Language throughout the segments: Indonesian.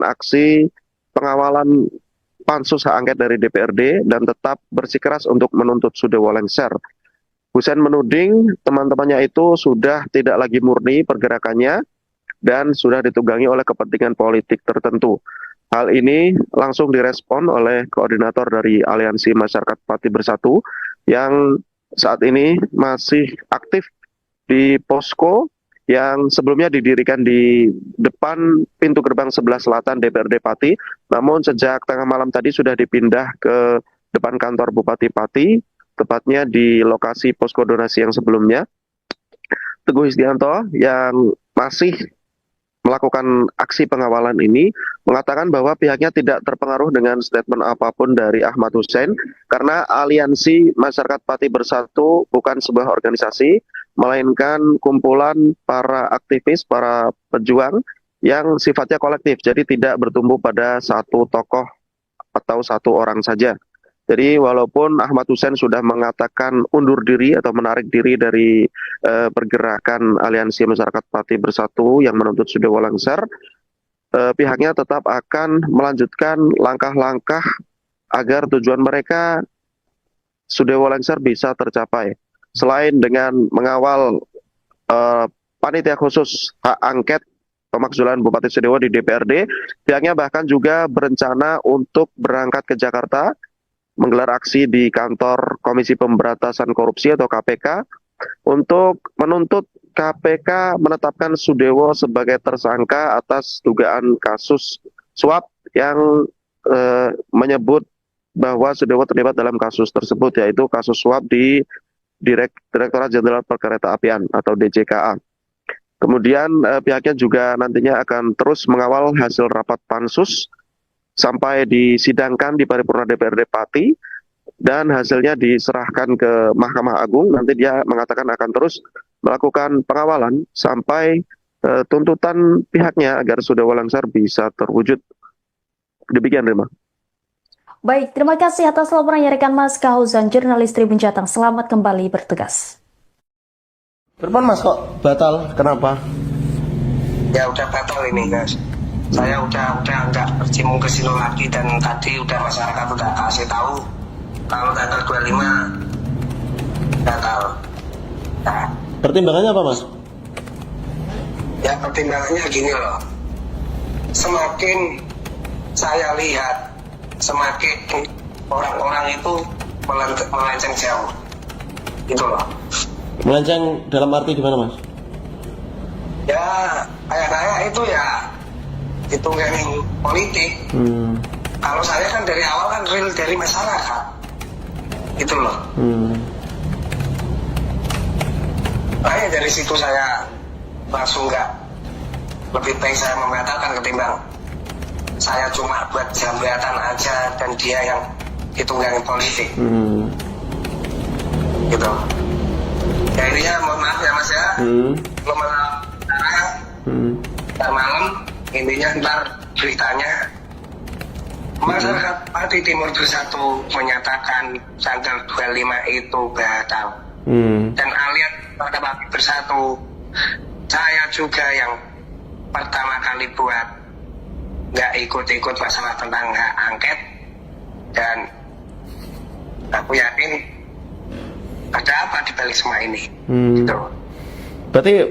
aksi pengawalan pansus hak angket dari DPRD dan tetap bersikeras untuk menuntut Sudewo lengser. Hussein menuding teman-temannya itu sudah tidak lagi murni pergerakannya dan sudah ditunggangi oleh kepentingan politik tertentu. Hal ini langsung direspon oleh koordinator dari Aliansi Masyarakat Pati Bersatu yang saat ini masih aktif di posko yang sebelumnya didirikan di depan pintu gerbang sebelah selatan DPRD Pati, namun sejak tengah malam tadi sudah dipindah ke depan kantor Bupati Pati, tepatnya di lokasi posko donasi yang sebelumnya. Teguh Isdianto yang masih melakukan aksi pengawalan ini mengatakan bahwa pihaknya tidak terpengaruh dengan statement apapun dari Ahmad Hussein karena Aliansi Masyarakat Pati Bersatu bukan sebuah organisasi, melainkan kumpulan para aktivis, para pejuang yang sifatnya kolektif, jadi tidak bertumbuh pada satu tokoh atau satu orang saja. Jadi walaupun Ahmad Hussein sudah mengatakan undur diri atau menarik diri dari pergerakan Aliansi Masyarakat Pati Bersatu yang menuntut Sudewo lengser, pihaknya tetap akan melanjutkan langkah-langkah agar tujuan mereka Sudewo lengser bisa tercapai. Selain dengan mengawal panitia khusus hak angket pemakzulan Bupati Sudewo di DPRD, pihaknya bahkan juga berencana untuk berangkat ke Jakarta menggelar aksi di kantor Komisi Pemberantasan Korupsi atau KPK untuk menuntut KPK menetapkan Sudewo sebagai tersangka atas dugaan kasus suap yang menyebut bahwa Sudewo terlibat dalam kasus tersebut, yaitu kasus suap di Direktorat Jenderal Perkeretaapian atau DJKA. Kemudian pihaknya juga nantinya akan terus mengawal hasil rapat pansus sampai disidangkan di paripurna DPRD Pati dan hasilnya diserahkan ke Mahkamah Agung. Nanti dia mengatakan akan terus melakukan pengawalan sampai tuntutan pihaknya agar Sudewo lengser bisa terwujud. Demikian, Rima. Baik, terima kasih atas laporan yang rekan Mas Kahuzan, jurnalis Tribun Jateng. Selamat kembali bertugas. Berapa Mas kok batal? Kenapa? Ya udah batal ini, guys. Saya udah nggak bercimpung ke sini lagi, dan tadi udah masyarakat udah kasih tahu kalau tanggal 25 batal. Nah, Pertimbangannya apa Mas? ya pertimbangannya gini loh, semakin saya lihat semakin orang-orang itu melenceng jauh, gitu loh. Melenceng dalam arti gimana Mas? Ya kayak itu ya ditunggangi politik. Kalau saya kan dari awal kan real dari masyarakat, gitu loh. Makanya dari situ saya langsung nggak, lebih baik saya membatalkan ketimbang saya cuma buat jambatan aja dan dia yang ditunggangi politik. Gitu. Ya intinya mohon maaf ya Mas ya, belum ntar malam intinya ntar beritanya masyarakat Pati Timur Bersatu menyatakan tanggal 25 itu batal. Dan Aliansi Masyarakat Pati Bersatu, saya juga yang pertama kali buat nggak ikut-ikut masalah tentang hak angket, dan aku yakin ada apa di balik semua ini. Gitu. Berarti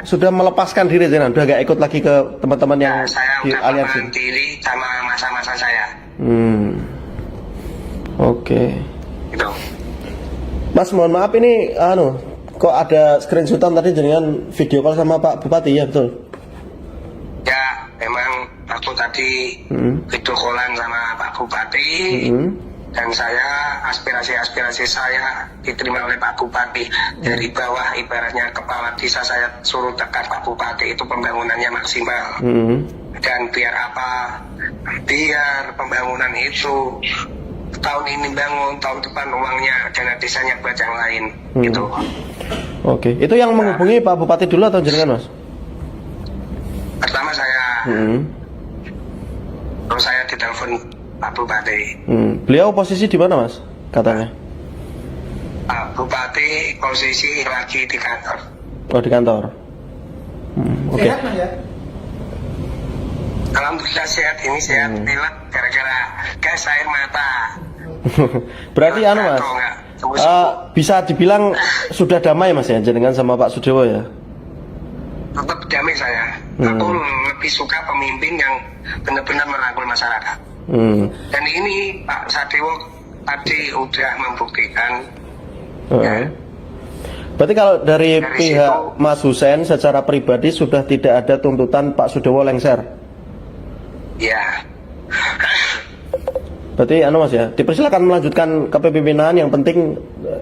sudah melepaskan diri, Zenan? Udah gak ikut lagi ke teman-teman yang saya di udah aliansi? melepaskan diri sama masa-masa saya. Oke. Gitu. Mas, mohon maaf ini, kok ada screenshotan tadi dengan video call sama Pak Bupati, ya betul? Ya, memang aku tadi video callan sama Pak Bupati. Dan saya, aspirasi saya diterima oleh Pak Bupati. Dari bawah, ibaratnya kepala desa saya suruh tekan Pak Bupati itu pembangunannya maksimal. Dan biar apa? Biar pembangunan itu tahun ini bangun, tahun depan uangnya dana desanya buat yang lain. Gitu. Oke, itu yang menghubungi Pak Bupati dulu atau jenengan Mas? Pertama saya, terus saya ditelepon Pak Bupati. Beliau posisi di mana Mas? Katanya? Pak Bupati posisi lagi di kantor. Oh, di kantor. Oke. Sehat Mas ya? Alhamdulillah sehat, ini sehat, pilek gara-gara gas air mata. Berarti anu Mas, Atau enggak, sembuh-sembuh. bisa dibilang sudah damai Mas ya jenengan sama Pak Sudewo ya? Tetap damai saya. Aku lebih suka pemimpin yang benar-benar merangkul masyarakat. Dan ini Pak Sudewo tadi udah membuktikan. Ya. Berarti kalau dari pihak situ, Mas Hussein secara pribadi sudah tidak ada tuntutan Pak Sudewo lengser? ya. Berarti anu Mas ya, dipersilakan melanjutkan kepemimpinan, yang penting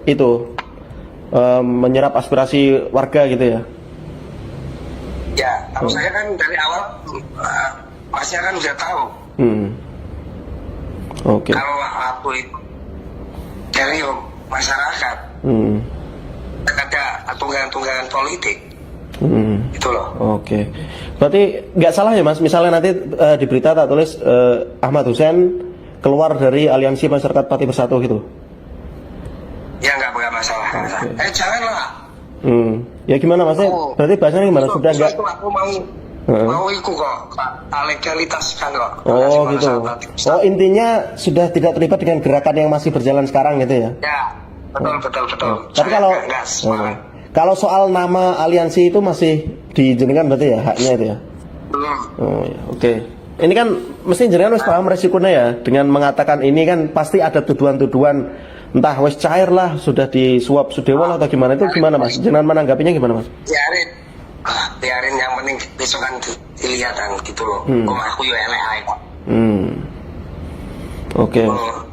itu menyerap aspirasi warga gitu ya. Ya, kalau saya kan dari awal Masnya kan udah tahu. Oke. Kalau aku itu dari masyarakat. Ada tunggangan-tunggangan politik. Itu loh. Oke. Berarti nggak salah ya Mas, misalnya nanti di berita tak tulis Ahmad Hussein keluar dari Aliansi Masyarakat Pati Bersatu gitu. Ya nggak masalah. Okay. Janganlah. Ya gimana Mas? Berarti bahasanya gimana? Sudah nggak? Aku mau ikut kok, legalitas kan kok. Oh gitu. Oh intinya sudah tidak terlibat dengan gerakan yang masih berjalan sekarang gitu ya? Ya, betul. Tapi kalau soal nama aliansi itu masih dijenengan berarti ya haknya itu ya? Oh ya, oke. Ini kan mesti jenengan wis paham resikonya ya, dengan mengatakan ini kan pasti ada tuduhan-tuduhan entah wis cair lah, sudah disuap Sudewo atau gimana, itu gimana Mas? Jenengan menanggapinya gimana Mas? Biarin yang penting besok kan dilihat kan gitu loh. Aku yo elek ae kok. Oke.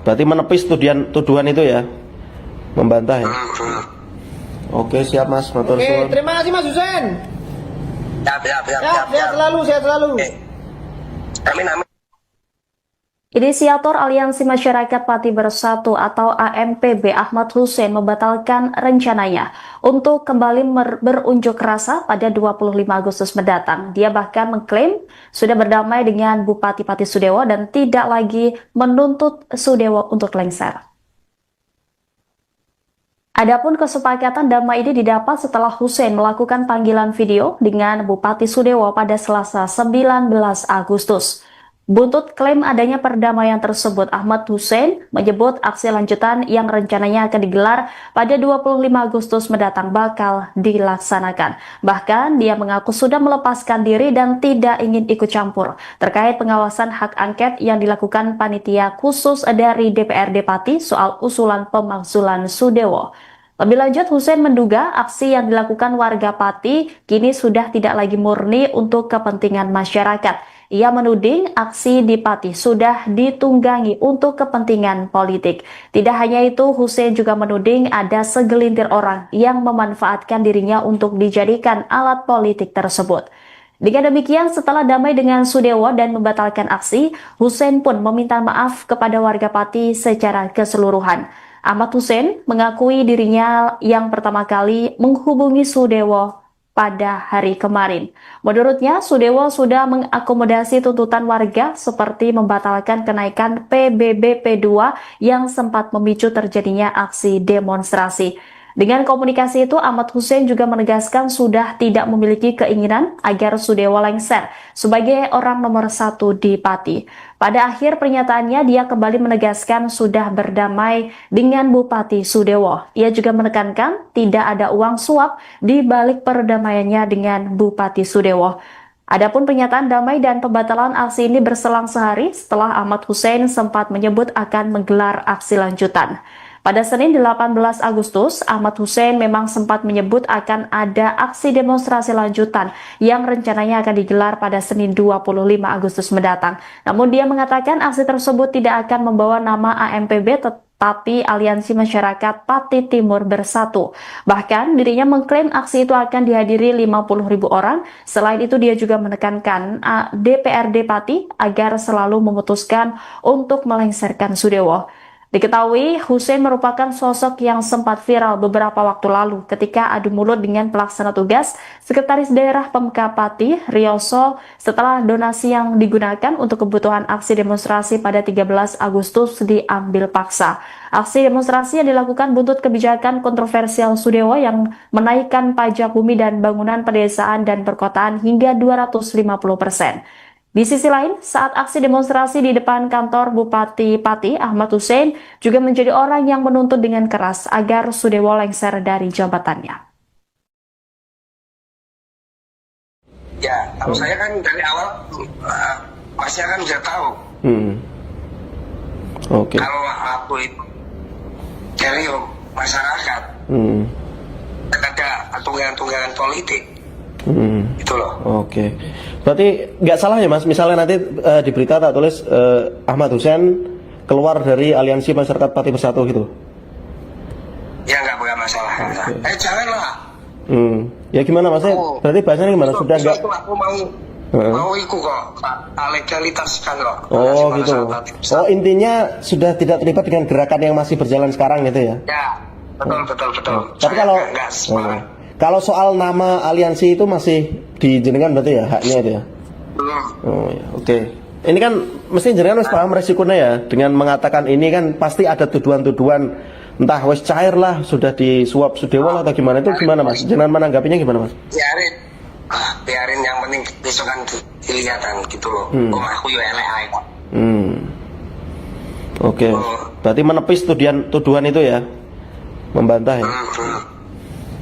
Berarti menepis tuduhan itu ya? Membantah ya? Oke, siap Mas. Matur suwun. Terima kasih Mas Hussein. Sehat selalu. Amin. Inisiator Aliansi Masyarakat Pati Bersatu atau AMPB Ahmad Hussein membatalkan rencananya untuk kembali berunjuk rasa pada 25 Agustus mendatang. Dia bahkan mengklaim sudah berdamai dengan Bupati Pati Sudewo dan tidak lagi menuntut Sudewo untuk lengser. Adapun kesepakatan damai ini didapat setelah Hussein melakukan panggilan video dengan Bupati Sudewo pada Selasa 19 Agustus. Buntut klaim adanya perdamaian tersebut, Ahmad Hussein menyebut aksi lanjutan yang rencananya akan digelar pada 25 Agustus mendatang bakal dilaksanakan. Bahkan dia mengaku sudah melepaskan diri dan tidak ingin ikut campur terkait pengawasan hak angket yang dilakukan panitia khusus dari DPRD Pati soal usulan pemakzulan Sudewo. Lebih lanjut, Hussein menduga aksi yang dilakukan warga Pati kini sudah tidak lagi murni untuk kepentingan masyarakat. Ia menuding aksi di Pati sudah ditunggangi untuk kepentingan politik. Tidak hanya itu, Hussein juga menuding ada segelintir orang yang memanfaatkan dirinya untuk dijadikan alat politik tersebut. Dengan demikian, setelah damai dengan Sudewo dan membatalkan aksi, Hussein pun meminta maaf kepada warga Pati secara keseluruhan. Ahmad Hussein mengakui dirinya yang pertama kali menghubungi Sudewo pada hari kemarin. Menurutnya, Sudewo sudah mengakomodasi tuntutan warga seperti membatalkan kenaikan PBB P2 yang sempat memicu terjadinya aksi demonstrasi. Dengan komunikasi itu, Ahmad Hussein juga menegaskan sudah tidak memiliki keinginan agar Sudewo lengser sebagai orang nomor 1 di Pati. Pada akhir pernyataannya, dia kembali menegaskan sudah berdamai dengan Bupati Sudewo. Ia juga menekankan tidak ada uang suap di balik perdamaiannya dengan Bupati Sudewo. Adapun pernyataan damai dan pembatalan aksi ini berselang sehari setelah Ahmad Hussein sempat menyebut akan menggelar aksi lanjutan. Pada Senin 18 Agustus, Ahmad Hussein memang sempat menyebut akan ada aksi demonstrasi lanjutan yang rencananya akan digelar pada Senin 25 Agustus mendatang. Namun dia mengatakan aksi tersebut tidak akan membawa nama AMPB tetapi Aliansi Masyarakat Pati Timur Bersatu. Bahkan dirinya mengklaim aksi itu akan dihadiri 50.000 orang. Selain itu dia juga menekankan DPRD Pati agar selalu memutuskan untuk melengserkan Sudewo. Diketahui, Hussein merupakan sosok yang sempat viral beberapa waktu lalu ketika adu mulut dengan pelaksana tugas Sekretaris Daerah Pemkab Pati, Rioso, setelah donasi yang digunakan untuk kebutuhan aksi demonstrasi pada 13 Agustus diambil paksa. Aksi demonstrasi yang dilakukan buntut kebijakan kontroversial Sudewo yang menaikkan pajak bumi dan bangunan pedesaan dan perkotaan hingga 250%. Di sisi lain, saat aksi demonstrasi di depan kantor Bupati Pati, Ahmad Hussein juga menjadi orang yang menuntut dengan keras agar Sudewo lengser dari jabatannya. Ya, kalau saya kan dari awal, Masnya kan sudah tahu. Oke. Kalau aku itu dari masyarakat, ada tunggangan-tunggangan politik. Itu loh. Oke. Berarti nggak salah ya Mas, misalnya nanti di berita tak tulis Ahmad Hussein keluar dari Aliansi Masyarakat Pati Bersatu gitu. Ya nggak masalah. Okay. Janganlah. Ya gimana Mas? Berarti bahasanya gimana? Sudah nggak? Aku mau ikut kok, legalitas kan kok. Oh gitu. Oh intinya sudah tidak terlibat dengan gerakan yang masih berjalan sekarang gitu ya? Ya, betul. Tapi kalau soal nama aliansi itu masih dijenengan berarti ya haknya itu ya? Oh ya, oke. Ini kan mesti jenengan harus paham resikonya ya. Dengan mengatakan ini kan pasti ada tuduhan-tuduhan entah wes cair lah, sudah disuap Sudewo atau gimana, itu gimana Mas? Jenengan menanggapinya gimana Mas? Biarin yang penting besok kan kelihatan gitu loh. Aku yo elek ae kok. Oke. Berarti menepis tuduhan itu ya? Membantah ya?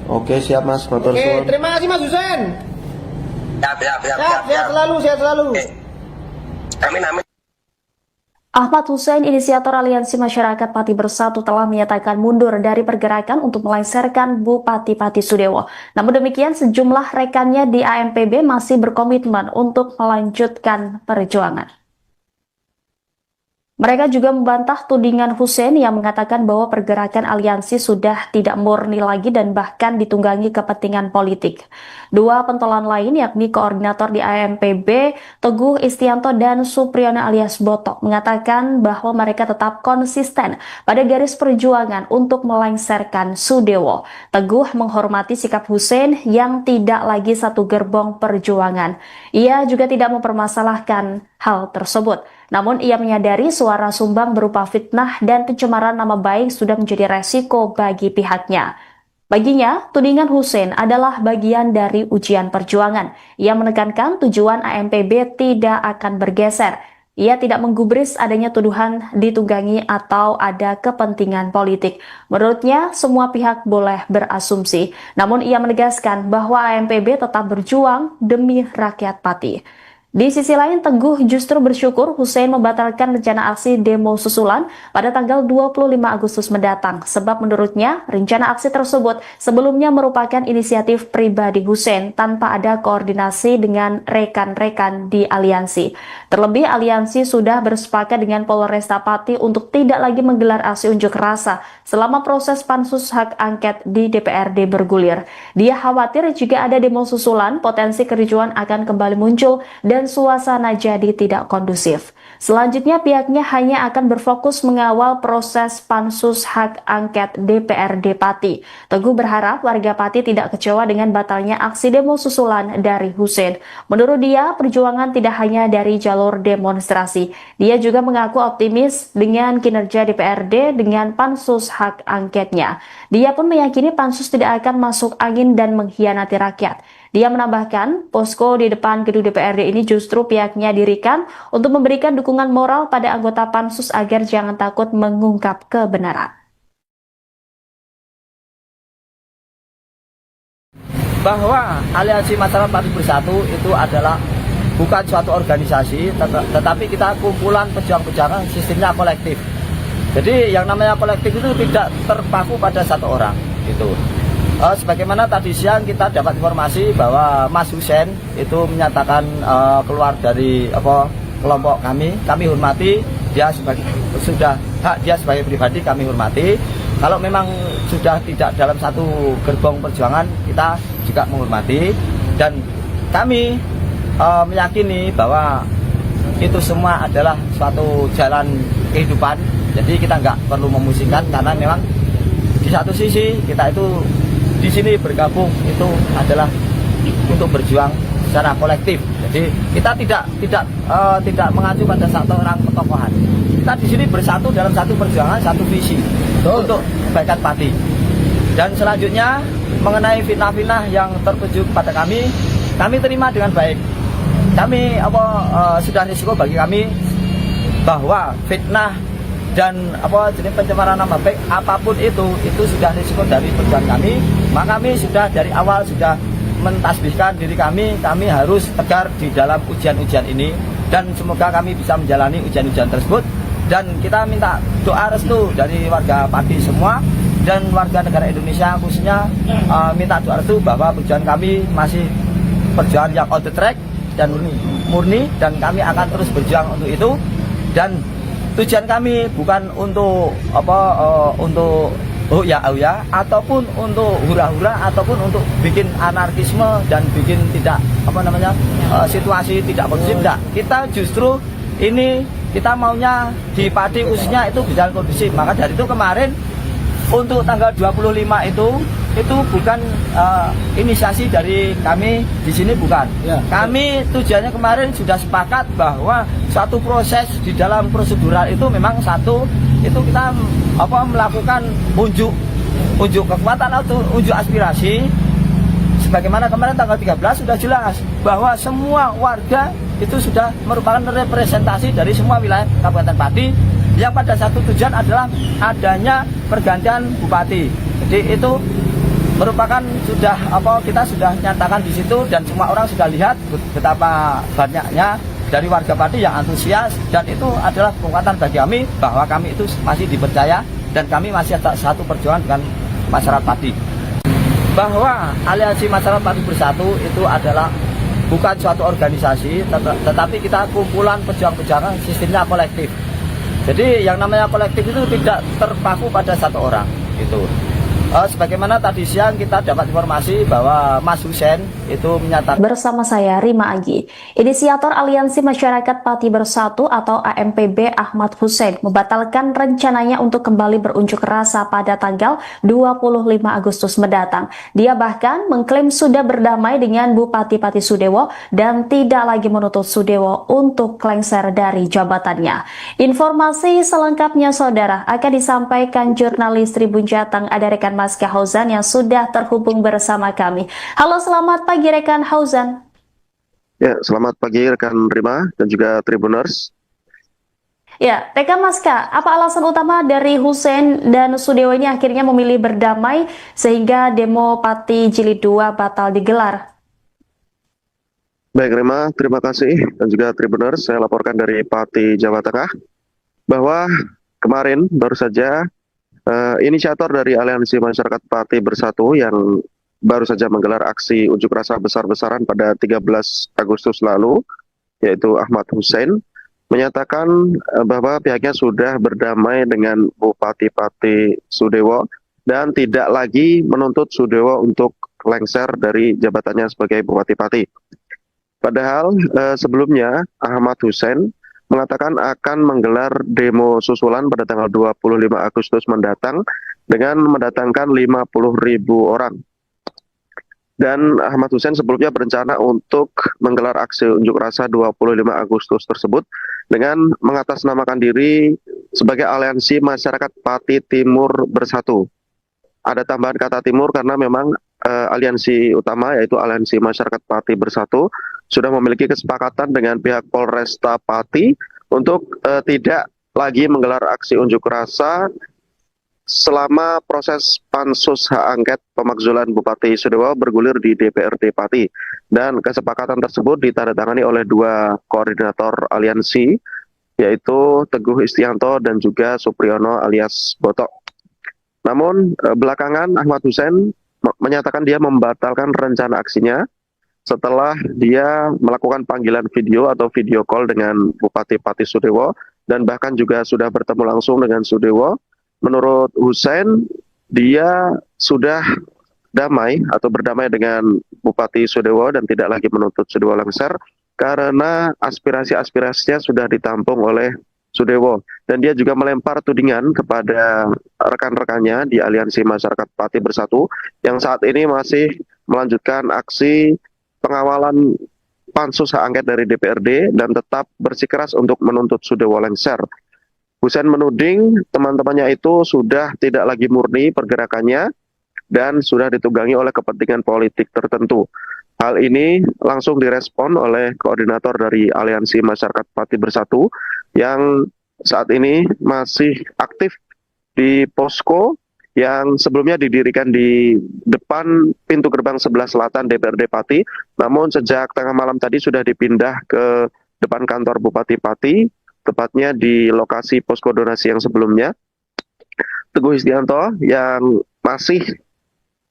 Oke, siap Mas. Oke, terima kasih Mas Hussein. Sehat selalu. Amin. Ahmad Hussein, inisiator Aliansi Masyarakat Pati Bersatu, telah menyatakan mundur dari pergerakan untuk melengsarkan Bupati Pati Sudewo. Namun demikian, sejumlah rekannya di AMPB masih berkomitmen untuk melanjutkan perjuangan. Mereka juga membantah tudingan Hussein yang mengatakan bahwa pergerakan aliansi sudah tidak murni lagi dan bahkan ditunggangi kepentingan politik. Dua pentolan lain yakni koordinator di AMPB, Teguh Istianto dan Supriyono alias Botok, mengatakan bahwa mereka tetap konsisten pada garis perjuangan untuk melengsarkan Sudewo. Teguh menghormati sikap Hussein yang tidak lagi satu gerbong perjuangan. Ia juga tidak mempermasalahkan hal tersebut. Namun ia menyadari suara sumbang berupa fitnah dan pencemaran nama baik sudah menjadi resiko bagi pihaknya. Baginya, tudingan Hussein adalah bagian dari ujian perjuangan. Ia menekankan tujuan AMPB tidak akan bergeser. Ia tidak menggubris adanya tuduhan ditunggangi atau ada kepentingan politik. Menurutnya, semua pihak boleh berasumsi. Namun ia menegaskan bahwa AMPB tetap berjuang demi rakyat Pati. Di sisi lain, Teguh justru bersyukur Hussein membatalkan rencana aksi demo susulan pada tanggal 25 Agustus mendatang, sebab menurutnya rencana aksi tersebut sebelumnya merupakan inisiatif pribadi Hussein tanpa ada koordinasi dengan rekan-rekan di aliansi. Terlebih, aliansi sudah bersepakat dengan Polresta Pati untuk tidak lagi menggelar aksi unjuk rasa selama proses pansus hak angket di DPRD bergulir. Dia khawatir jika ada demo susulan, potensi kericuan akan kembali muncul dan suasana jadi tidak kondusif. Selanjutnya pihaknya hanya akan berfokus mengawal proses pansus hak angket DPRD Pati. Teguh berharap warga Pati tidak kecewa dengan batalnya aksi demo susulan dari Hussein. Menurut dia, perjuangan tidak hanya dari jalur demonstrasi. Dia juga mengaku optimis dengan kinerja DPRD dengan pansus hak angketnya. Dia pun meyakini pansus tidak akan masuk angin dan mengkhianati rakyat. Dia menambahkan, posko di depan gedung DPRD ini justru pihaknya dirikan untuk memberikan dukungan moral pada anggota pansus agar jangan takut mengungkap kebenaran. Bahwa Aliansi Masyarakat Pati Bersatu itu adalah bukan suatu organisasi, tetapi kita kumpulan pejuang-pejuang sistemnya kolektif. Jadi yang namanya kolektif itu tidak terpaku pada satu orang, gitu. Sebagaimana tadi siang kita dapat informasi bahwa Mas Hussein itu menyatakan keluar dari kelompok kami hormati, dia sudah hak dia sebagai pribadi kami hormati. Kalau memang sudah tidak dalam satu gerbong perjuangan, kita juga menghormati dan kami meyakini bahwa itu semua adalah suatu jalan kehidupan. Jadi kita nggak perlu memusingkan karena memang di satu sisi kita itu di sini bergabung itu adalah untuk berjuang secara kolektif. Jadi kita tidak mengacu pada satu orang petokohan. Kita di sini bersatu dalam satu perjuangan, satu visi untuk kebaikan Pati. Dan selanjutnya mengenai fitnah-fitnah yang tertuju pada kami terima dengan baik. kami sudah risiko bagi kami bahwa fitnah dan jenis pencemaran nama baik apapun itu sudah risiko dari perjuangan kami. Maka kami sudah dari awal sudah mentasbihkan diri kami harus tegar di dalam ujian-ujian ini, dan semoga kami bisa menjalani ujian-ujian tersebut. Dan kita minta doa restu dari warga Pati semua dan warga negara Indonesia khususnya, minta doa restu bahwa perjuangan kami masih perjuangan yang on the track dan murni, dan kami akan terus berjuang untuk itu. Dan tujuan kami bukan untuk untuk ya ataupun untuk hura-hura ataupun untuk bikin anarkisme dan bikin tidak situasi tidak kondusif. Tidak, kita justru ini kita maunya di Pati khususnya itu berjalan kondusif. Maka dari itu kemarin untuk tanggal 25 itu bukan inisiasi dari kami di sini, bukan. Ya. Kami tujuannya kemarin sudah sepakat bahwa satu proses di dalam prosedural itu memang itu kita melakukan unjuk kekuatan atau unjuk aspirasi. Sebagaimana kemarin tanggal 13 sudah jelas bahwa semua warga itu sudah merupakan representasi dari semua wilayah Kabupaten Pati yang pada satu tujuan adalah adanya pergantian bupati. Jadi itu merupakan kita sudah nyatakan di situ, dan semua orang sudah lihat betapa banyaknya dari warga Pati yang antusias, dan itu adalah kekuatan bagi kami bahwa kami itu masih dipercaya dan kami masih ada satu perjuangan dengan masyarakat Pati. Bahwa Aliansi Masyarakat Pati Bersatu itu adalah bukan suatu organisasi, tetapi kita kumpulan pejuang-pejuang, sistemnya kolektif. Jadi yang namanya kolektif itu tidak terpaku pada satu orang gitu. Sebagaimana tadi siang kita dapat informasi bahwa Mas Husein itu menyatakan. Bersama saya Rima Agi, inisiator Aliansi Masyarakat Pati Bersatu atau AMPB Ahmad Husein membatalkan rencananya untuk kembali berunjuk rasa pada tanggal 25 Agustus mendatang. Dia bahkan mengklaim sudah berdamai dengan Bupati Pati Sudewo dan tidak lagi menuntut Sudewo untuk lengser dari jabatannya. Informasi selengkapnya saudara akan disampaikan jurnalis Tribun Jateng, ada rekan Mas Hauzan yang sudah terhubung bersama kami. Halo, selamat pagi rekan Hauzan. Ya, selamat pagi rekan Rima dan juga Tribuners. Ya, rekan Maska, apa alasan utama dari Husein dan Sudewo ini akhirnya memilih berdamai sehingga demo Pati Jilid 2 batal digelar? Baik Rima, terima kasih, dan juga Tribuners. Saya laporkan dari Pati, Jawa Tengah, bahwa kemarin baru saja inisiator dari Aliansi Masyarakat Pati Bersatu yang baru saja menggelar aksi unjuk rasa besar-besaran pada 13 Agustus lalu, yaitu Ahmad Husein, menyatakan bahwa pihaknya sudah berdamai dengan Bupati Pati Sudewo dan tidak lagi menuntut Sudewo untuk lengser dari jabatannya sebagai Bupati Pati. Padahal sebelumnya Ahmad Husein mengatakan akan menggelar demo susulan pada tanggal 25 Agustus mendatang dengan mendatangkan 50.000 orang. Dan Ahmad Husein sebelumnya berencana untuk menggelar aksi unjuk rasa 25 Agustus tersebut dengan mengatasnamakan diri sebagai Aliansi Masyarakat Pati Timur Bersatu. Ada tambahan kata timur karena memang aliansi utama yaitu Aliansi Masyarakat Pati Bersatu sudah memiliki kesepakatan dengan pihak Polresta Pati untuk tidak lagi menggelar aksi unjuk rasa selama proses pansus hak angket pemakzulan Bupati Sudewo bergulir di DPRD Pati. Dan kesepakatan tersebut ditandatangani oleh dua koordinator aliansi, yaitu Teguh Istianto dan juga Supriyono alias Botok. Namun belakangan Ahmad Husein menyatakan dia membatalkan rencana aksinya setelah dia melakukan panggilan video atau video call dengan Bupati Pati Sudewo dan bahkan juga sudah bertemu langsung dengan Sudewo. Menurut Husein, dia sudah damai atau berdamai dengan Bupati Sudewo dan tidak lagi menuntut Sudewo lengser karena aspirasi-aspirasinya sudah ditampung oleh Sudewo. Dan dia juga melempar tudingan kepada rekan-rekannya di Aliansi Masyarakat Pati Bersatu yang saat ini masih melanjutkan aksi pengawalan pansus hak angket dari DPRD dan tetap bersikeras untuk menuntut Sudewo lengser. Husein menuding teman-temannya itu sudah tidak lagi murni pergerakannya dan sudah ditunggangi oleh kepentingan politik tertentu. Hal ini langsung direspon oleh koordinator dari Aliansi Masyarakat Pati Bersatu yang saat ini masih aktif di posko yang sebelumnya didirikan di depan pintu gerbang sebelah selatan DPRD Pati, namun sejak tengah malam tadi sudah dipindah ke depan kantor Bupati Pati, tepatnya di lokasi posko donasi yang sebelumnya. Teguh Istianto yang masih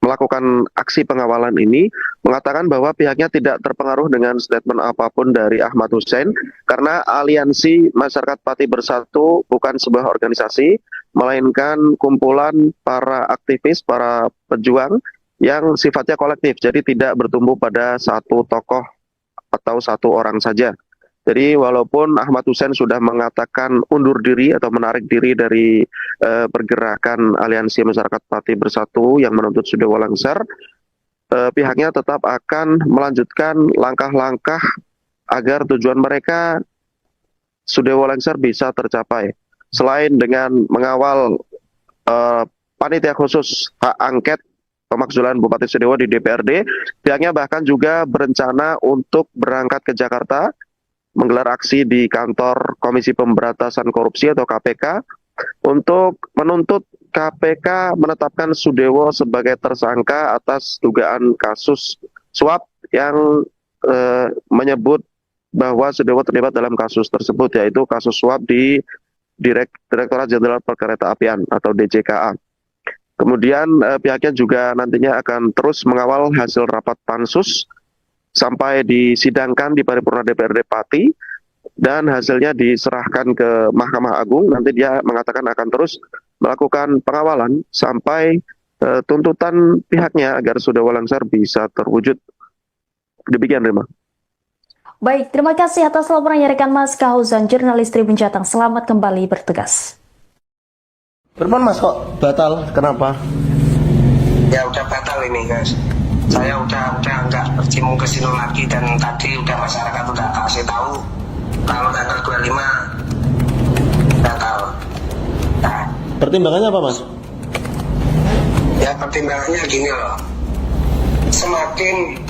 melakukan aksi pengawalan ini mengatakan bahwa pihaknya tidak terpengaruh dengan statement apapun dari Ahmad Hussein karena Aliansi Masyarakat Pati Bersatu bukan sebuah organisasi, melainkan kumpulan para aktivis, para pejuang yang sifatnya kolektif, jadi tidak bertumbuh pada satu tokoh atau satu orang saja. Jadi walaupun Ahmad Hussein sudah mengatakan undur diri atau menarik diri dari pergerakan Aliansi Masyarakat Pati Bersatu yang menuntut Sudewo lengser, pihaknya tetap akan melanjutkan langkah-langkah agar tujuan mereka Sudewo lengser bisa tercapai. Selain dengan mengawal panitia khusus hak angket pemakzulan Bupati Sudewo di DPRD, pihaknya bahkan juga berencana untuk berangkat ke Jakarta, menggelar aksi di kantor Komisi Pemberantasan Korupsi atau KPK untuk menuntut KPK menetapkan Sudewo sebagai tersangka atas dugaan kasus suap yang menyebut bahwa Sudewo terlibat dalam kasus tersebut, yaitu kasus suap di Direktorat Jenderal Perkeretaapian atau DJKA. Kemudian pihaknya juga nantinya akan terus mengawal hasil rapat pansus sampai disidangkan di paripurna DPRD Pati dan hasilnya diserahkan ke Mahkamah Agung. Nanti dia mengatakan akan terus melakukan pengawalan sampai tuntutan pihaknya agar Sudewo lengser bisa terwujud. Demikian, Rima. Baik, terima kasih atas laporan yang rekan Mas Kahuzan, jurnalis Tribun Jateng. Selamat kembali bertugas. Berapa Mas kok batal? Kenapa? Ya udah batal ini, guys. Saya udah nggak bercimun ke sini lagi, dan tadi udah masyarakat udah kasih tahu kalau tanggal 25 batal. Nah, Pertimbangannya apa Mas? ya pertimbangannya gini loh, semakin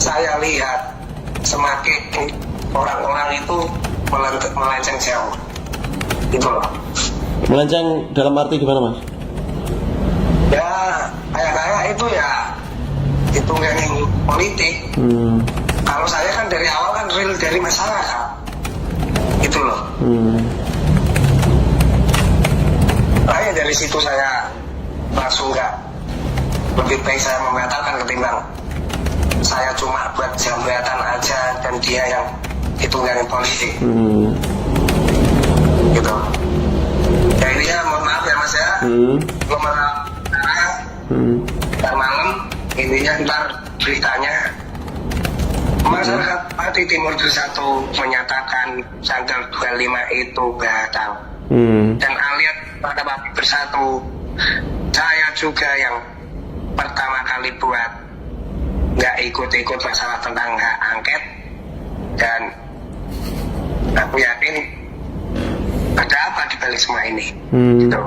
saya lihat semakin orang-orang itu melenceng jauh, gitu loh. Melenceng dalam arti gimana Mas? Ya kayak itu ya hitungan politik. Kalau saya kan dari awal kan real dari masyarakat, gitu loh. Makanya dari situ saya langsung nggak, lebih baik saya membatalkan ketimbang saya cuma buat jambatan aja dan dia yang hitungan politik. Gitu. Ya ini ya mohon maaf ya Mas ya, belum ntar malam intinya ntar beritanya Masyarakat Pati Timur Bersatu menyatakan tanggal 25 itu batal. Dan alias pada Pati Bersatu, saya juga yang pertama kali buat nggak ikut-ikut masalah tentang hak angket, dan aku yakin ada apa di balik semua ini. Gitu.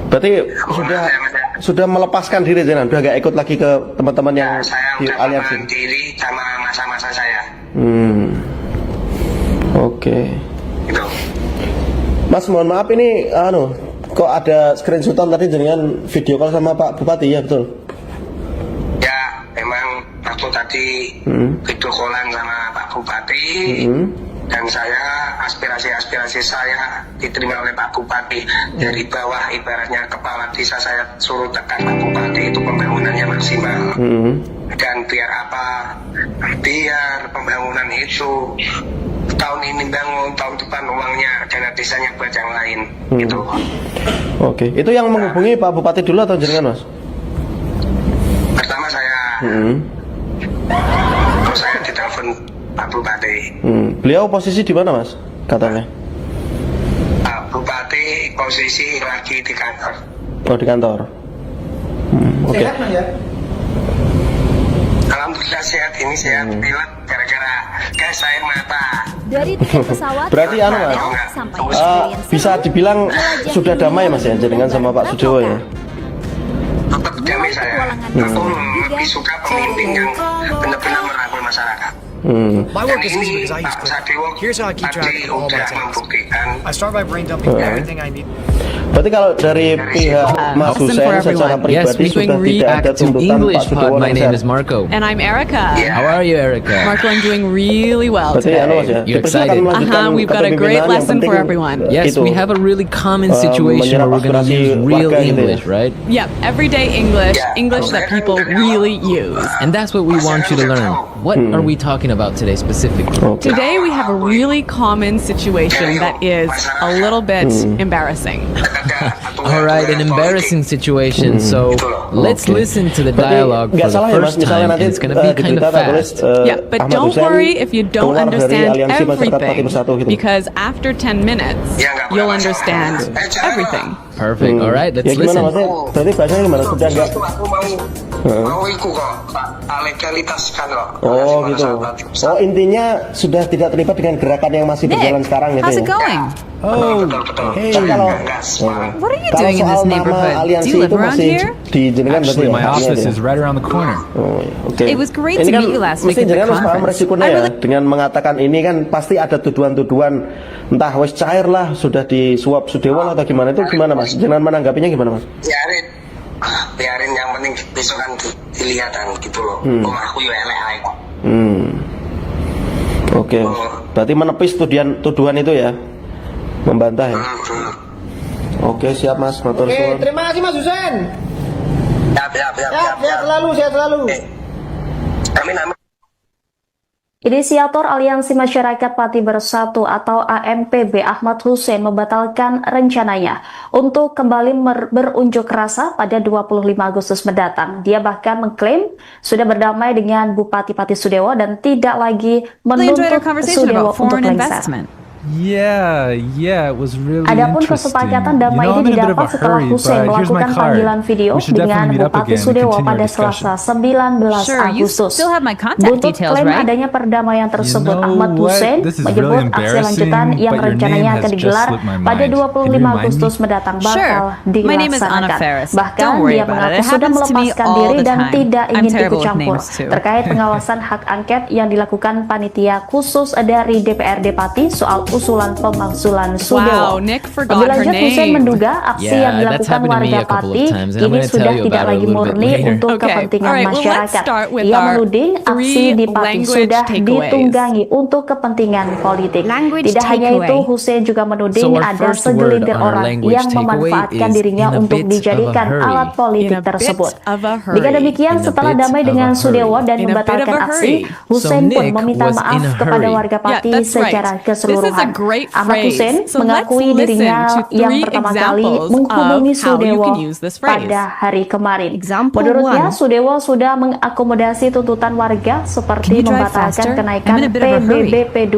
Berarti sudah melepaskan diri Zenan, udah gak ikut lagi ke teman-teman yang saya di udah aliansi. melepaskan diri sama masa-masa saya. Oke. Gitu. Mas mohon maaf ini kok ada screenshotan tadi dengan video call sama Pak Bupati, ya betul? Ya memang waktu tadi video callan sama Pak Bupati, dan saya aspirasi saya diterima oleh Pak Bupati dari bawah, ibaratnya kepala desa saya suruh tekan Pak Bupati itu pembangunannya maksimal. Dan biar apa? Biar pembangunan itu tahun ini bangun, tahun depan uangnya dana desanya buat yang lain. Gitu. Oke, itu yang menghubungi Pak Bupati dulu atau jenengan Mas? Pertama saya, terus saya ditelepon Pak Bupati. Beliau posisi di mana Mas? Katanya? Pak Bupati posisi lagi di kantor. Oh di kantor. Oke. Sehat Mas ya? Alhamdulillah sehat, ini sehat pilek gara-gara gas air mata. Dari tiket pesawat Berarti Mas, sampai experience bisa dibilang sudah damai Mas ya jenengan sama Pak Sudewo ya? Tetap damai saya. Aku lebih suka pemimpin yang benar-benar merangkul masyarakat. My Dan work is ini easy because I use Pak Twitter. Sadewo Here's how I keep track tadi of all my udah tasks. membuktikan. I start by brain dumping everything I need. Berarti kalau dari pihak Mas Listen Hussein for secara everyone. Yes, pribadi we're doing sudah tidak ada React to tuntutan Pak English Sudewo pod. My name lengser. is Marco. And I'm Erica. Yeah. How are you, Erica? Marco, I'm doing really well Berarti anu Mas today. ya. You're Kita akan excited. melanjutkan We've got a kepemimpinan great yang lesson for penting, everyone. Yes, itu, we have a really common situation menyerap where we're going to aspirasi use real warga gitu ya. English, right? Yep, everyday English, Yeah. English that people really use. And that's what we want you to learn. What are we talking about today specifically? Oke. Today we have a really common situation that is a little bit embarrassing. All right, an embarrassing situation. So let's listen to the dialogue for nggak the salah ya Mas, first misalnya time. nanti And it's going to be di kind berita of tertulis fast. Yeah, but Ahmad don't Hussein worry if you don't keluar dari understand Aliansi Masyarakat Pati Bersatu everything, gitu. because after 10 minutes, Ya, nggak you'll apa-apa. understand everything. Perfect. All right, Ya let's gimana listen. Mas? Berarti bahasanya gimana? Sudah nggak? Aku mau ikut kok, Pak. Legalitas kan kok. Oh gitu. Oh intinya sudah tidak terlibat dengan gerakan yang masih berjalan sekarang gitu How's ya? it going? Oh, Tapi kalau What are you kalau doing in soal this nama neighborhood? Do aliansi you live itu around masih here? dijenengan berarti Actually, ya? my Haknya office itu ya? is right around the corner. Oh, iya, oke. It was great Ini to kan meet you last week mesti at the jenengan harus paham conference. resikonya ya. Dengan mengatakan ini kan pasti ada tuduhan-tuduhan entah wes cair lah sudah disuap Sudewo atau gimana, itu gimana Mas? Jenengan menanggapinya gimana Mas? Biarin yang penting besok kan dilihatkan gitu loh. Aku yo elek ae kok. Oke. Berarti menepis tuduhan itu ya? Membantah ya? Oke, siap Mas. Matur Oke, suwun. terima kasih Mas Hussein. Sehat selalu, sehat selalu. Amin amin. Inisiator Aliansi Masyarakat Pati Bersatu atau AMPB Ahmad Hussein membatalkan rencananya untuk kembali berunjuk rasa pada 25 Agustus mendatang. Dia bahkan mengklaim sudah berdamai dengan Bupati Pati Sudewo dan tidak lagi menuntut Sudewo untuk lengser. Yeah, it was really Adapun interesting. kesepakatan damai I'm ini in a bit of didapat a setelah hurry, Hussein but here's my melakukan card. panggilan video We should dengan definitely meet up Bupati again and Sudewo continue our pada discussion. Selasa 19 Sure, you Agustus. still have my contact Buntut details, klaim right? adanya perdamaian tersebut, You know Ahmad what? Hussein This is menyebut really aksi lanjutan embarrassing, yang but your rencananya name akan has just digelar slipped my pada mind. Can you 25 remind me? Agustus mendatang bakal Sure. My name is Anna dilaksanakan. Faris. Bahkan Don't worry dia about it. mengaku It sudah happens to me melepaskan all diri the dan time. tidak I'm ingin terrible ikut with campur names, too. terkait pengawasan hak angket yang dilakukan panitia khusus dari DPRD Pati soal usulan pemakzulan Sudewo. Wow, Nick forgot Lebih her lanjut, Hussein name. menduga aksi Yeah, yang that's dilakukan happened to me warga a couple of Pati times, and I'm kini gonna sudah tell you tidak about it a lagi little bit murni later. untuk Okay, kepentingan alright, well, let's masyarakat. start with Ia our menuding aksi 3 di Pati language sudah takeaways. ditunggangi untuk kepentingan politik. Language Tidak hanya takeaway. itu, Hussein juga menuding So our ada first word segelintir on our orang language yang takeaway memanfaatkan is dirinya in a untuk bit of a dijadikan hurry. alat politik In a bit tersebut. of a hurry. Dengan demikian, In a setelah bit damai of a dengan hurry. Sudewo dan In a bit of membatalkan a aksi, hurry. Hussein So pun Nick meminta was maaf in a kepada hurry. warga Yeah, Pati that's right. secara This is a keseluruhan. great Ahmad phrase. Hussein So mengakui let's dirinya listen to yang 3 pertama kali examples menghubungi of how you Sudewo can use this phrase. pada hari kemarin. Example Menurutnya, 1. Sudewo sudah mengakomodasi tuntutan warga Can seperti you drive membatalkan faster? kenaikan I'm in a bit of a hurry. PBBP2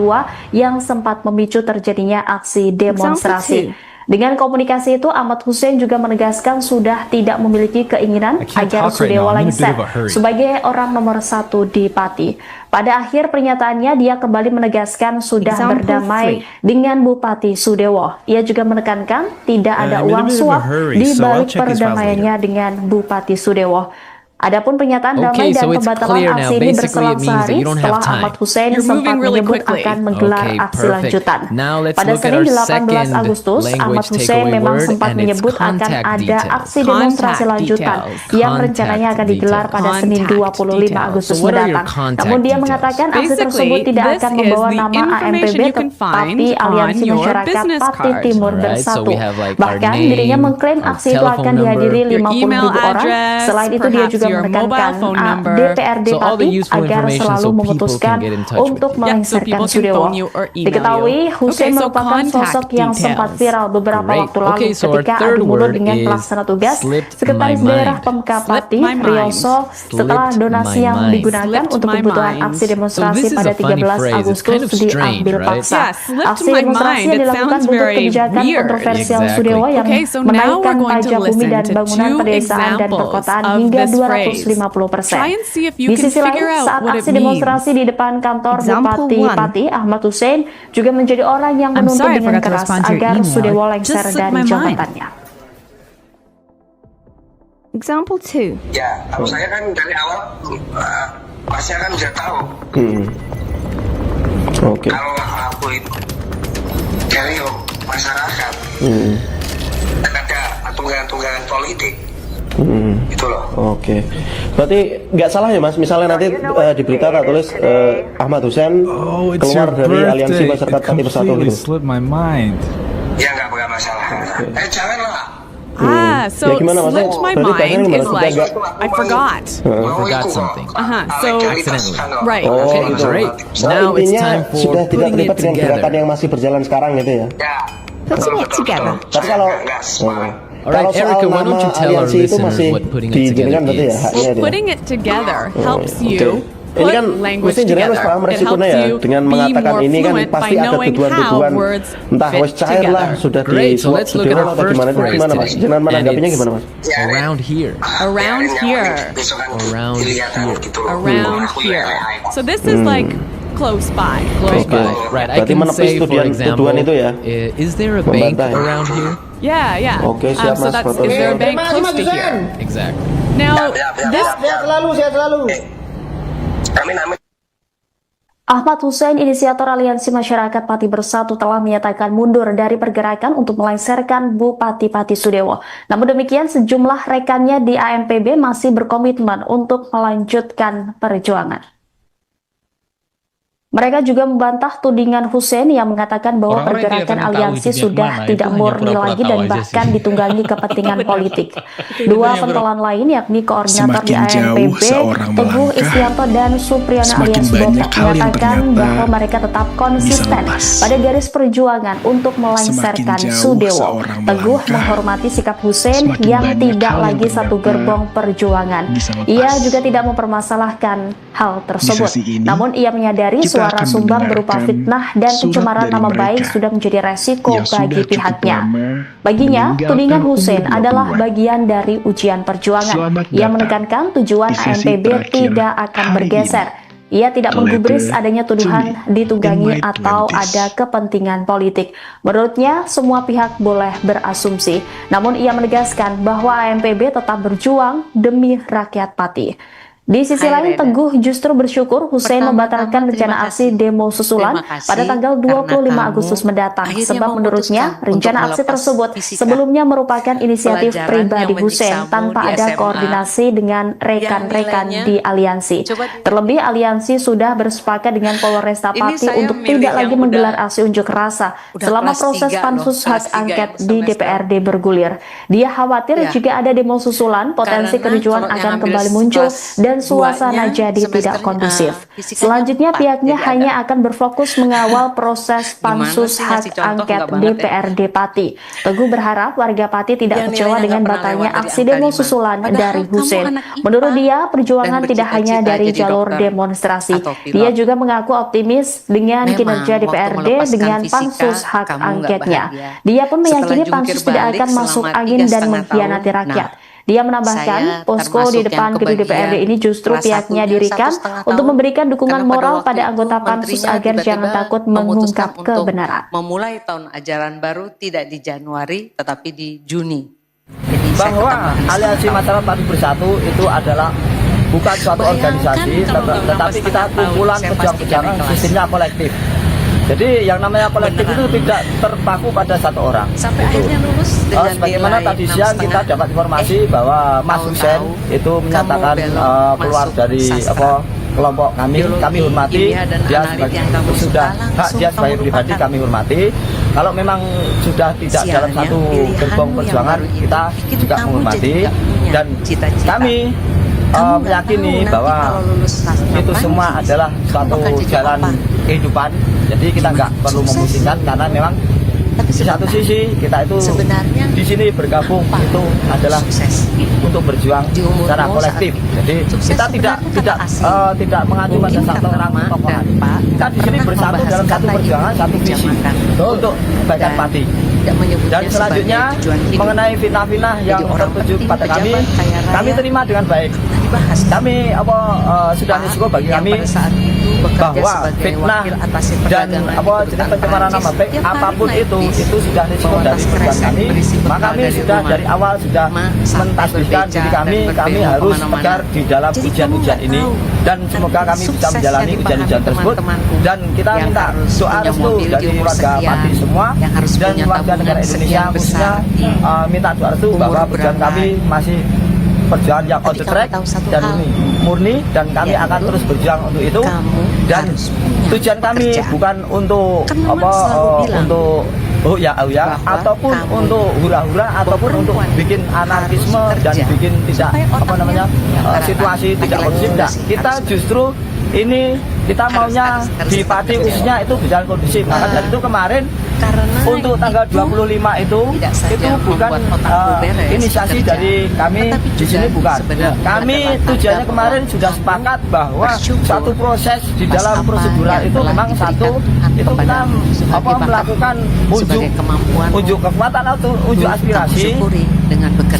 yang sempat memicu terjadinya aksi demonstrasi. Example 2. Dengan komunikasi itu, Ahmad Hussein juga menegaskan sudah tidak memiliki keinginan I can't agar talk right Sudewo now. I'm in a bit lengser of a hurry. sebagai orang nomor 1 di Pati. Pada akhir pernyataannya, dia kembali menegaskan sudah Example berdamai 3. dengan Bupati Sudewo. Ia juga menekankan tidak ada I'm in a uang bit of a suap hurry, di so I'll balik check his files perdamaiannya dengan Bupati Sudewo. Adapun pernyataan Okay, damai dan so it's pembatalan clear aksi now. ini Basically, berselang it means that sehari you don't have setelah time. Ahmad Hussein You're sempat moving really menyebut quickly. akan menggelar Okay, aksi perfect. lanjutan. Now let's Pada look at Senin our 18 second Agustus, Ahmad language Hussein takeaway memang word, sempat and it's menyebut akan contact ada details. aksi demonstrasi Contact lanjutan details. yang rencananya akan Contact digelar pada details. Senin Contact 25 details. Agustus So what are your mendatang. contact Namun dia details? mengatakan aksi Basically, tersebut tidak this akan is membawa the nama information AMPB you can tetapi find Aliansi on your Masyarakat business Pati card. Timur Alright, so Bersatu. we have, like, our Bahkan name, dirinya mengklaim our aksi itu akan telephone dihadiri number, your 50.000 email orang. address, Selain itu dia perhaps juga your menekankan mobile phone number. DPRD So all the Pati useful agar information selalu so people memutuskan can get in touch with untuk you. Yeah, so melengsarkan people can Sudewo. phone you or email Diketahui you. Hussein Okay, so merupakan contact sosok yang sempat details. viral beberapa Great. waktu lalu Okay, so our ketika third adu mulut word dengan is pelaksana tugas slipped Sekretaris my Daerah mind. Pemka Slipped Pati my mind. Rioso setelah Slipped donasi my yang mind. digunakan Slipped untuk my kebutuhan mind. aksi demonstrasi So this is pada a funny 13 phrase. It's Agustus kind of strange, diambil right? paksa. Yeah, slipped Aksi my demonstrasi mind. yang It dilakukan sounds buntut very kebijakan weird. kontroversial Exactly. Sudewo yang Okay, so now menaikkan we're going to pajak bumi listen dan to bangunan 2 pedesaan dan examples perkotaan of hingga this phrase. 250%. Try and see if you Di can sisi lain, figure out saat what it aksi means. demonstrasi di depan kantor Example Bupati 1. Pati, Ahmad Hussein juga menjadi orang yang I'm menuntut sorry I dengan forgot to keras respond to your agar email. Sudewo It lengser just slipped dari my mind. jabatannya. Example 2. Ya, kalau saya kan dari awal Masnya kan udah tahu. Oke. Kalau aku itu dari masyarakat, ada tunggangan politik. Itu loh. Oke. Berarti nggak salah ya Mas, misalnya nanti di berita tak tulis Ahmad Hussein keluar dari Aliansi Masyarakat Pati Bersatu gitu. Slipped my mind. Ya nggak masalah. Janganlah. So Ya, gimana, maksudnya? slipped my Berarti mind bahasanya is gimana? like, Sudah I forgot. Forgot something. So, right. Oh, Okay, gitu. great. Oh, Now it's intinya time for sudah tidak putting terlibat it dengan gerakan together. yang masih berjalan sekarang gitu ya. Ya. Putting it together. Tapi kalau Alright, kalau soal Erica, why nama don't you tell our aliansi itu listeners masih what putting it diizinkan together berarti ya is? haknya Well, dia. putting it together helps Oke. you Ini put kan language mesti jenengan harus together. paham It resikonya helps ya you dengan be mengatakan more ini kan fluent pasti by ada knowing tuduhan-tuduhan how words entah fit wes cair lah together. sudah Great, so disuap let's look at sudirman our atau first gimana itu phrase gimana Mas? today. Jenengan And menanggapinya it's gimana Mas? around here. Around here. Around here. Around here. So this is like close by. Close Oke. by. Right, I Berarti can menepis say, for tuduhan example, itu ya. is there a bank Membantah. around here? Yeah. Oke, siap, So Mas, that's, foto. is there a bank Terima kasih, close Mas to Hussein. here? Exactly. Now, this Sehat selalu. Amin. Ahmad Hussein, inisiator Aliansi Masyarakat Pati Bersatu, telah menyatakan mundur dari pergerakan untuk melengsarkan Bupati Pati Sudewo. Namun demikian, sejumlah rekannya di AMPB masih berkomitmen untuk melanjutkan perjuangan. Mereka juga membantah tudingan Hussein yang mengatakan bahwa Orang-orang yang pergerakan kelihatan aliansi tahu itu sudah biar mana, tidak itu hanya murni pura-pura lagi tahu dan aja bahkan sih. ditunggangi kepentingan politik. Dua pentolan lain yakni koordinator di Semakin jauh AMPB, seorang Teguh melangkah, Islianto dan Supriana semakin alias banyak Bopek hal yang menyatakan ternyata bahwa mereka tetap konsisten lepas. pada garis perjuangan untuk melengsarkan Semakin jauh Sudewo. seorang Teguh melangkah, menghormati sikap Hussein semakin yang banyak tidak hal yang lagi satu ternyata gerbong perjuangan. bisa lepas. Ia juga tidak mempermasalahkan hal tersebut. sisi ini, Namun ia menyadari kita suara akan sumbang berupa mendengarkan fitnah dan surat pencemaran dari nama mereka baik sudah menjadi resiko yang sudah bagi cukup pihaknya. lama Baginya, meninggalkan tudingan umur Hussein 20-an. adalah bagian dari ujian perjuangan. Selamat Ia datang menekankan tujuan di sesi AMPB terakhir tidak akan hari bergeser. Ia tidak Letter menggubris adanya to tuduhan me ditunggangi in my atau 20s. ada kepentingan politik. Menurutnya, semua pihak boleh berasumsi. Namun ia menegaskan bahwa AMPB tetap berjuang demi rakyat Pati. Di sisi lain, Teguh justru bersyukur Hussein membatalkan rencana aksi demo susulan pada tanggal 25 Agustus mendatang. Sebab menurutnya, rencana aksi tersebut sebelumnya merupakan inisiatif pribadi Hussein tanpa ada koordinasi dengan rekan-rekan di aliansi. Terlebih, aliansi sudah bersepakat dengan Polresta Pati untuk tidak lagi menggelar aksi unjuk rasa selama proses pansus hak angket di DPRD bergulir. Dia khawatir jika ada demo susulan, potensi kericuan akan kembali muncul dan suasana jadi tidak kondusif. Selanjutnya pihaknya hanya akan berfokus mengawal proses pansus hak angket DPRD Pati. Teguh berharap warga Pati tidak kecewa dengan batalnya aksi demo susulan dari Hussein. Menurut dia, perjuangan tidak hanya dari jalur demonstrasi. Dia juga mengaku optimis dengan kinerja DPRD dengan pansus hak angketnya. Dia pun meyakini pansus tidak akan masuk angin dan mengkhianati rakyat. Dia menambahkan, posko di depan gedung DPRD ini justru pihaknya dirikan untuk memberikan dukungan moral pada anggota pansus agar jangan takut mengungkap kebenaran. Memulai tahun ajaran baru tidak di Januari tetapi di Juni. Bahwa Aliansi Masyarakat Pati Bersatu itu adalah bukan suatu organisasi, tetapi kita kumpulan pejuang-pejuang sistemnya kolektif. Jadi yang namanya kolektif itu tidak terpaku pada satu orang. Sampai akhirnya lulus dengan sebagaimana tadi siang kita dapat informasi bahwa Mas Hussein itu menyatakan keluar dari kelompok kami hormati dia sudah hak dia sebagai pribadi kami hormati. Kalau memang sudah tidak dalam satu gerbong perjuangan kita juga menghormati dan kami meyakini bahwa itu semua adalah suatu jalan kehidupan. Jadi kita nggak perlu memusingkan karena memang di satu sisi kita itu sebenarnya di sini bergabung itu adalah untuk berjuang secara kolektif. Jadi kita tidak mengacu pada satu orang tokoh. Kita di sini bersatu dalam satu perjuangan, satu visi untuk kebaikan Pati. Dan selanjutnya mengenai fitnah-fitnah yang tertuju pada kami terima dengan baik. Kami sudah cukup bagi kami bahwa fitnah dan pencemaran nama baik apapun itu sudah risiko dari perbuatan kami. Maka kami sudah dari awal sudah mentasbihkan diri kami harus tegar di dalam ujian-ujian ini, dan semoga kami bisa menjalani ujian-ujian tersebut. Dan kita minta doa restu dari keluarga Pati semua dan warga negara Indonesia khususnya, minta doa restu bahwa perjuangan kami masih perjuangan yang on the track dan murni, dan kami akan terus berjuang untuk itu. Dan tujuan kami bukan untuk untuk ataupun untuk hura-hura ataupun untuk bikin anarkisme dan bikin tidak situasi tidak kondusif. Kita justru ini kita maunya di Pati khususnya itu berjalan kondusif. Maka dari itu kemarin untuk tanggal 25 itu bukan inisiasi dari kami di sini, bukan. Kami tujuannya kemarin sudah sepakat bahwa satu proses di dalam prosedural itu memang satu itu kita melakukan unjuk kekuatan atau unjuk aspirasi.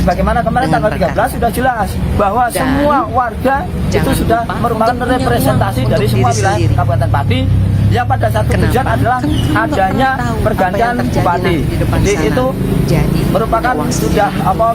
Bagaimana kemarin tanggal 13 sudah jelas bahwa semua warga itu sudah merupakan representasi dari semua wilayah Kabupaten Pati, yang pada satu tujuan adalah adanya pergantian bupati. Jadi itu merupakan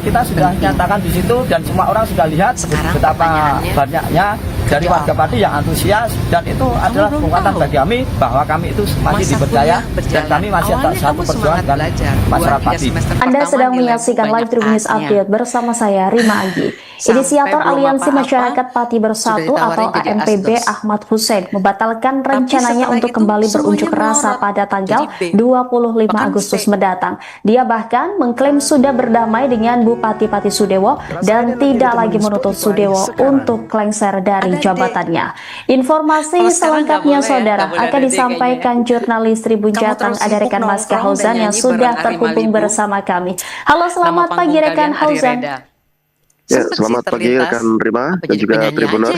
kita sudah nyatakan di situ, dan semua orang sudah lihat betapa banyaknya dari warga Pati yang antusias, dan itu adalah penguatan bagi kami bahwa kami itu masih dipercaya dan kami masih satu perjuangan dengan masyarakat Pati. Anda sedang menyaksikan live Tribun News Update bersama saya Rima Agi. Inisiator Aliansi Masyarakat Pati Bersatu atau AMPB Ahmad Hussein membatalkan rencananya untuk kembali berunjuk rasa pada tanggal 25 Agustus mendatang. Dia bahkan mengklaim sudah berdamai dengan Bupati Pati Sudewo dan tidak lagi menuntut Sudewo untuk lengser dari jabatannya. Informasi selengkapnya saudara akan disampaikan jurnalis Tribun Jateng, ada rekan Maska Hauzan yang sudah terhubung bersama kami. Halo, selamat pagi rekan Hauzan. Ya, selamat pagi rekan Rima dan juga Tribuners.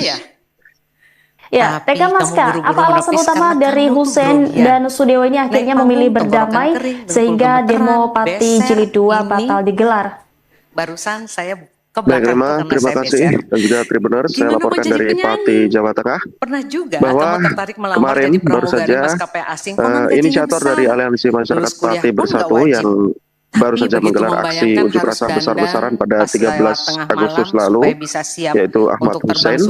Ya, rekan Maska, apa alasan utama dari Hussein dan Sudewo ini akhirnya memilih berdamai sehingga demo Pati Jilid 2 batal digelar? Barusan saya Baik Rima, terima kasih dan juga Tribuners. Saya laporkan dari Pati, Jawa Tengah bahwa kemarin baru saja inisiator dari Aliansi Masyarakat Pati Bersatu yang baru saja menggelar aksi unjuk rasa besar-besaran pada 13 Agustus lalu, yaitu Ahmad Hussein,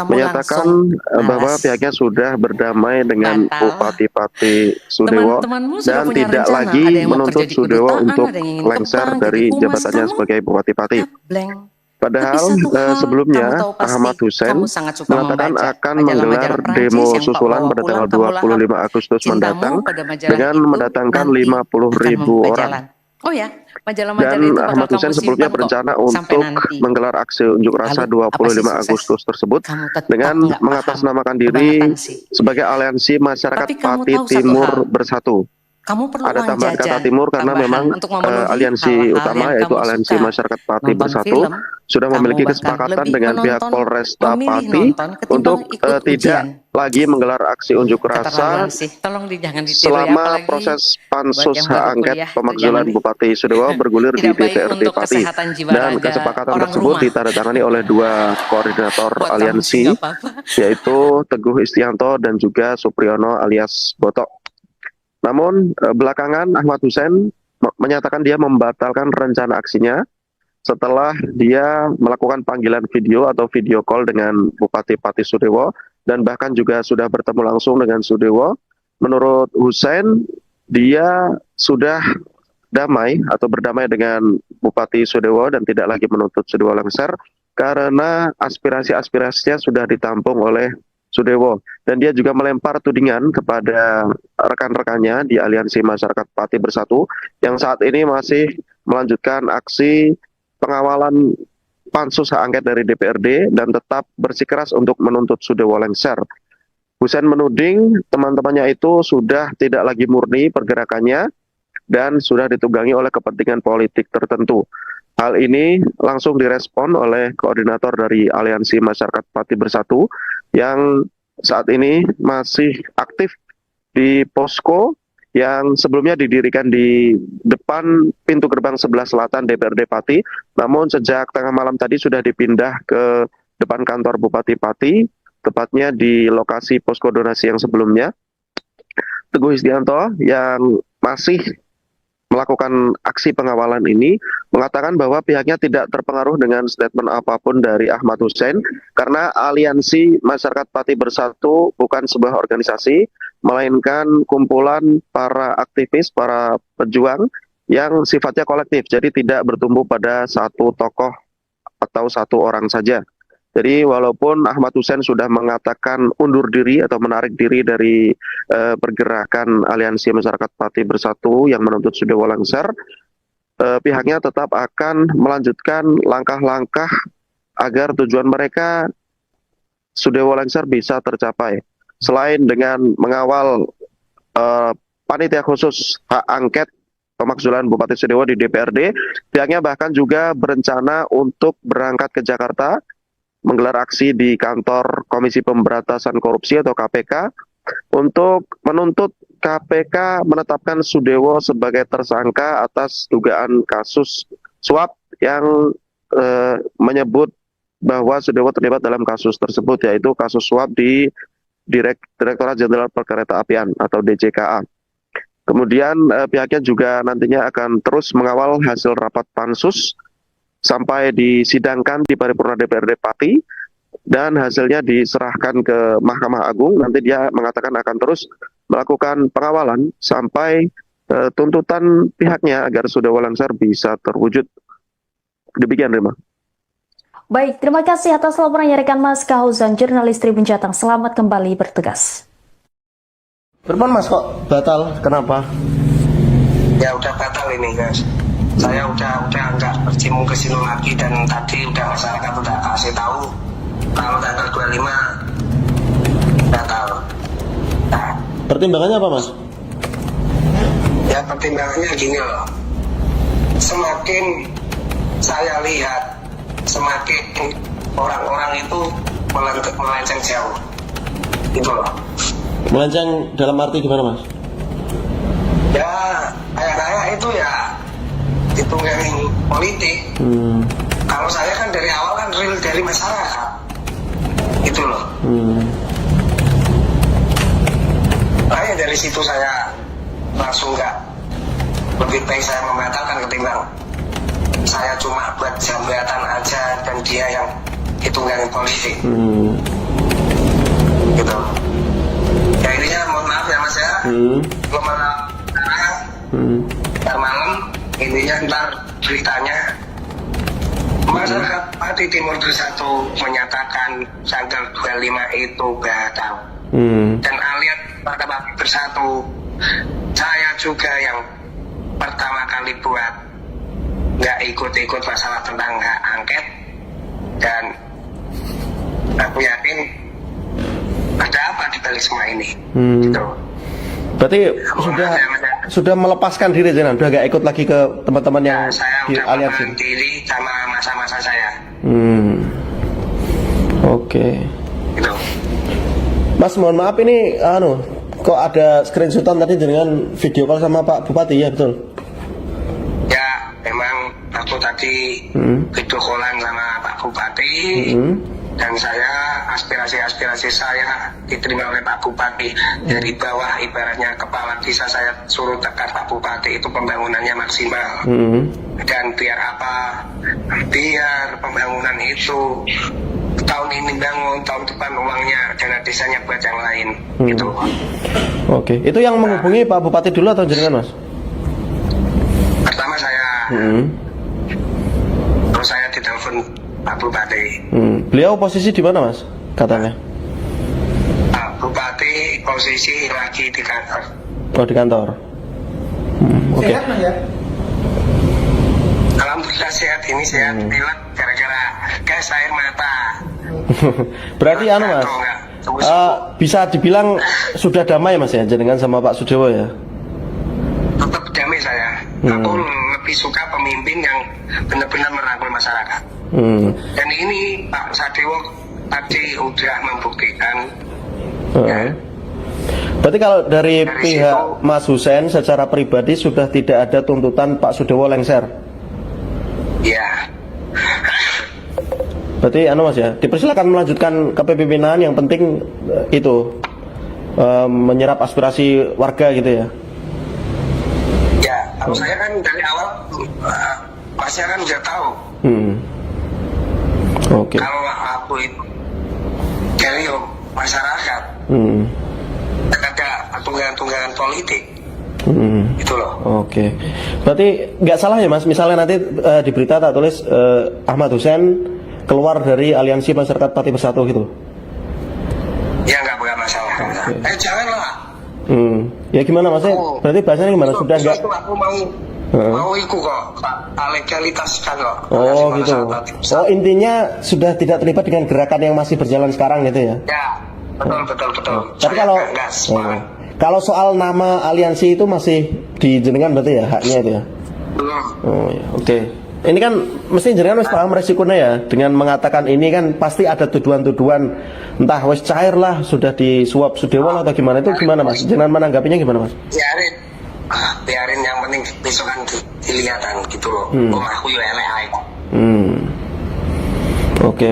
menyatakan bahwa pihaknya sudah berdamai dengan Bupati Pati Sudewo dan tidak lagi menuntut Sudewo untuk lengser dari jabatannya sebagai Bupati Pati. Padahal sebelumnya Ahmad Hussein mengatakan akan menggelar demo susulan pada tanggal 25 Agustus mendatang dengan mendatangkan 50.000 orang. Dan Ahmad Hussein sebelumnya berencana untuk menggelar aksi unjuk rasa 25 Agustus tersebut dengan mengatasnamakan diri sebagai Aliansi Masyarakat Pati Timur Bersatu. Ada tambahan kata timur karena memang aliansi utama yaitu Aliansi Masyarakat Pati Bersatu sudah memiliki kesepakatan dengan pihak Polresta Pati untuk tidak lagi menggelar aksi unjuk rasa selama proses pansus hak angket pemakzulan Bupati Sudewo bergulir di DPRD Pati, dan kesepakatan tersebut ditandatangani oleh dua koordinator aliansi yaitu Teguh Istianto dan juga Supriyono alias Botok. Namun belakangan Ahmad Hussein menyatakan dia membatalkan rencana aksinya setelah dia melakukan panggilan video atau video call dengan Bupati Pati Sudewo dan bahkan juga sudah bertemu langsung dengan Sudewo. Menurut Hussein, dia sudah damai atau berdamai dengan Bupati Sudewo dan tidak lagi menuntut Sudewo lengser karena aspirasi-aspirasinya sudah ditampung oleh Sudewo, dan dia juga melempar tudingan kepada rekan-rekannya di Aliansi Masyarakat Pati Bersatu yang saat ini masih melanjutkan aksi pengawalan pansus hak angket dari DPRD dan tetap bersikeras untuk menuntut Sudewo lengser. Hussein menuding teman-temannya itu sudah tidak lagi murni pergerakannya dan sudah ditunggangi oleh kepentingan politik tertentu. Hal ini langsung direspon oleh koordinator dari Aliansi Masyarakat Pati Bersatu yang saat ini masih aktif di posko yang sebelumnya didirikan di depan pintu gerbang sebelah selatan DPRD Pati, namun sejak tengah malam tadi sudah dipindah ke depan kantor Bupati Pati tepatnya di lokasi posko donasi yang sebelumnya. Teguh Isdianto yang masih melakukan aksi pengawalan ini mengatakan bahwa pihaknya tidak terpengaruh dengan statement apapun dari Ahmad Hussein karena Aliansi Masyarakat Pati Bersatu bukan sebuah organisasi, melainkan kumpulan para aktivis, para pejuang yang sifatnya kolektif, jadi tidak bertumbuh pada satu tokoh atau satu orang saja. Jadi walaupun Ahmad Hussein sudah mengatakan undur diri atau menarik diri dari pergerakan Aliansi Masyarakat Pati Bersatu yang menuntut Sudewo lengser, pihaknya tetap akan melanjutkan langkah-langkah agar tujuan mereka Sudewo lengser bisa tercapai. Selain dengan mengawal panitia khusus hak angket pemakzulan Bupati Sudewo di DPRD, pihaknya bahkan juga berencana untuk berangkat ke Jakarta menggelar aksi di kantor Komisi Pemberantasan Korupsi atau KPK untuk menuntut KPK menetapkan Sudewo sebagai tersangka atas dugaan kasus suap yang menyebut bahwa Sudewo terlibat dalam kasus tersebut, yaitu kasus suap di Direktorat Jenderal Perkeretaapian atau DJKA. Kemudian pihaknya juga nantinya akan terus mengawal hasil rapat pansus sampai disidangkan di paripurna DPRD Pati dan hasilnya diserahkan ke Mahkamah Agung. Nanti dia mengatakan akan terus melakukan pengawalan sampai tuntutan pihaknya agar Sudewo lengser bisa terwujud. Demikian, Rima. Baik, terima kasih atas laporan yang rekan Mas Kahuzan, jurnalis Tribun Jateng. Selamat kembali bertugas. Berman Mas kok batal? Kenapa? Ya udah batal ini guys. Saya udah nggak bercimbung ke sini lagi, dan tadi udah masyarakat udah kasih tahu kalau tanggal 25 batal. Nah, pertimbangannya apa Mas? Ya pertimbangannya gini loh, semakin saya lihat semakin orang-orang itu melenceng jauh, gitu loh. Melenceng dalam arti gimana Mas? Ya kayak itu ya hitungan politik. Kalau saya kan dari awal kan real dari masyarakat, gitu loh. Makanya dari situ saya langsung nggak, lebih baik saya membatalkan ketimbang saya cuma buat jambatan aja dan dia yang hitungan politik. Gitu. Ya intinya mohon maaf ya Mas ya. Belum ntar malam intinya ntar beritanya Masyarakat Pati Timur Bersatu menyatakan tanggal 25 itu batal. Dan aliat Partai Pati Bersatu, saya juga yang pertama kali buat nggak ikut-ikut masalah tentang hak angket, dan aku yakin ada apa di balik semua ini. Gitu. Berarti sudah melepaskan diri Jenan, udah gak ikut lagi ke teman-teman yang saya di udah aliansi diri sama masa-masa saya. Oke. Gitu. Mas mohon maaf ini kok ada screenshotan tadi dengan video call sama Pak Bupati, ya betul? Ya memang aku tadi video callan sama Pak Bupati, dan saya aspirasi saya diterima oleh Pak Bupati dari bawah, ibaratnya kepala desa saya suruh tekan Pak Bupati itu pembangunannya maksimal. Dan biar apa? Biar pembangunan itu tahun ini bangun, tahun depan uangnya dana desanya buat yang lain. Gitu. Oke, itu yang menghubungi Pak Bupati dulu atau jenengan Mas? Pertama saya, terus saya ditelepon Pak Bupati. Beliau posisi di mana Mas? Katanya. Pak Bupati posisi lagi di kantor. Oh di kantor. Oke. Sehat Mas ya? Alhamdulillah sehat, ini sehat. Pilek gara-gara gas air mata. Berarti Mas, bisa dibilang sudah damai Mas ya, jenengan sama Pak Sudewo ya? Tetap damai saya. Aku lebih suka pemimpin yang benar-benar merangkul masyarakat. Dan ini Pak Sudewo tadi udah membuktikan. Ya. Berarti kalau dari pihak situ, Mas Hussein secara pribadi sudah tidak ada tuntutan Pak Sudewo lengser? Ya. Berarti Mas ya, dipersilakan melanjutkan kepemimpinan, yang penting itu menyerap aspirasi warga gitu ya. Ya, kalau saya kan dari awal Masnya kan udah tahu. Oke. Kalau aku itu dari masyarakat, ada tunggangan-tunggangan politik. Itu loh. Oke. Berarti nggak salah ya Mas, misalnya nanti di berita tak tulis Ahmad Hussein keluar dari Aliansi Masyarakat Pati Bersatu gitu. Ya nggak masalah. Okay. Janganlah. Ya gimana Mas? Berarti bahasanya gimana? Sudah nggak? Aku mau ikut kok, legalitas kan kok. Oh gitu. Oh intinya sudah tidak terlibat dengan gerakan yang masih berjalan sekarang gitu ya? Ya, betul. Tapi kalau soal nama aliansi itu masih dijenengan berarti ya, haknya itu ya? Oh ya, oke. Ini kan mesti jenengan wis paham resikonya ya, dengan mengatakan ini kan pasti ada tuduhan-tuduhan, entah wis cair lah, sudah disuap Sudewo atau gimana, itu gimana Mas? Jenengan menanggapinya gimana Mas? Biarin yang penting besok kan dilihatan gitu loh. Aku yo elek ae. Oke.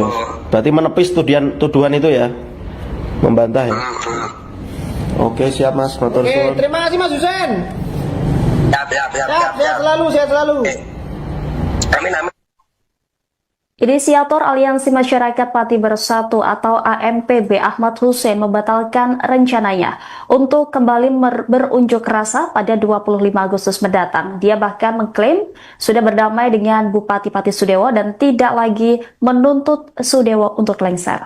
Berarti menepis tuduhan itu ya, membantah ya. Oke, siap Mas. Matur suwun. Terima kasih Mas Hussein. Sehat selalu. Amin. Inisiator Aliansi Masyarakat Pati Bersatu atau AMPB Ahmad Hussein membatalkan rencananya untuk kembali berunjuk rasa pada 25 Agustus mendatang. Dia bahkan mengklaim sudah berdamai dengan Bupati Pati Sudewo dan tidak lagi menuntut Sudewo untuk lengser.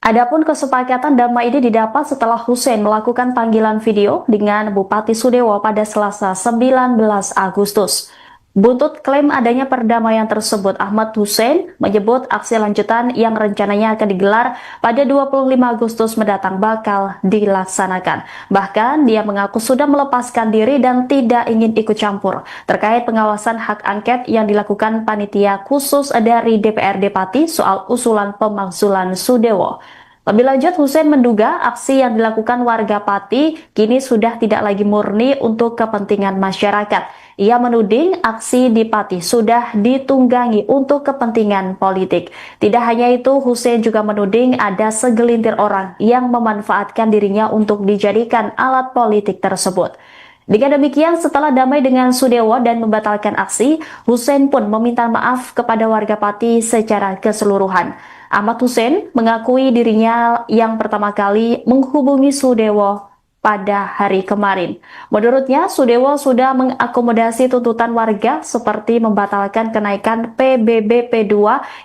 Adapun kesepakatan damai ini didapat setelah Hussein melakukan panggilan video dengan Bupati Sudewo pada Selasa 19 Agustus. Buntut klaim adanya perdamaian tersebut, Ahmad Hussein menyebut aksi lanjutan yang rencananya akan digelar pada 25 Agustus mendatang bakal dilaksanakan. Bahkan dia mengaku sudah melepaskan diri dan tidak ingin ikut campur terkait pengawasan hak angket yang dilakukan panitia khusus dari DPRD Pati soal usulan pemakzulan Sudewo. Lebih lanjut, Hussein menduga aksi yang dilakukan warga Pati kini sudah tidak lagi murni untuk kepentingan masyarakat. Ia menuding aksi di Pati sudah ditunggangi untuk kepentingan politik. Tidak hanya itu, Hussein juga menuding ada segelintir orang yang memanfaatkan dirinya untuk dijadikan alat politik tersebut. Dengan demikian, setelah damai dengan Sudewo dan membatalkan aksi, Hussein pun meminta maaf kepada warga Pati secara keseluruhan. Ahmad Hussein mengakui dirinya yang pertama kali menghubungi Sudewo pada hari kemarin. Menurutnya, Sudewo sudah mengakomodasi tuntutan warga seperti membatalkan kenaikan PBB P2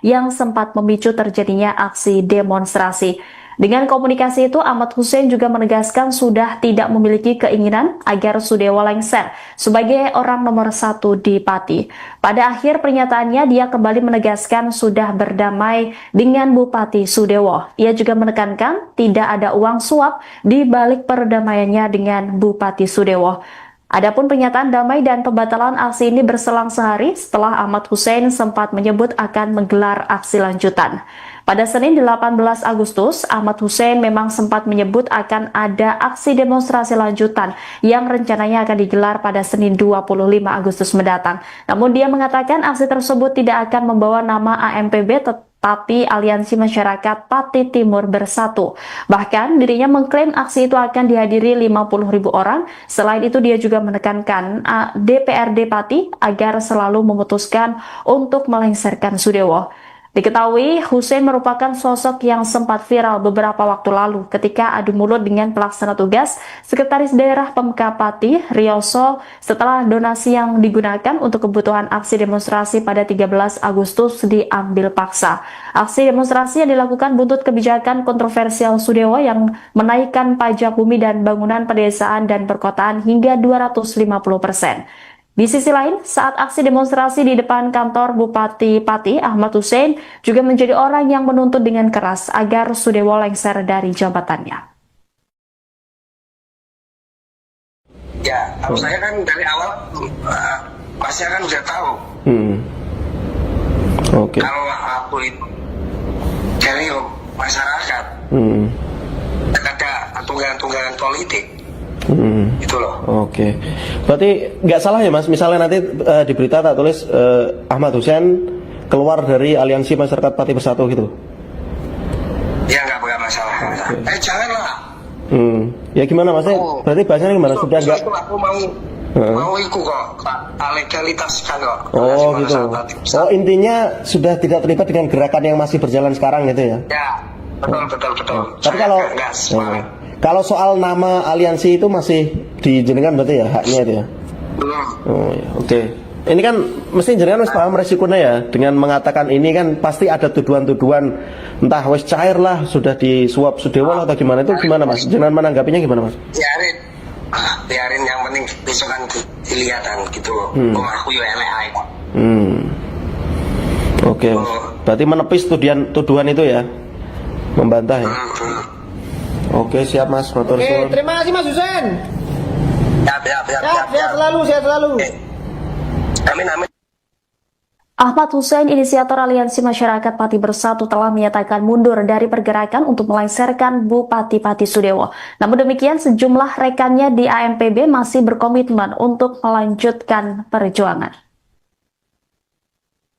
yang sempat memicu terjadinya aksi demonstrasi. Dengan komunikasi itu, Ahmad Hussein juga menegaskan sudah tidak memiliki keinginan agar Sudewo lengser sebagai orang nomor 1 di Pati. Pada akhir pernyataannya, dia kembali menegaskan sudah berdamai dengan Bupati Sudewo. Ia juga menekankan tidak ada uang suap di balik perdamaiannya dengan Bupati Sudewo. Adapun pernyataan damai dan pembatalan aksi ini berselang sehari setelah Ahmad Hussein sempat menyebut akan menggelar aksi lanjutan. Pada Senin 18 Agustus, Ahmad Hussein memang sempat menyebut akan ada aksi demonstrasi lanjutan yang rencananya akan digelar pada Senin 25 Agustus mendatang. Namun dia mengatakan aksi tersebut tidak akan membawa nama AMPB tapi Aliansi Masyarakat Pati Timur Bersatu. Bahkan dirinya mengklaim aksi itu akan dihadiri 50.000 orang. Selain itu dia juga menekankan DPRD Pati agar selalu memutuskan untuk melengserkan Sudewo. Diketahui Hussein merupakan sosok yang sempat viral beberapa waktu lalu ketika adu mulut dengan pelaksana tugas Sekretaris Daerah Pemkab Pati, Rioso, setelah donasi yang digunakan untuk kebutuhan aksi demonstrasi pada 13 Agustus diambil paksa. Aksi demonstrasi yang dilakukan buntut kebijakan kontroversial Sudewo yang menaikkan pajak bumi dan bangunan pedesaan dan perkotaan hingga 250%. Di sisi lain, saat aksi demonstrasi di depan kantor Bupati Pati, Ahmad Hussein juga menjadi orang yang menuntut dengan keras agar Sudewo lengser dari jabatannya. Ya, kalau saya kan dari awal, Masnya kan udah tahu. Oke. Kalau aku itu dari masyarakat, ada tunggangan-tunggangan politik. Itu loh. Oke. Berarti nggak salah ya Mas, misalnya nanti di berita tak tulis Ahmad Hussein keluar dari aliansi masyarakat Pati Bersatu gitu? Ya nggak masalah. Janganlah. Ya gimana maksudnya? Berarti bahasanya gimana? Sudah nggak? Aku mau ikut kok, legalitas kan kok. Oh gitu. Oh intinya sudah tidak terlibat dengan gerakan yang masih berjalan sekarang gitu ya? Ya, betul. Tapi kalau soal nama aliansi itu masih dijenengan berarti ya haknya itu ya? Oh ya, oke. Ini kan mesti jenengan harus paham resikonya ya. Dengan mengatakan ini kan pasti ada tuduhan-tuduhan entah wes cair lah, sudah disuap Sudewo atau gimana, itu gimana Mas? Jenengan menanggapinya gimana Mas? Biarin yang penting besok kan kelihatan gitu loh. Aku yo elek ae kok. Oke. Berarti menepis tuduhan itu ya? Membantah ya? Oke, siap Mas. Motor Oke, terima kasih Mas Husein. Sehat selalu. Amin. Ahmad Hussein, inisiator Aliansi Masyarakat Pati Bersatu, telah menyatakan mundur dari pergerakan untuk melengsarkan Bupati Pati Sudewo. Namun demikian, sejumlah rekannya di AMPB masih berkomitmen untuk melanjutkan perjuangan.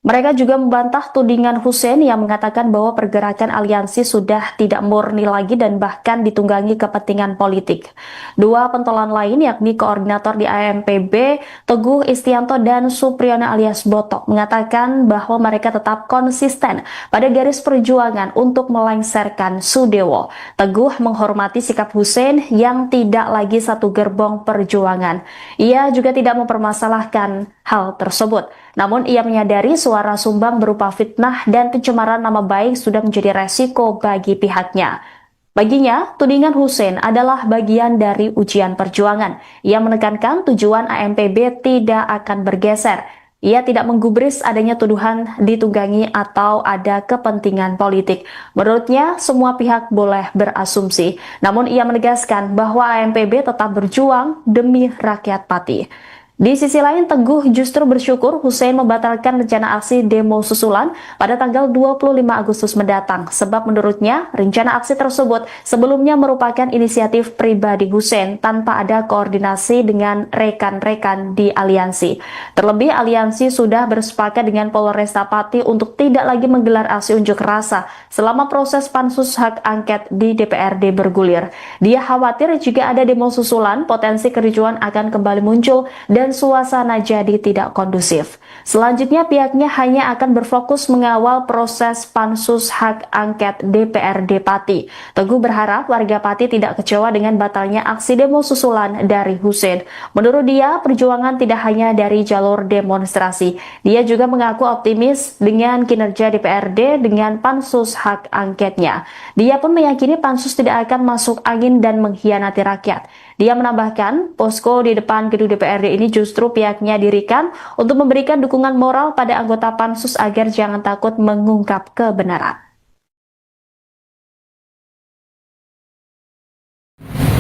Mereka juga membantah tudingan Hussein yang mengatakan bahwa pergerakan aliansi sudah tidak murni lagi dan bahkan ditunggangi kepentingan politik. Dua pentolan lain yakni koordinator di AMPB, Teguh Istianto dan Supriyono alias Botok, mengatakan bahwa mereka tetap konsisten pada garis perjuangan untuk melengsarkan Sudewo. Teguh menghormati sikap Hussein yang tidak lagi satu gerbong perjuangan. Ia juga tidak mempermasalahkan hal tersebut. Namun ia menyadari suara sumbang berupa fitnah dan pencemaran nama baik sudah menjadi resiko bagi pihaknya. Baginya, tudingan Hussein adalah bagian dari ujian perjuangan. Ia menekankan tujuan AMPB tidak akan bergeser. Ia tidak menggubris adanya tuduhan ditunggangi atau ada kepentingan politik. Menurutnya, semua pihak boleh berasumsi. Namun ia menegaskan bahwa AMPB tetap berjuang demi rakyat Pati. Di sisi lain, Teguh justru bersyukur Hussein membatalkan rencana aksi demo susulan pada tanggal 25 Agustus mendatang, sebab menurutnya rencana aksi tersebut sebelumnya merupakan inisiatif pribadi Hussein tanpa ada koordinasi dengan rekan-rekan di aliansi. Terlebih, aliansi sudah bersepakat dengan Polresta Pati untuk tidak lagi menggelar aksi unjuk rasa selama proses pansus hak angket di DPRD bergulir. Dia khawatir jika ada demo susulan, potensi kericuan akan kembali muncul dan suasana jadi tidak kondusif. Selanjutnya pihaknya hanya akan berfokus mengawal proses pansus hak angket DPRD Pati. Teguh berharap warga Pati tidak kecewa dengan batalnya aksi demo susulan dari Hussein. Menurut dia, perjuangan tidak hanya dari jalur demonstrasi. Dia juga mengaku optimis dengan kinerja DPRD dengan pansus hak angketnya. Dia pun meyakini pansus tidak akan masuk angin dan mengkhianati rakyat. Dia menambahkan, posko di depan gedung DPRD ini justru pihaknya dirikan untuk memberikan dukungan moral pada anggota pansus agar jangan takut mengungkap kebenaran.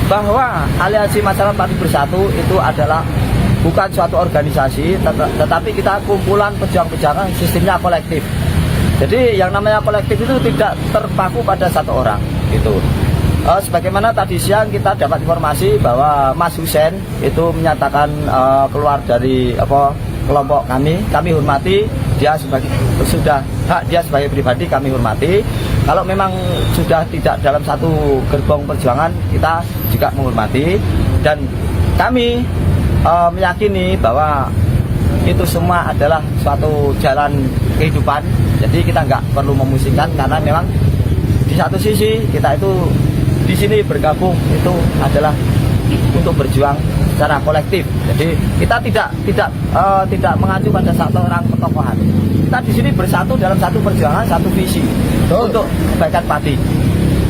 Bahwa Aliansi Masyarakat Pati Bersatu itu adalah bukan suatu organisasi, tetapi kita kumpulan pejuang-pejuang, sistemnya kolektif. Jadi yang namanya kolektif itu tidak terpaku pada satu orang, gitu. Sebagaimana tadi siang kita dapat informasi bahwa Mas Hussein itu menyatakan keluar dari kelompok kami hormati dia sudah hak dia sebagai pribadi, kami hormati. Kalau memang sudah tidak dalam satu gerbong perjuangan, kita juga menghormati dan kami meyakini bahwa itu semua adalah suatu jalan kehidupan. Jadi kita nggak perlu memusingkan karena memang di satu sisi kita itu di sini bergabung itu adalah untuk berjuang secara kolektif. Jadi kita tidak mengacu pada satu orang petokohan. Kita di sini bersatu dalam satu perjuangan, satu visi untuk kebaikan Pati.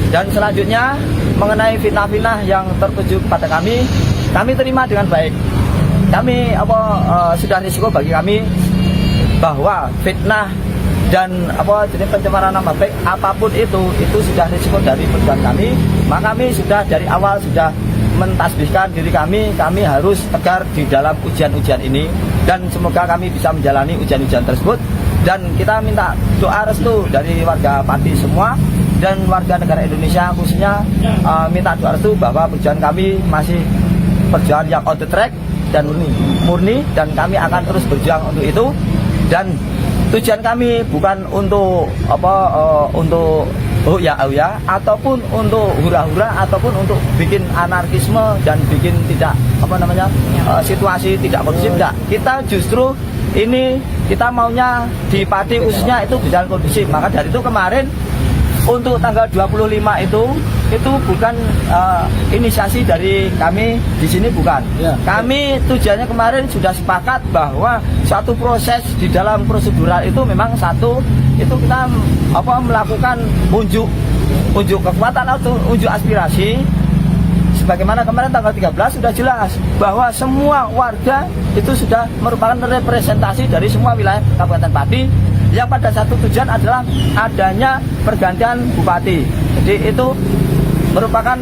Dan selanjutnya mengenai fitnah-fitnah yang tertuju kepada kami terima dengan baik. Kami sudah risiko bagi kami bahwa fitnah dan jenis pencemaran nama baik apapun itu sudah risiko dari perjuangan kami. Maka kami sudah dari awal sudah mentasbihkan diri kami harus tegar di dalam ujian-ujian ini dan semoga kami bisa menjalani ujian-ujian tersebut. Dan kita minta doa restu dari warga Pati semua dan warga negara Indonesia khususnya, minta doa restu bahwa perjuangan kami masih perjuangan yang on the track dan murni dan kami akan terus berjuang untuk itu. Dan tujuan kami bukan untuk untuk ya ataupun untuk hura-hura ataupun untuk bikin anarkisme dan bikin tidak situasi tidak kondusif. Tidak, kita justru ini kita maunya di Pati khususnya itu berjalan kondusif. Maka dari itu kemarin untuk tanggal 25 itu bukan inisiasi dari kami di sini, bukan. Kami tujuannya kemarin sudah sepakat bahwa suatu proses di dalam prosedural itu memang itu kita melakukan unjuk kekuatan atau unjuk aspirasi. Sebagaimana kemarin tanggal 13 sudah jelas bahwa semua warga itu sudah merupakan representasi dari semua wilayah Kabupaten Pati yang pada satu tujuan adalah adanya pergantian bupati. Jadi itu merupakan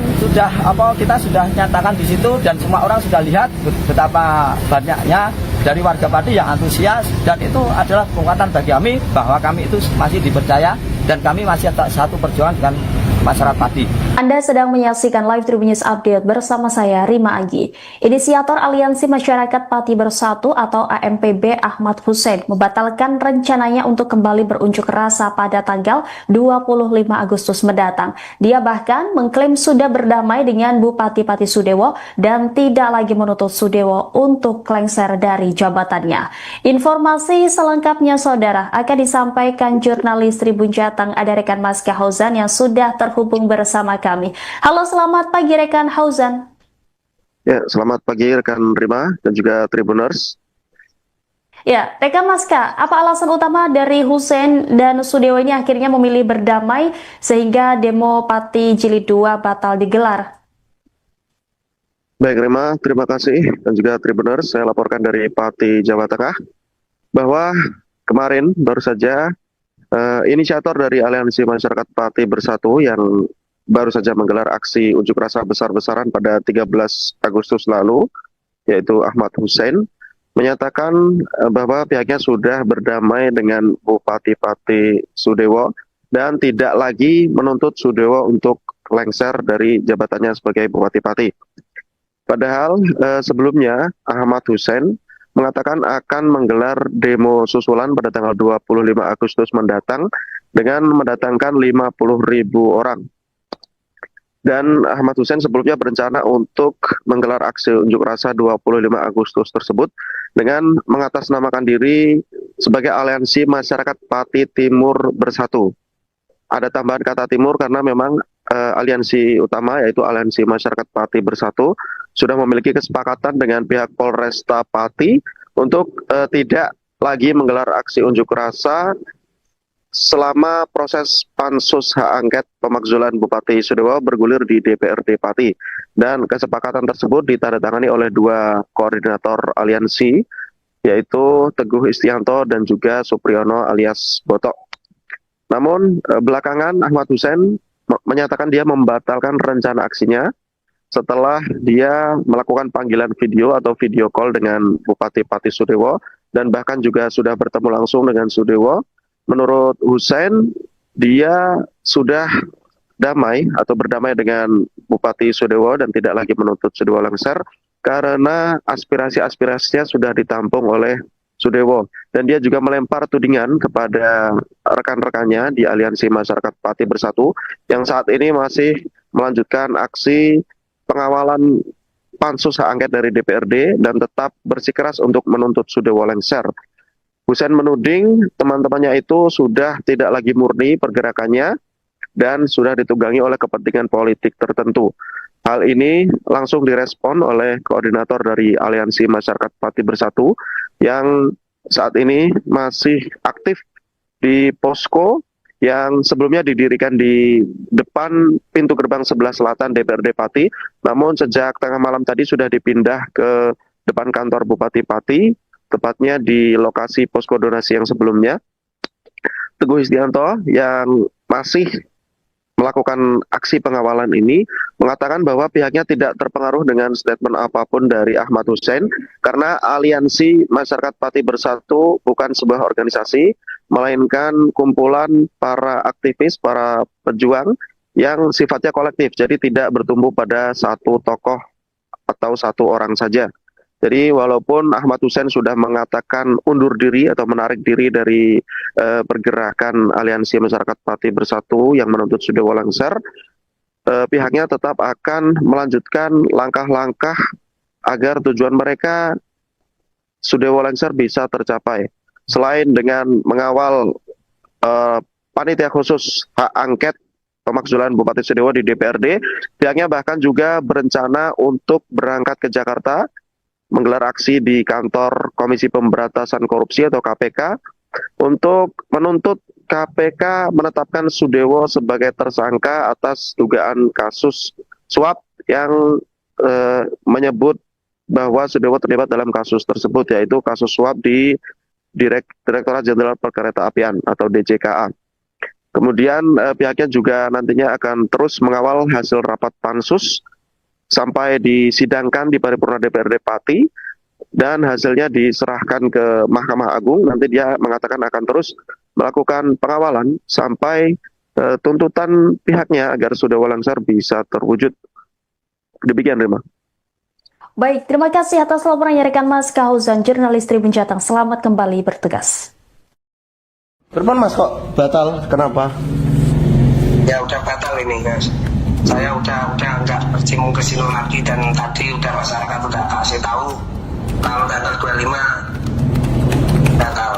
kita sudah nyatakan di situ dan semua orang sudah lihat betapa banyaknya dari warga Pati yang antusias, dan itu adalah kekuatan bagi kami bahwa kami itu masih dipercaya dan kami masih satu perjuangan dengan masyarakat Pati. Anda sedang menyaksikan Live Tribun News Update bersama saya, Rima Agi. Inisiator Aliansi Masyarakat Pati Bersatu atau AMPB Ahmad Hussein membatalkan rencananya untuk kembali berunjuk rasa pada tanggal 25 Agustus mendatang. Dia bahkan mengklaim sudah berdamai dengan Bupati Pati Sudewo dan tidak lagi menuntut Sudewo untuk lengser dari jabatannya. Informasi selengkapnya saudara akan disampaikan jurnalis Tribun Jateng, ada rekan Maska Hauzan yang sudah terhubung bersama kami. Halo, selamat pagi rekan Hauzan. Ya, selamat pagi rekan Rima dan juga Tribuners. Ya, rekan Maska, apa alasan utama dari Hussein dan Sudewo ini akhirnya memilih berdamai sehingga demo Pati Jilid 2 batal digelar? Baik Rima, terima kasih dan juga Tribuners. Saya laporkan dari Pati, Jawa Tengah bahwa kemarin baru saja inisiator dari Aliansi Masyarakat Pati Bersatu yang baru saja menggelar aksi unjuk rasa besar-besaran pada 13 Agustus lalu, yaitu Ahmad Hussein, menyatakan bahwa pihaknya sudah berdamai dengan Bupati Pati Sudewo dan tidak lagi menuntut Sudewo untuk lengser dari jabatannya sebagai Bupati Pati. Padahal sebelumnya Ahmad Hussein mengatakan akan menggelar demo susulan pada tanggal 25 Agustus mendatang dengan mendatangkan 50.000 orang. Dan Ahmad Hussein sebelumnya berencana untuk menggelar aksi unjuk rasa 25 Agustus tersebut dengan mengatasnamakan diri sebagai Aliansi Masyarakat Pati Timur Bersatu. Ada tambahan kata timur karena memang aliansi utama yaitu Aliansi Masyarakat Pati Bersatu sudah memiliki kesepakatan dengan pihak Polresta Pati untuk tidak lagi menggelar aksi unjuk rasa selama proses pansus hak angket pemakzulan Bupati Sudewo bergulir di DPRD Pati. Dan kesepakatan tersebut ditandatangani oleh dua koordinator aliansi, yaitu Teguh Istianto dan juga Supriyono alias Botok. Namun belakangan Ahmad Hussein menyatakan dia membatalkan rencana aksinya setelah dia melakukan panggilan video atau video call dengan Bupati Pati Sudewo dan bahkan juga sudah bertemu langsung dengan Sudewo. Menurut Hussein, dia sudah damai atau berdamai dengan Bupati Sudewo dan tidak lagi menuntut Sudewo lengser karena aspirasi-aspirasinya sudah ditampung oleh Sudewo. Dan dia juga melempar tudingan kepada rekan-rekannya di Aliansi Masyarakat Pati Bersatu yang saat ini masih melanjutkan aksi pengawalan pansus hak angket dari DPRD dan tetap bersikeras untuk menuntut Sudewo lengser. Hussein menuding teman-temannya itu sudah tidak lagi murni pergerakannya dan sudah ditunggangi oleh kepentingan politik tertentu. Hal ini langsung direspon oleh koordinator dari Aliansi Masyarakat Pati Bersatu yang saat ini masih aktif di posko yang sebelumnya didirikan di depan pintu gerbang sebelah selatan DPRD Pati, namun sejak tengah malam tadi sudah dipindah ke depan kantor Bupati Pati, tepatnya di lokasi posko donasi yang sebelumnya. Teguh Istianto yang masih melakukan aksi pengawalan ini mengatakan bahwa pihaknya tidak terpengaruh dengan statement apapun dari Ahmad Hussein karena Aliansi Masyarakat Pati Bersatu bukan sebuah organisasi, melainkan kumpulan para aktivis, para pejuang yang sifatnya kolektif, jadi tidak bertumbuh pada satu tokoh atau satu orang saja. Jadi walaupun Ahmad Hussein sudah mengatakan undur diri atau menarik diri dari pergerakan Aliansi Masyarakat Pati Bersatu yang menuntut Sudewo lengser, pihaknya tetap akan melanjutkan langkah-langkah agar tujuan mereka Sudewo lengser bisa tercapai. Selain dengan mengawal panitia khusus hak angket pemakzulan Bupati Sudewo di DPRD, pihaknya bahkan juga berencana untuk berangkat ke Jakarta, menggelar aksi di kantor Komisi Pemberantasan Korupsi atau KPK untuk menuntut KPK menetapkan Sudewo sebagai tersangka atas dugaan kasus suap yang menyebut bahwa Sudewo terlibat dalam kasus tersebut, yaitu kasus suap di Direktorat Jenderal Perkeretaapian atau DJKA. Kemudian pihaknya juga nantinya akan terus mengawal hasil rapat pansus sampai disidangkan di paripurna DPRD Pati dan hasilnya diserahkan ke Mahkamah Agung. Nanti dia mengatakan akan terus melakukan pengawalan sampai tuntutan pihaknya agar Sudewo lengser bisa terwujud. Demikian, Rima. Baik, terima kasih atas laporan rekan Mas Kahuzan, jurnalis Tribun Jateng. Selamat kembali bertugas. Berapa Mas kok batal? Kenapa? Ya udah batal ini, guys. Saya udah nggak bercimbung ke sini lagi, dan tadi udah masyarakat udah kasih tahu kalau tanggal 25 batal.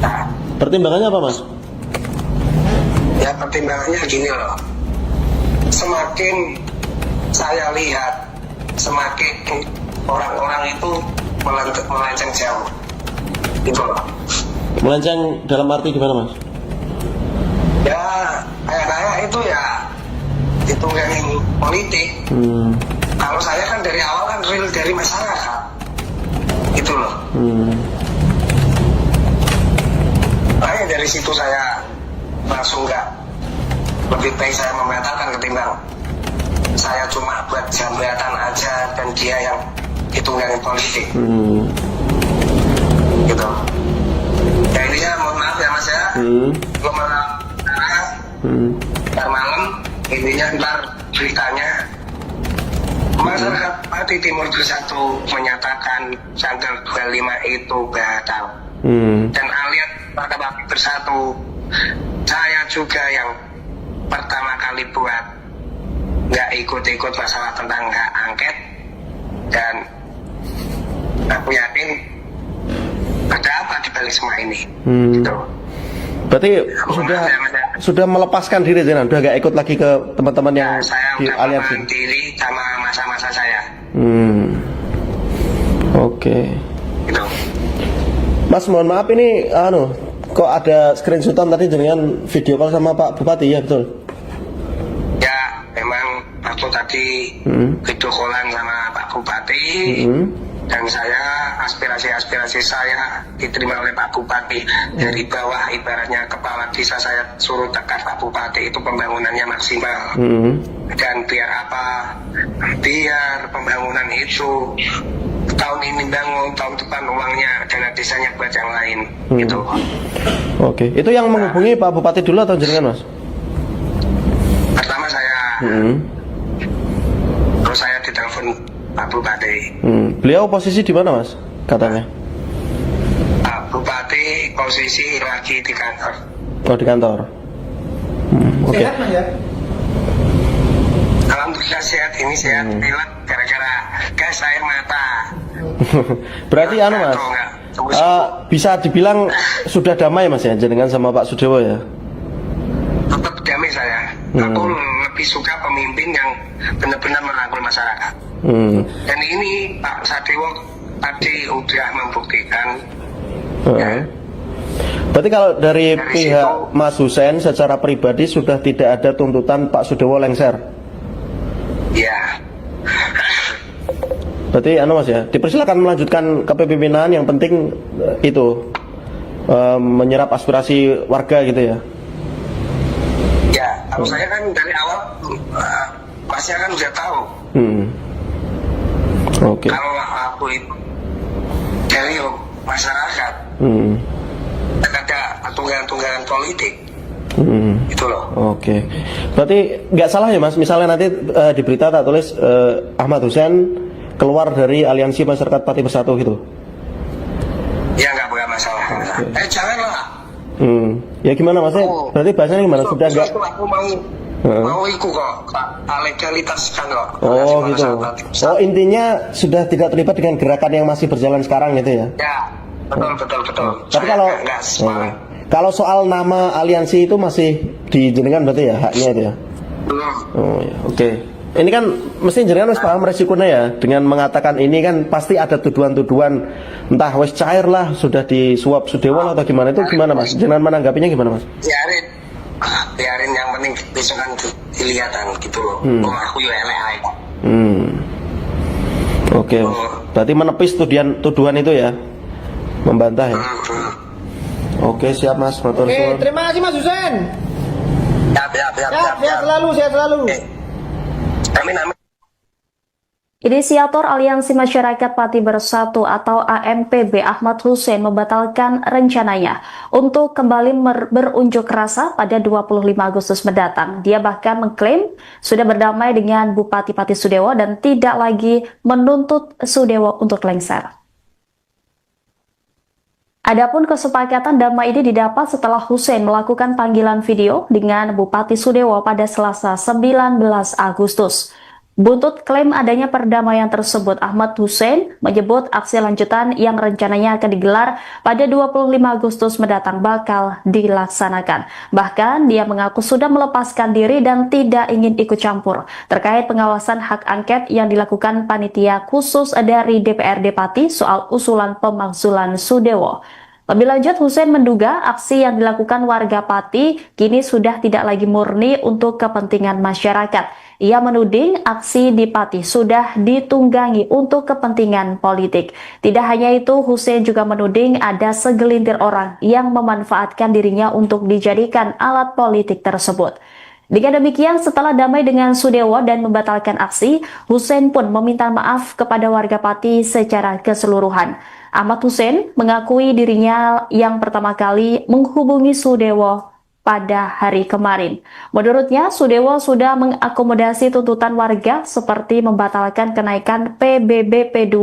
Nah, pertimbangannya apa Mas? Ya pertimbangannya gini loh, semakin saya lihat semakin orang-orang itu melenceng jauh, gitu loh. Melenceng dalam arti gimana Mas? Ya kayak itu ya hitungan politik. Kalau saya kan dari awal kan real dari masyarakat, gitu loh. Makanya dari situ saya langsung nggak, lebih baik saya membatalkan ketimbang saya cuma buat jambatan aja dan dia yang hitungan politik. Gitu. Ya intinya mohon maaf ya Mas ya, belum ntar malam intinya ntar beritanya masyarakat Pati Timur Bersatu menyatakan tanggal 25 itu batal. Dan alias Masyarakat Pati Bersatu, saya juga yang pertama kali buat nggak ikut-ikut masalah tentang hak angket, dan aku yakin ada apa di balik semua ini. Gitu. Berarti sudah melepaskan diri, Zenan? Udah gak ikut lagi ke teman-teman yang di aliansi? Saya udah diri sama masa-masa saya. Oke. Gitu. Mas, mohon maaf ini, kok ada screenshotan tadi dengan video call sama Pak Bupati, ya betul? Ya, memang aku tadi video callan sama Pak Bupati. Dan saya, aspirasi saya diterima oleh Pak Bupati. Dari bawah, ibaratnya kepala desa saya suruh tekan Pak Bupati itu pembangunannya maksimal. Dan biar apa? Biar pembangunan itu tahun ini bangun, tahun depan uangnya dana desanya buat yang lain. Gitu. Oke, itu yang menghubungi Pak Bupati dulu atau jenengan Mas? Pertama saya, terus saya ditelepon Pak Bupati. Beliau posisi di mana Mas? Katanya? Pak Bupati posisi lagi di kantor. Oh, di kantor. Oke. Sehat Mas ya? Alhamdulillah sehat, ini sehat. Pilek gara-gara gas air mata. Berarti Mas, bisa dibilang sudah damai Mas ya, jenengan sama Pak Sudewo ya? Tetap damai saya. Aku lebih suka pemimpin yang benar-benar merangkul masyarakat. Dan ini Pak Sudewo tadi udah membuktikan. Ya. Berarti kalau dari pihak Mas Hussein secara pribadi sudah tidak ada tuntutan Pak Sudewo lengser? Ya. Berarti Mas ya, dipersilakan melanjutkan kepemimpinan, yang penting itu menyerap aspirasi warga gitu ya. Ya, kalau saya kan dari awal Masnya kan udah tahu. Oke. Kalau aku itu dari masyarakat, ada tunggangan politik. Itu loh. Oke. Berarti nggak salah ya Mas, misalnya nanti di berita tak tulis Ahmad Hussein keluar dari aliansi masyarakat Pati Bersatu gitu? Ya nggak masalah. Janganlah. Ya gimana Mas? Berarti bahasanya gimana? Sudah nggak? Aku mau ikut kok, legalitas kan kok. Oh gitu. Oh intinya sudah tidak terlibat dengan gerakan yang masih berjalan sekarang gitu ya? Ya, betul. Tapi kalau soal nama aliansi itu masih dijenengan berarti ya haknya itu ya? Belum. Oh ya, oke. Ini kan mesti jenengan wis paham resikonya ya, dengan mengatakan ini kan pasti ada tuduhan-tuduhan entah wis cair lah, sudah disuap Sudewo atau gimana, itu gimana Mas? Jenengan menanggapinya gimana Mas? Biarin yang penting besok kan kelihatan gitu loh. Aku yo elek ae. Oke. Berarti menepis tuduhan itu ya? Membantah ya? Oke, siap Mas. Oke, terima kasih Mas Husein. Sehat selalu. Amin. Inisiator Aliansi Masyarakat Pati Bersatu atau AMPB Ahmad Husein membatalkan rencananya untuk kembali berunjuk rasa pada 25 Agustus mendatang. Dia bahkan mengklaim sudah berdamai dengan Bupati Pati Sudewo dan tidak lagi menuntut Sudewo untuk lengser. Adapun kesepakatan damai ini didapat setelah Husein melakukan panggilan video dengan Bupati Sudewo pada Selasa 19 Agustus. Buntut klaim adanya perdamaian tersebut, Ahmad Husein menyebut aksi lanjutan yang rencananya akan digelar pada 25 Agustus mendatang bakal dilaksanakan. Bahkan dia mengaku sudah melepaskan diri dan tidak ingin ikut campur terkait pengawasan hak angket yang dilakukan panitia khusus dari DPRD Pati soal usulan pemakzulan Sudewo. Lebih lanjut, Husein menduga aksi yang dilakukan warga Pati kini sudah tidak lagi murni untuk kepentingan masyarakat. Ia menuding aksi di Pati sudah ditunggangi untuk kepentingan politik. Tidak hanya itu, Husein juga menuding ada segelintir orang yang memanfaatkan dirinya untuk dijadikan alat politik tersebut. Dengan demikian, setelah damai dengan Sudewo dan membatalkan aksi, Husein pun meminta maaf kepada warga Pati secara keseluruhan. Ahmad Husein mengakui dirinya yang pertama kali menghubungi Sudewo pada hari kemarin. Menurutnya, Sudewo sudah mengakomodasi tuntutan warga seperti membatalkan kenaikan PBB P2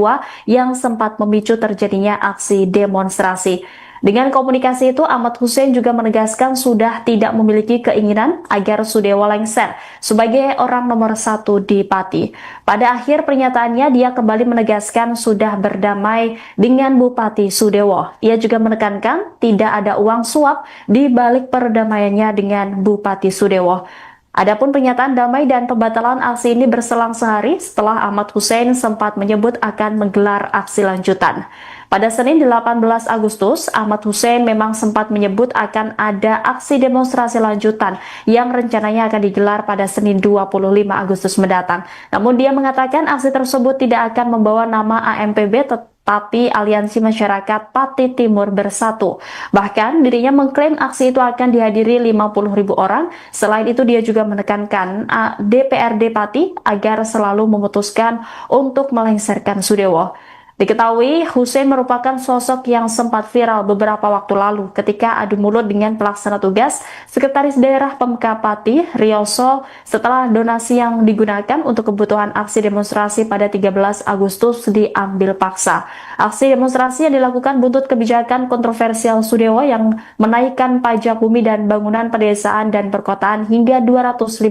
yang sempat memicu terjadinya aksi demonstrasi. Dengan komunikasi itu, Ahmad Husein juga menegaskan sudah tidak memiliki keinginan agar Sudewo lengser sebagai orang nomor 1 di Pati. Pada akhir pernyataannya, dia kembali menegaskan sudah berdamai dengan Bupati Sudewo. Ia juga menekankan tidak ada uang suap di balik perdamaiannya dengan Bupati Sudewo. Adapun pernyataan damai dan pembatalan aksi ini berselang sehari setelah Ahmad Husein sempat menyebut akan menggelar aksi lanjutan. Pada Senin 18 Agustus, Ahmad Husein memang sempat menyebut akan ada aksi demonstrasi lanjutan yang rencananya akan digelar pada Senin 25 Agustus mendatang. Namun dia mengatakan aksi tersebut tidak akan membawa nama AMPB tapi Aliansi Masyarakat Pati Timur Bersatu. Bahkan dirinya mengklaim aksi itu akan dihadiri 50.000 orang. Selain itu dia juga menekankan DPRD Pati agar selalu memutuskan untuk melengsarkan Sudewo. Diketahui Husein merupakan sosok yang sempat viral beberapa waktu lalu ketika adu mulut dengan pelaksana tugas Sekretaris Daerah Pemkab Pati, Rioso, setelah donasi yang digunakan untuk kebutuhan aksi demonstrasi pada 13 Agustus diambil paksa. Aksi demonstrasi yang dilakukan buntut kebijakan kontroversial Sudewo yang menaikkan pajak bumi dan bangunan pedesaan dan perkotaan hingga 250%.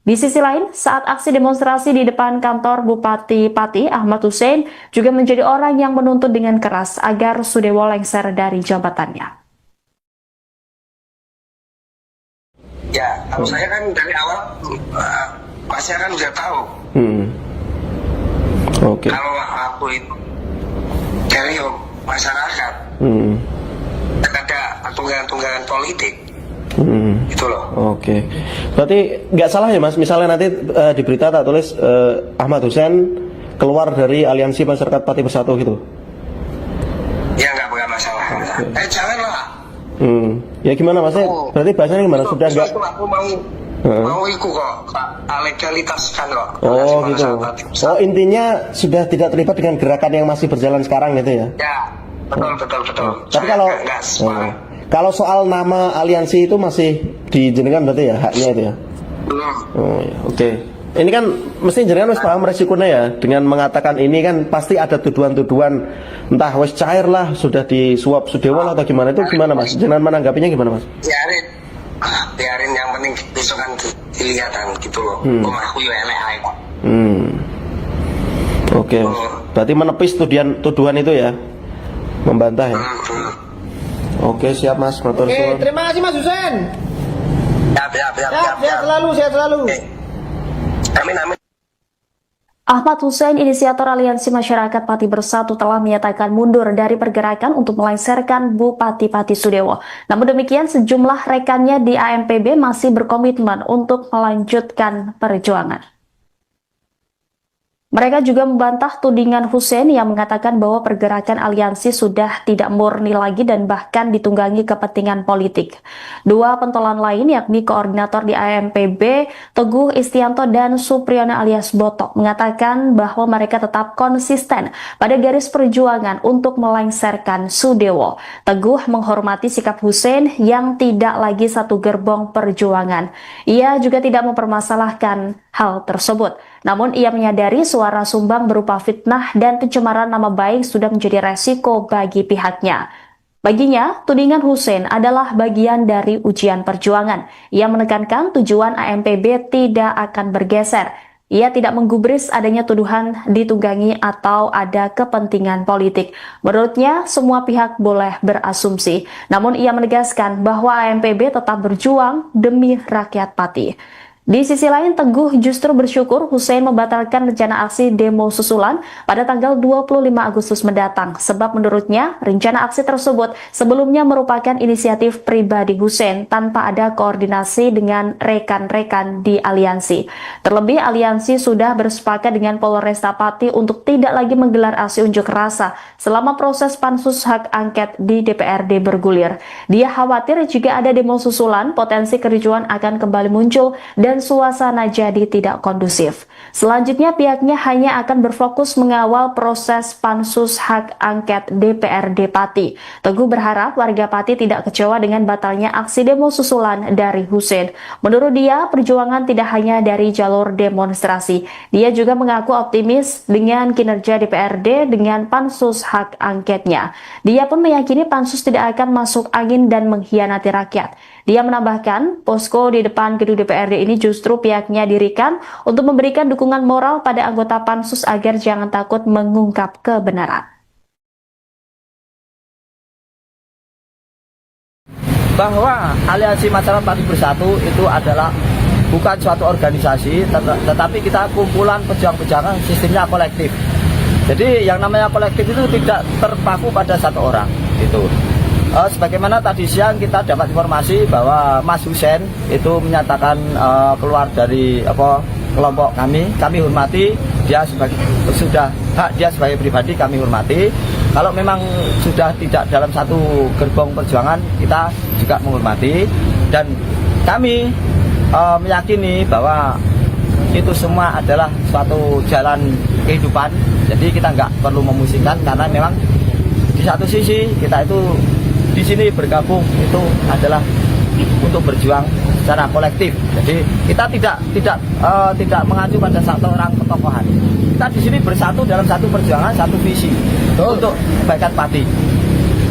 Di sisi lain, saat aksi demonstrasi di depan kantor Bupati Pati, Ahmad Husein juga menjadi orang yang menuntut dengan keras agar Sudewo lengser dari jabatannya. Ya, kalau saya kan dari awal pasti kan udah tahu. Kalau aku itu dari masyarakat, ada tunggangan politik. Gitu loh. Oke. Berarti nggak salah ya Mas, misalnya nanti di berita tak tulis Ahmad Husein keluar dari Aliansi Masyarakat Pati Bersatu gitu? Ya nggak masalah. Janganlah. Ya gimana Mas? Berarti bahasanya gimana? Sudah nggak? Aku mau ikut kok, legalitas kan kok. Oh gitu. Oh intinya sudah tidak terlibat dengan gerakan yang masih berjalan sekarang gitu ya? Ya, betul. Tapi kalau soal nama aliansi itu masih dijenengan berarti ya haknya itu ya? Belum. Oh ya, oke. Ini kan mesti jenengan wis paham resikonya ya. Dengan mengatakan ini kan pasti ada tuduhan-tuduhan entah wis cair lah, sudah disuap Sudewo lah atau gimana, itu gimana Mas? Jenengan menanggapinya gimana Mas? Biarin yang penting besok kan kelihatan gitu loh. Aku yo elek ae kok. Oke. Berarti menepis tuduhan itu ya. Membantah ya. Oke, siap Mas. Matur suwun. Terima kasih Mas Husen. Siap. Sehat selalu. Amin. Ahmad Hussein, inisiator Aliansi Masyarakat Pati Bersatu, telah menyatakan mundur dari pergerakan untuk melengsarkan Bupati Pati Sudewo. Namun demikian, sejumlah rekannya di AMPB masih berkomitmen untuk melanjutkan perjuangan. Mereka juga membantah tudingan Hussein yang mengatakan bahwa pergerakan aliansi sudah tidak murni lagi dan bahkan ditunggangi kepentingan politik. Dua pentolan lain, yakni koordinator di AMPB, Teguh Istianto dan Supriyono alias Botok, mengatakan bahwa mereka tetap konsisten pada garis perjuangan untuk melengsarkan Sudewo. Teguh menghormati sikap Hussein yang tidak lagi satu gerbong perjuangan. Ia juga tidak mempermasalahkan hal tersebut. Namun ia menyadari suara sumbang berupa fitnah dan pencemaran nama baik sudah menjadi resiko bagi pihaknya. Baginya, tudingan Hussein adalah bagian dari ujian perjuangan. Ia menekankan tujuan AMPB tidak akan bergeser. Ia tidak menggubris adanya tuduhan ditunggangi atau ada kepentingan politik. Menurutnya, semua pihak boleh berasumsi. Namun ia menegaskan bahwa AMPB tetap berjuang demi rakyat Pati. Di sisi lain, Teguh justru bersyukur Hussein membatalkan rencana aksi demo susulan pada tanggal 25 Agustus mendatang, sebab menurutnya rencana aksi tersebut sebelumnya merupakan inisiatif pribadi Hussein tanpa ada koordinasi dengan rekan-rekan di aliansi. Terlebih, aliansi sudah bersepakat dengan Polresta Pati untuk tidak lagi menggelar aksi unjuk rasa selama proses pansus hak angket di DPRD bergulir. Dia khawatir jika ada demo susulan, potensi kericuan akan kembali muncul dan suasana jadi tidak kondusif. Selanjutnya pihaknya hanya akan berfokus mengawal proses pansus hak angket DPRD Pati. Teguh berharap warga Pati tidak kecewa dengan batalnya aksi demo susulan dari Hussein. Menurut dia, perjuangan tidak hanya dari jalur demonstrasi. Dia juga mengaku optimis dengan kinerja DPRD dengan pansus hak angketnya. Dia pun meyakini pansus tidak akan masuk angin dan mengkhianati rakyat. Dia menambahkan, posko di depan gedung DPRD ini justru pihaknya dirikan untuk memberikan dukungan moral pada anggota pansus agar jangan takut mengungkap kebenaran. Bahwa Aliansi Masyarakat Pati Bersatu itu adalah bukan suatu organisasi, tetapi kita kumpulan pejuang-pejuang, sistemnya kolektif. Jadi yang namanya kolektif itu tidak terpaku pada satu orang. Itu. Sebagaimana tadi siang kita dapat informasi bahwa Mas Hussein itu menyatakan keluar dari kelompok kami hormati dia sudah hak dia sebagai pribadi, kami hormati. Kalau memang sudah tidak dalam satu gerbong perjuangan, kita juga menghormati dan kami meyakini bahwa itu semua adalah suatu jalan kehidupan. Jadi kita nggak perlu memusingkan karena memang di satu sisi kita itu di sini bergabung itu adalah untuk berjuang secara kolektif. Jadi kita tidak mengacu pada satu orang ketokohan. Kita di sini bersatu dalam satu perjuangan, satu visi untuk kebaikan Pati.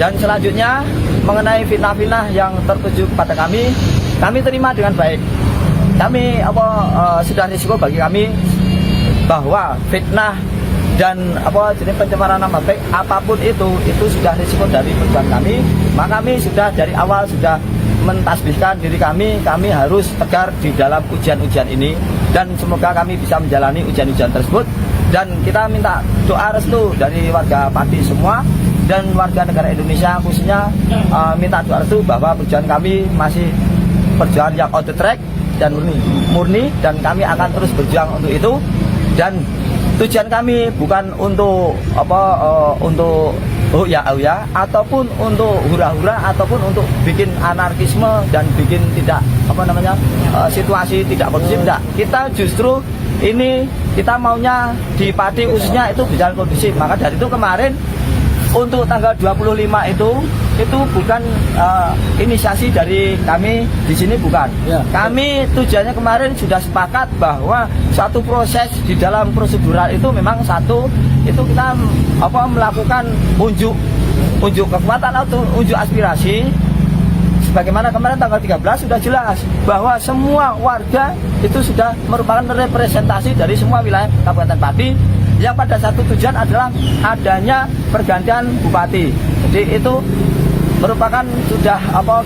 Dan selanjutnya mengenai fitnah-fitnah yang tertuju kepada kami terima dengan baik. Kami sudah risiko bagi kami bahwa fitnah dan jenis pencemaran nama baik apapun itu sudah risiko dari perjuangan kami. Maka kami sudah dari awal sudah mentasbihkan diri kami harus tegar di dalam ujian-ujian ini dan semoga kami bisa menjalani ujian-ujian tersebut. Dan kita minta doa restu dari warga Pati semua dan warga negara Indonesia khususnya, minta doa restu bahwa perjuangan kami masih perjuangan yang on the track dan murni dan kami akan terus berjuang untuk itu. Dan tujuan kami bukan untuk untuk ya ataupun untuk hura-hura ataupun untuk bikin anarkisme dan bikin tidak situasi tidak kondusif. Tidak. Kita justru ini kita maunya di Pati khususnya itu berjalan kondusif. Maka dari itu kemarin untuk tanggal 25 itu bukan inisiasi dari kami di sini, bukan. Kami tujuannya kemarin sudah sepakat bahwa satu proses di dalam prosedural itu memang itu kita melakukan unjuk kekuatan atau unjuk aspirasi. Sebagaimana kemarin tanggal 13 sudah jelas bahwa semua warga itu sudah merupakan representasi dari semua wilayah Kabupaten Pati yang pada satu tujuan adalah adanya pergantian bupati. Jadi itu merupakan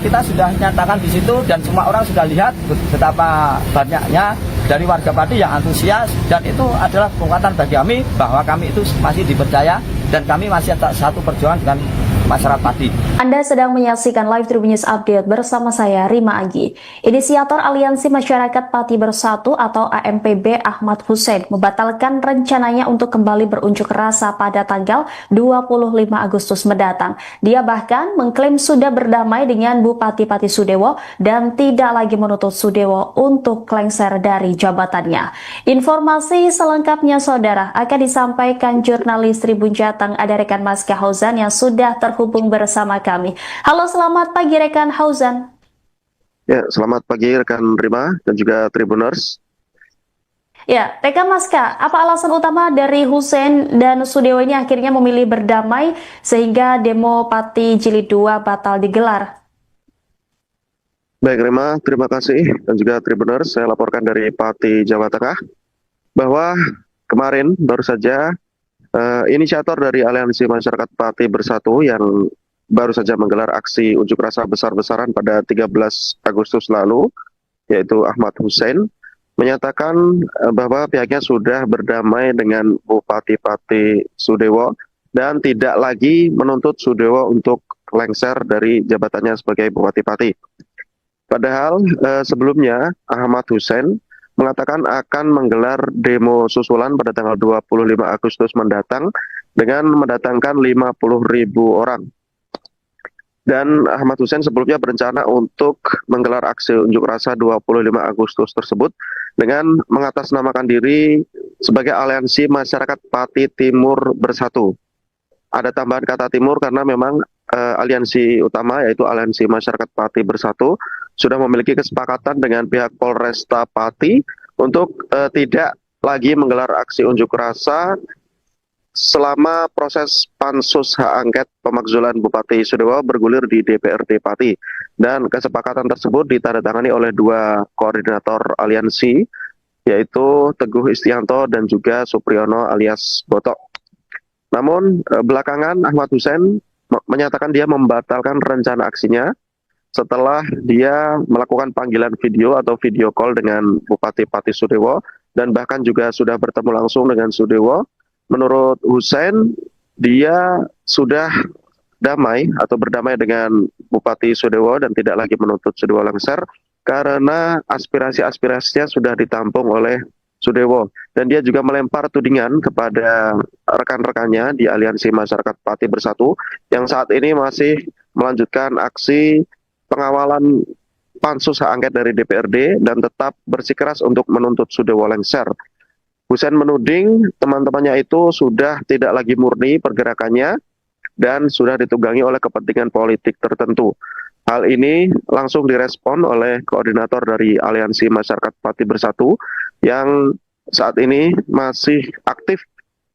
kita sudah nyatakan di situ dan semua orang sudah lihat betapa banyaknya dari warga Pati yang antusias, dan itu adalah kekuatan bagi kami bahwa kami itu masih dipercaya dan kami masih satu perjuangan dengan masyarakat Pati. Anda sedang menyaksikan Live Tribun News Update bersama saya, Rima Agi. Inisiator Aliansi Masyarakat Pati Bersatu atau AMPB Ahmad Hussein membatalkan rencananya untuk kembali berunjuk rasa pada tanggal 25 Agustus mendatang. Dia bahkan mengklaim sudah berdamai dengan Bupati Pati Sudewo dan tidak lagi menuntut Sudewo untuk lengser dari jabatannya. Informasi selengkapnya saudara akan disampaikan jurnalis Tribun Jateng, ada rekan Maska Hauzan yang sudah terhubung bersama kami. Halo, selamat pagi rekan Hauzan. Ya, selamat pagi rekan Rima dan juga Tribuners. Ya, rekan Maska, apa alasan utama dari Hussein dan Sudewo ini akhirnya memilih berdamai sehingga demo Pati Jilid 2 batal digelar? Baik Rima, terima kasih dan juga Tribuners. Saya laporkan dari Pati, Jawa Tengah bahwa kemarin baru saja inisiator dari Aliansi Masyarakat Pati Bersatu yang baru saja menggelar aksi unjuk rasa besar-besaran pada 13 Agustus lalu, yaitu Ahmad Hussein, menyatakan bahwa pihaknya sudah berdamai dengan Bupati Pati Sudewo dan tidak lagi menuntut Sudewo untuk lengser dari jabatannya sebagai Bupati Pati. Padahal sebelumnya Ahmad Hussein mengatakan akan menggelar demo susulan pada tanggal 25 Agustus mendatang dengan mendatangkan 50.000 orang. Dan Ahmad Hussein sebelumnya berencana untuk menggelar aksi unjuk rasa 25 Agustus tersebut dengan mengatasnamakan diri sebagai Aliansi Masyarakat Pati Timur Bersatu. Ada tambahan kata timur karena memang aliansi utama yaitu Aliansi Masyarakat Pati Bersatu sudah memiliki kesepakatan dengan pihak Polresta Pati untuk tidak lagi menggelar aksi unjuk rasa selama proses pansus hak angket pemakzulan Bupati Sudewo bergulir di DPRD Pati. Dan kesepakatan tersebut ditandatangani oleh dua koordinator aliansi, yaitu Teguh Istianto dan juga Supriyono alias Botok. Namun belakangan Ahmad Hussein menyatakan dia membatalkan rencana aksinya setelah dia melakukan panggilan video atau video call dengan Bupati Pati Sudewo dan bahkan juga sudah bertemu langsung dengan Sudewo. Menurut Hussein, dia sudah damai atau berdamai dengan Bupati Sudewo dan tidak lagi menuntut Sudewo lengser karena aspirasi-aspirasinya sudah ditampung oleh Sudewo. Dan dia juga melempar tudingan kepada rekan-rekannya di Aliansi Masyarakat Pati Bersatu yang saat ini masih melanjutkan aksi pengawalan pansus hak angket dari DPRD dan tetap bersikeras untuk menuntut Sudewo lengser. Hussein menuding teman-temannya itu sudah tidak lagi murni pergerakannya dan sudah ditunggangi oleh kepentingan politik tertentu. Hal ini langsung direspon oleh koordinator dari Aliansi Masyarakat Pati Bersatu yang saat ini masih aktif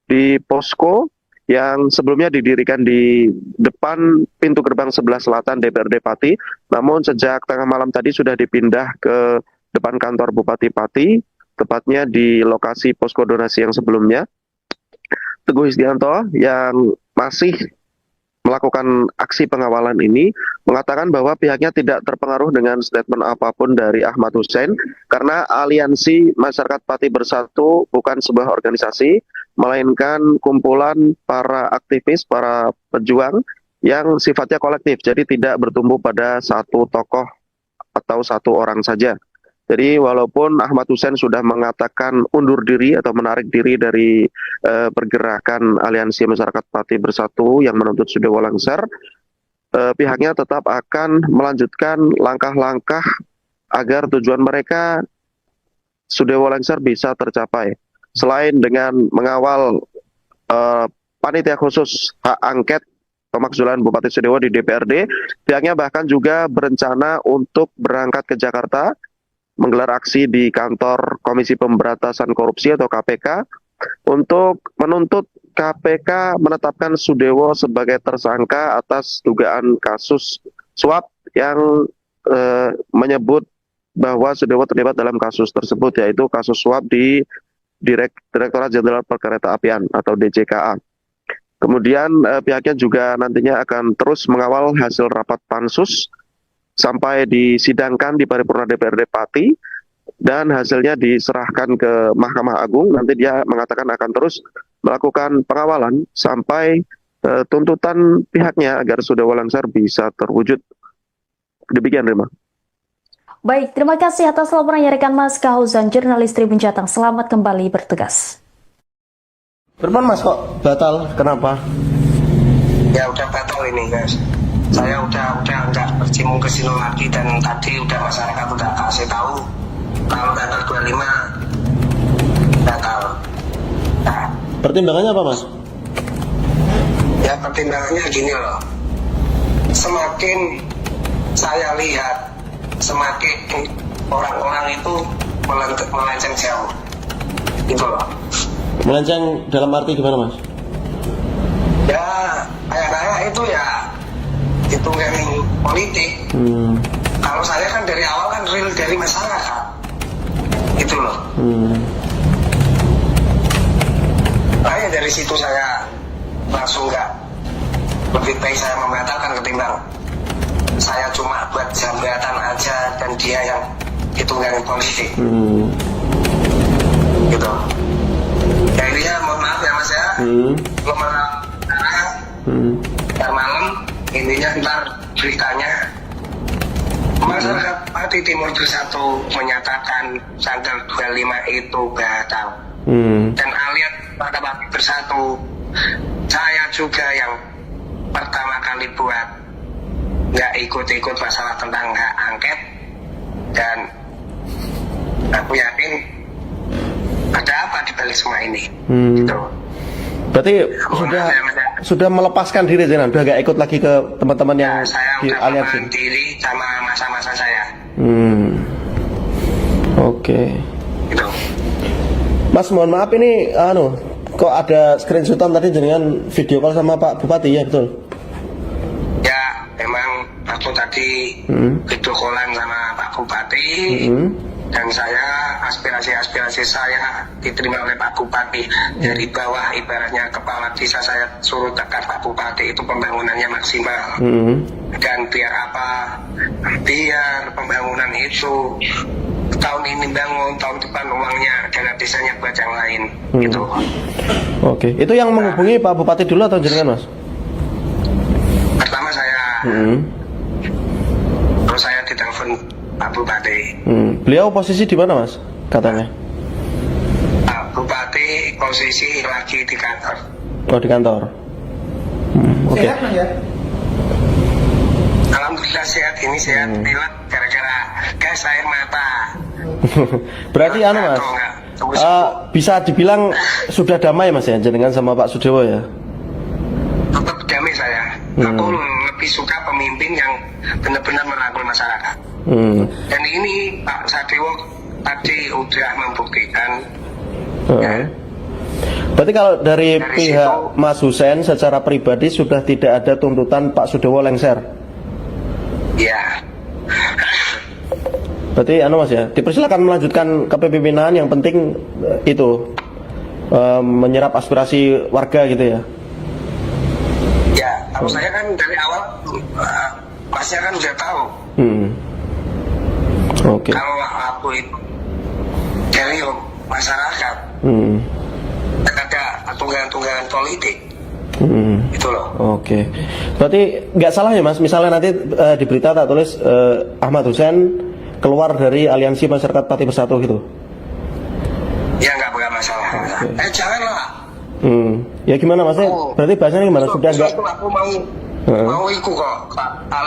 di posko yang sebelumnya didirikan di depan pintu gerbang sebelah selatan DPRD Pati, namun sejak tengah malam tadi sudah dipindah ke depan kantor Bupati Pati, tepatnya di lokasi posko donasi yang sebelumnya. Teguh Istianto yang masih melakukan aksi pengawalan ini mengatakan bahwa pihaknya tidak terpengaruh dengan statement apapun dari Ahmad Hussein karena Aliansi Masyarakat Pati Bersatu bukan sebuah organisasi, melainkan kumpulan para aktivis, para pejuang yang sifatnya kolektif, jadi tidak bertumbuh pada satu tokoh atau satu orang saja. Jadi walaupun Ahmad Hussein sudah mengatakan undur diri atau menarik diri dari pergerakan Aliansi Masyarakat Pati Bersatu yang menuntut Sudewo lengser, pihaknya tetap akan melanjutkan langkah-langkah agar tujuan mereka Sudewo lengser bisa tercapai. Selain dengan mengawal panitia khusus hak angket pemakzulan Bupati Sudewo di DPRD. Pihaknya bahkan juga berencana untuk berangkat ke Jakarta, menggelar aksi di kantor Komisi Pemberantasan Korupsi atau KPK untuk menuntut KPK menetapkan Sudewo sebagai tersangka atas dugaan kasus suap yang menyebut bahwa Sudewo terlibat dalam kasus tersebut, yaitu kasus suap di Direktorat Jenderal Perkeretaapian atau DJKA. Kemudian pihaknya juga nantinya akan terus mengawal hasil rapat pansus sampai disidangkan di paripurna DPRD Pati dan hasilnya diserahkan ke Mahkamah Agung. Nanti dia mengatakan akan terus melakukan pengawalan sampai tuntutan pihaknya agar Sudewo Lengser bisa terwujud. Demikian, Rima. Baik, terima kasih atas laporan yang rekan Mas Kahuzan, jurnalis Tribun Jateng. Selamat kembali bertugas. Berapa Mas kok batal? Kenapa? Ya udah batal ini guys. Saya udah nggak bercimun ke sini lagi, dan tadi udah masyarakat udah kasih tahu kalau tanggal 25 batal. Nah, pertimbangannya apa Mas? Ya pertimbangannya gini loh. Semakin saya lihat, semakin orang-orang itu melenceng jauh, gitu loh. Melenceng dalam arti gimana Mas? Ya kayak itu ya hitungan politik. Kalau saya kan dari awal kan real dari masyarakat, gitu loh. Makanya dari situ saya langsung nggak, lebih baik saya membatalkan ketimbang saya cuma buat jambatan aja dan dia yang hitungan politik. Gitu. Ya ini ya, mohon maaf ya Mas ya. Belum malam sekarang, ntar malam intinya ntar beritanya masyarakat Pati Timur Bersatu menyatakan tanggal 25 itu batal. Dan alias pada Pati Bersatu, saya juga yang pertama kali buat nggak ikut-ikut masalah tentang hak angket, dan aku yakin ada apa di balik semua ini. Gitu. Berarti sudah melepaskan diri Zenan, udah gak ikut lagi ke teman-teman yang saya di udah aliansi. melepaskan diri sama masa-masa saya. Oke. Gitu. Mas mohon maaf ini kok ada screenshotan tadi dengan video call sama Pak Bupati, ya betul? Ya memang aku tadi video callan sama Pak Bupati. Dan saya, aspirasi saya diterima oleh Pak Bupati. Dari bawah, ibaratnya kepala desa saya suruh tekan Pak Bupati itu pembangunannya maksimal. Dan biar apa? Biar pembangunan itu tahun ini bangun, tahun depan uangnya dana desanya buat yang lain. Gitu. Oke, itu yang menghubungi Pak Bupati dulu atau jenengan Mas? Pertama saya, terus saya ditelepon Pak Bupati. Beliau posisi di mana Mas? Katanya. Pak Bupati posisi lagi di kantor. Oh di kantor. Oke. Sehat Mas ya? Alhamdulillah sehat, ini sehat. Pilek gara-gara gas air mata. Berarti Mas, bisa dibilang sudah damai Mas ya, jenengan sama Pak Sudewo ya? Tetap damai saya. Aku lebih suka pemimpin yang benar-benar merangkul masyarakat. Dan ini Pak Sudewo tadi udah membuktikan. Ya. Berarti kalau dari pihak Mas Husein secara pribadi sudah tidak ada tuntutan Pak Sudewo lengser? Ya. Berarti Mas ya, dipersilakan melanjutkan kepemimpinan, yang penting itu menyerap aspirasi warga gitu ya. Ya, kalau saya kan dari awal Masnya kan udah tahu. Oke. Kalau aku itu dari masyarakat, ada tunggangan-tunggangan politik. Itu loh. Oke. Berarti nggak salah ya Mas, misalnya nanti di berita tak tulis Ahmad Husein keluar dari Aliansi Masyarakat Pati Bersatu gitu. Ya nggak masalah. Okay. Janganlah. Ya gimana Mas? Berarti bahasanya gimana? Sudah nggak? Aku mau ikut kok,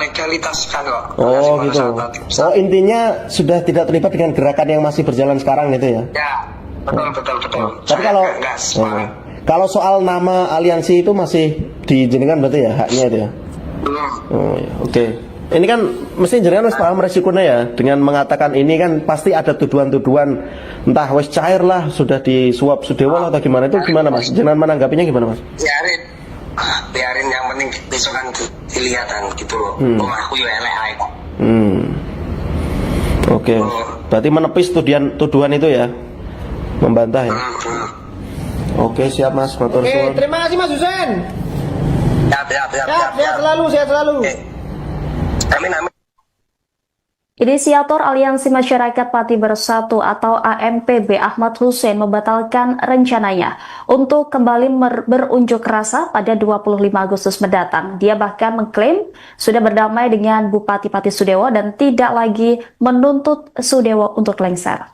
legalitas kan kok. Oh gitu. Oh intinya sudah tidak terlibat dengan gerakan yang masih berjalan sekarang gitu ya? Ya, betul. Tapi Kalau soal nama aliansi itu masih diizinkan berarti ya haknya itu ya? Oh ya, oke. Ini kan mesti jenengan wis paham resikonya ya, dengan mengatakan ini kan pasti ada tuduhan-tuduhan entah wis cair lah sudah disuap Sudewo atau gimana, itu gimana Mas? Jenengan menanggapinya gimana Mas? Biarin yang penting besok kan kelihatan gitu loh. Aku yo elek ae kok. Oke. Berarti menepis tuduhan itu ya? Membantah ya? Oke, siap Mas. Matur suwun. Terima kasih Mas Husen. Siap Sehat selalu. Amin. Inisiator Aliansi Masyarakat Pati Bersatu atau AMPB Ahmad Husen membatalkan rencananya untuk kembali berunjuk rasa pada 25 Agustus mendatang. Dia bahkan mengklaim sudah berdamai dengan Bupati Pati Sudewo dan tidak lagi menuntut Sudewo untuk lengser.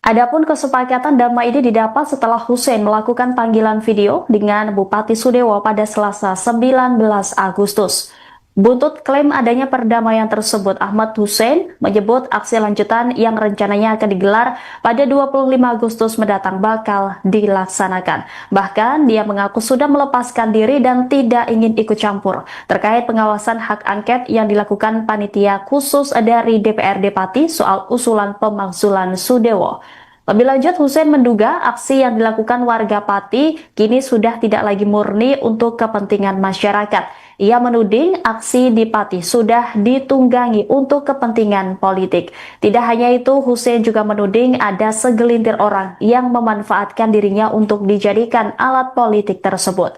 Adapun kesepakatan damai ini didapat setelah Husen melakukan panggilan video dengan Bupati Sudewo pada Selasa 19 Agustus. Buntut klaim adanya perdamaian tersebut, Ahmad Husen menyebut aksi lanjutan yang rencananya akan digelar pada 25 Agustus mendatang bakal dilaksanakan. Bahkan dia mengaku sudah melepaskan diri dan tidak ingin ikut campur terkait pengawasan hak angket yang dilakukan panitia khusus dari DPRD Pati soal usulan pemakzulan Sudewo. Lebih lanjut, Husen menduga aksi yang dilakukan warga Pati kini sudah tidak lagi murni untuk kepentingan masyarakat. Ia menuding aksi di Pati sudah ditunggangi untuk kepentingan politik. Tidak hanya itu, Husen juga menuding ada segelintir orang yang memanfaatkan dirinya untuk dijadikan alat politik tersebut.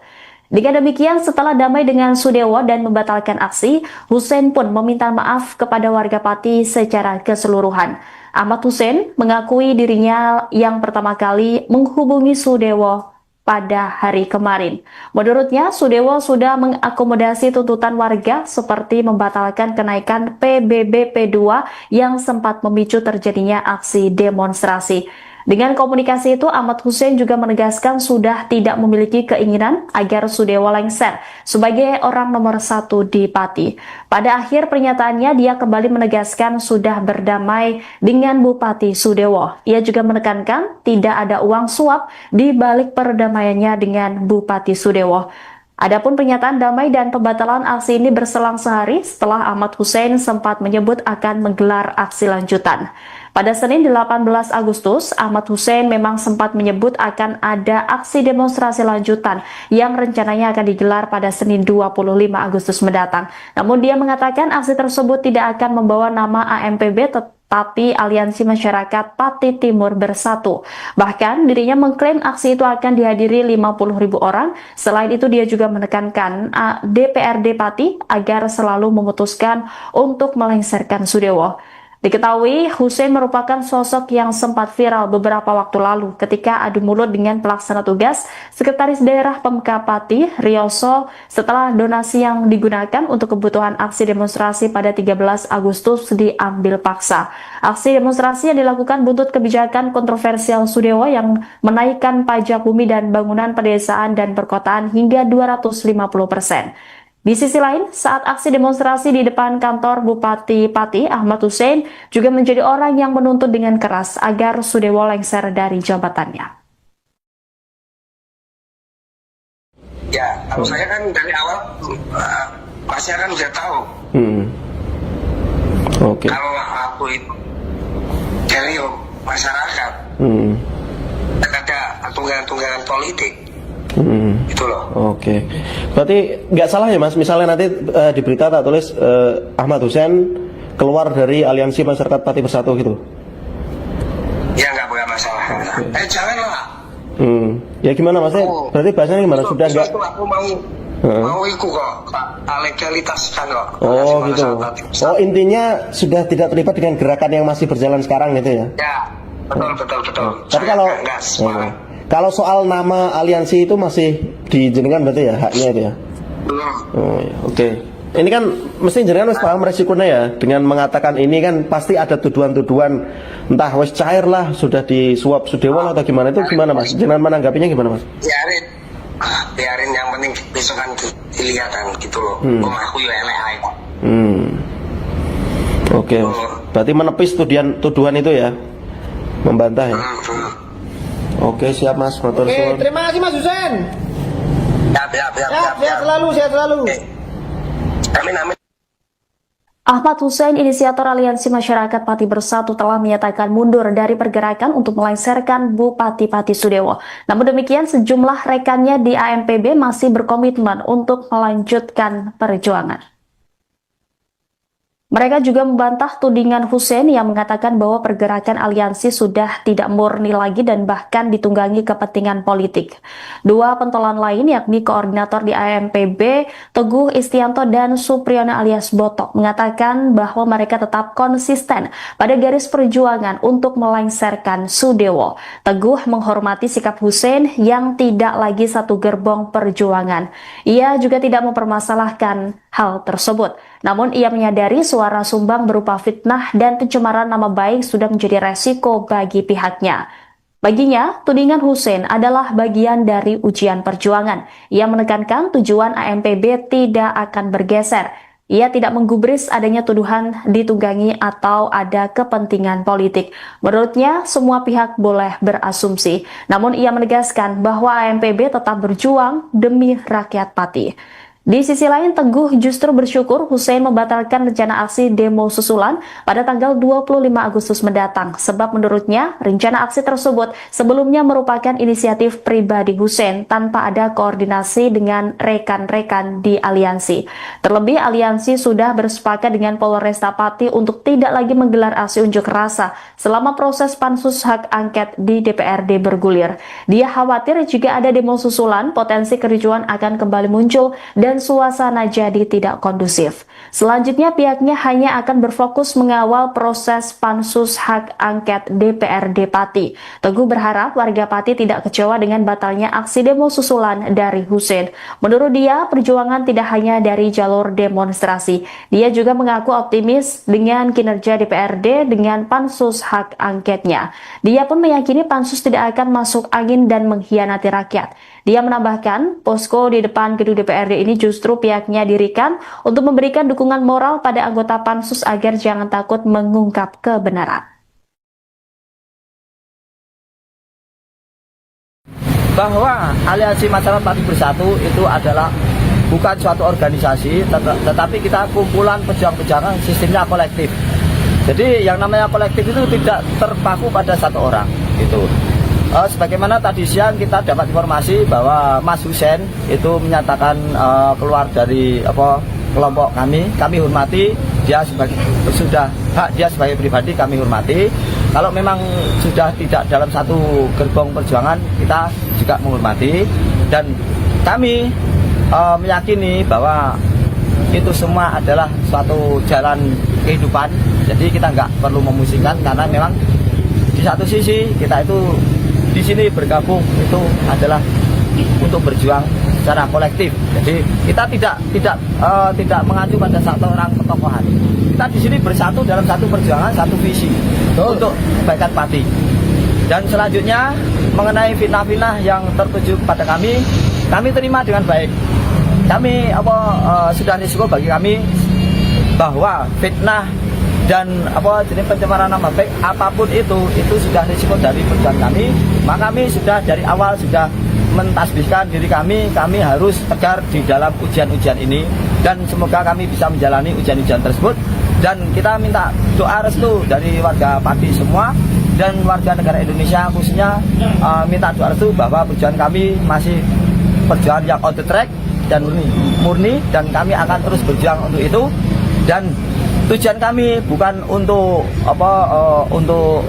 Dengan demikian, setelah damai dengan Sudewo dan membatalkan aksi, Husen pun meminta maaf kepada warga Pati secara keseluruhan. Ahmad Husen mengakui dirinya yang pertama kali menghubungi Sudewo pada hari kemarin. Menurutnya, Sudewo sudah mengakomodasi tuntutan warga seperti membatalkan kenaikan PBB P2 yang sempat memicu terjadinya aksi demonstrasi. Dengan komunikasi itu, Ahmad Husen juga menegaskan sudah tidak memiliki keinginan agar Sudewo lengser sebagai orang nomor 1 di Pati. Pada akhir pernyataannya, dia kembali menegaskan sudah berdamai dengan Bupati Sudewo. Ia juga menekankan tidak ada uang suap di balik perdamaiannya dengan Bupati Sudewo. Adapun pernyataan damai dan pembatalan aksi ini berselang sehari setelah Ahmad Husen sempat menyebut akan menggelar aksi lanjutan. Pada Senin 18 Agustus, Ahmad Husen memang sempat menyebut akan ada aksi demonstrasi lanjutan yang rencananya akan digelar pada Senin 25 Agustus mendatang. Namun dia mengatakan aksi tersebut tidak akan membawa nama AMPB tapi Aliansi Masyarakat Pati Timur Bersatu. Bahkan dirinya mengklaim aksi itu akan dihadiri 50.000 orang. Selain itu dia juga menekankan DPRD Pati agar selalu memutuskan untuk melengserkan Sudewo. Diketahui, Husen merupakan sosok yang sempat viral beberapa waktu lalu ketika adu mulut dengan pelaksana tugas Sekretaris Daerah Pemka Pati, Rioso, setelah donasi yang digunakan untuk kebutuhan aksi demonstrasi pada 13 Agustus diambil paksa. Aksi demonstrasi yang dilakukan buntut kebijakan kontroversial Sudewo yang menaikkan pajak bumi dan bangunan pedesaan dan perkotaan hingga 250%. Di sisi lain, saat aksi demonstrasi di depan kantor Bupati Pati, Ahmad Husen juga menjadi orang yang menuntut dengan keras agar Sudewo lengser dari jabatannya. Ya, kalau saya kan dari awal pasti kan udah tahu. Oke. Kalau aku itu dari masyarakat, ada tunggangan politik. Itu loh. Oke. Berarti nggak salah ya Mas, misalnya nanti di berita tak tulis Ahmad Husen keluar dari Aliansi Masyarakat Pati Bersatu gitu. Ya nggak masalah. Okay. Janganlah. Ya gimana Mas? Berarti bahasanya gimana? Sudah nggak? Aku mau ikut kok. Legalitas kan kok. Oh gitu. Oh intinya sudah tidak terlibat dengan gerakan yang masih berjalan sekarang gitu ya? Ya, betul. Tapi kalau soal nama aliansi itu masih diizinkan berarti ya haknya itu ya? Oh ya, oke. Ini kan mesti jenengan wis paham resikonya ya, dengan mengatakan ini kan pasti ada tuduhan-tuduhan entah wis cair lah sudah disuap Sudewo atau gimana, itu gimana Mas? Jenengan menanggapinya gimana Mas? Biarin yang penting besok kan kelihatan gitu loh. Aku yo elek ae kok. Oke. Berarti menepis tuduhan itu ya? Membantah ya? Oke, siap Mas, motor Oke, suwun. terima kasih Mas Husen. Siap. Sehat selalu. Amin. Ahmad Hussein, inisiator Aliansi Masyarakat Pati Bersatu, telah menyatakan mundur dari pergerakan untuk melengsarkan Bupati Pati Sudewo. Namun demikian, sejumlah rekannya di AMPB masih berkomitmen untuk melanjutkan perjuangan. Mereka juga membantah tudingan Hussein yang mengatakan bahwa pergerakan aliansi sudah tidak murni lagi dan bahkan ditunggangi kepentingan politik. Dua pentolan lain, yakni koordinator di AMPB, Teguh Istianto dan Supriyono alias Botok, mengatakan bahwa mereka tetap konsisten pada garis perjuangan untuk melengsarkan Sudewo. Teguh menghormati sikap Hussein yang tidak lagi satu gerbong perjuangan. Ia juga tidak mempermasalahkan hal tersebut. Namun ia menyadari suara sumbang berupa fitnah dan pencemaran nama baik sudah menjadi resiko bagi pihaknya. Baginya, tudingan Hussein adalah bagian dari ujian perjuangan. Ia menekankan tujuan AMPB tidak akan bergeser. Ia tidak menggubris adanya tuduhan ditunggangi atau ada kepentingan politik. Menurutnya, semua pihak boleh berasumsi. Namun ia menegaskan bahwa AMPB tetap berjuang demi rakyat Pati. Di sisi lain, Teguh justru bersyukur Hussein membatalkan rencana aksi demo susulan pada tanggal 25 Agustus mendatang, sebab menurutnya rencana aksi tersebut sebelumnya merupakan inisiatif pribadi Hussein tanpa ada koordinasi dengan rekan-rekan di aliansi. Terlebih, aliansi sudah bersepakat dengan Polresta Pati untuk tidak lagi menggelar aksi unjuk rasa selama proses pansus hak angket di DPRD bergulir. Dia khawatir jika ada demo susulan, potensi kericuan akan kembali muncul dan suasana jadi tidak kondusif. Selanjutnya pihaknya hanya akan berfokus mengawal proses pansus hak angket DPRD Pati. Teguh berharap warga Pati tidak kecewa dengan batalnya aksi demo susulan dari Hussein. Menurut dia, perjuangan tidak hanya dari jalur demonstrasi. Dia juga mengaku optimis dengan kinerja DPRD dengan pansus hak angketnya. Dia pun meyakini pansus tidak akan masuk angin dan mengkhianati rakyat. Dia menambahkan, posko di depan gedung DPRD ini justru pihaknya dirikan untuk memberikan dukungan moral pada anggota pansus agar jangan takut mengungkap kebenaran. Bahwa Aliansi Masyarakat Pati Bersatu itu adalah bukan suatu organisasi, tetapi kita kumpulan pejuang-pejuang, sistemnya kolektif. Jadi yang namanya kolektif itu tidak terpaku pada satu orang. Itu. Sebagaimana tadi siang kita dapat informasi bahwa Mas Hussein itu menyatakan keluar dari kelompok kami hormati dia sudah hak dia sebagai pribadi, kami hormati. Kalau memang sudah tidak dalam satu gerbong perjuangan, kita juga menghormati dan kami meyakini bahwa itu semua adalah suatu jalan kehidupan. Jadi kita nggak perlu memusingkan karena memang di satu sisi kita itu di sini bergabung itu adalah untuk berjuang secara kolektif. Jadi kita tidak mengacu pada satu orang ketokohan. Kita di sini bersatu dalam satu perjuangan, satu visi untuk kebaikan Pati. Dan selanjutnya mengenai fitnah-fitnah yang tertuju kepada kami terima dengan baik. Kami sudah risiko bagi kami bahwa fitnah dan jenis pencemaran nama baik apapun itu sudah risiko dari perjuangan kami. Maka kami sudah dari awal sudah mentasbihkan diri kami harus tegar di dalam ujian-ujian ini dan semoga kami bisa menjalani ujian-ujian tersebut. Dan kita minta doa restu dari warga Pati semua dan warga negara Indonesia khususnya, minta doa restu bahwa perjuangan kami masih perjuangan yang on the track dan murni dan kami akan terus berjuang untuk itu. Dan tujuan kami bukan untuk untuk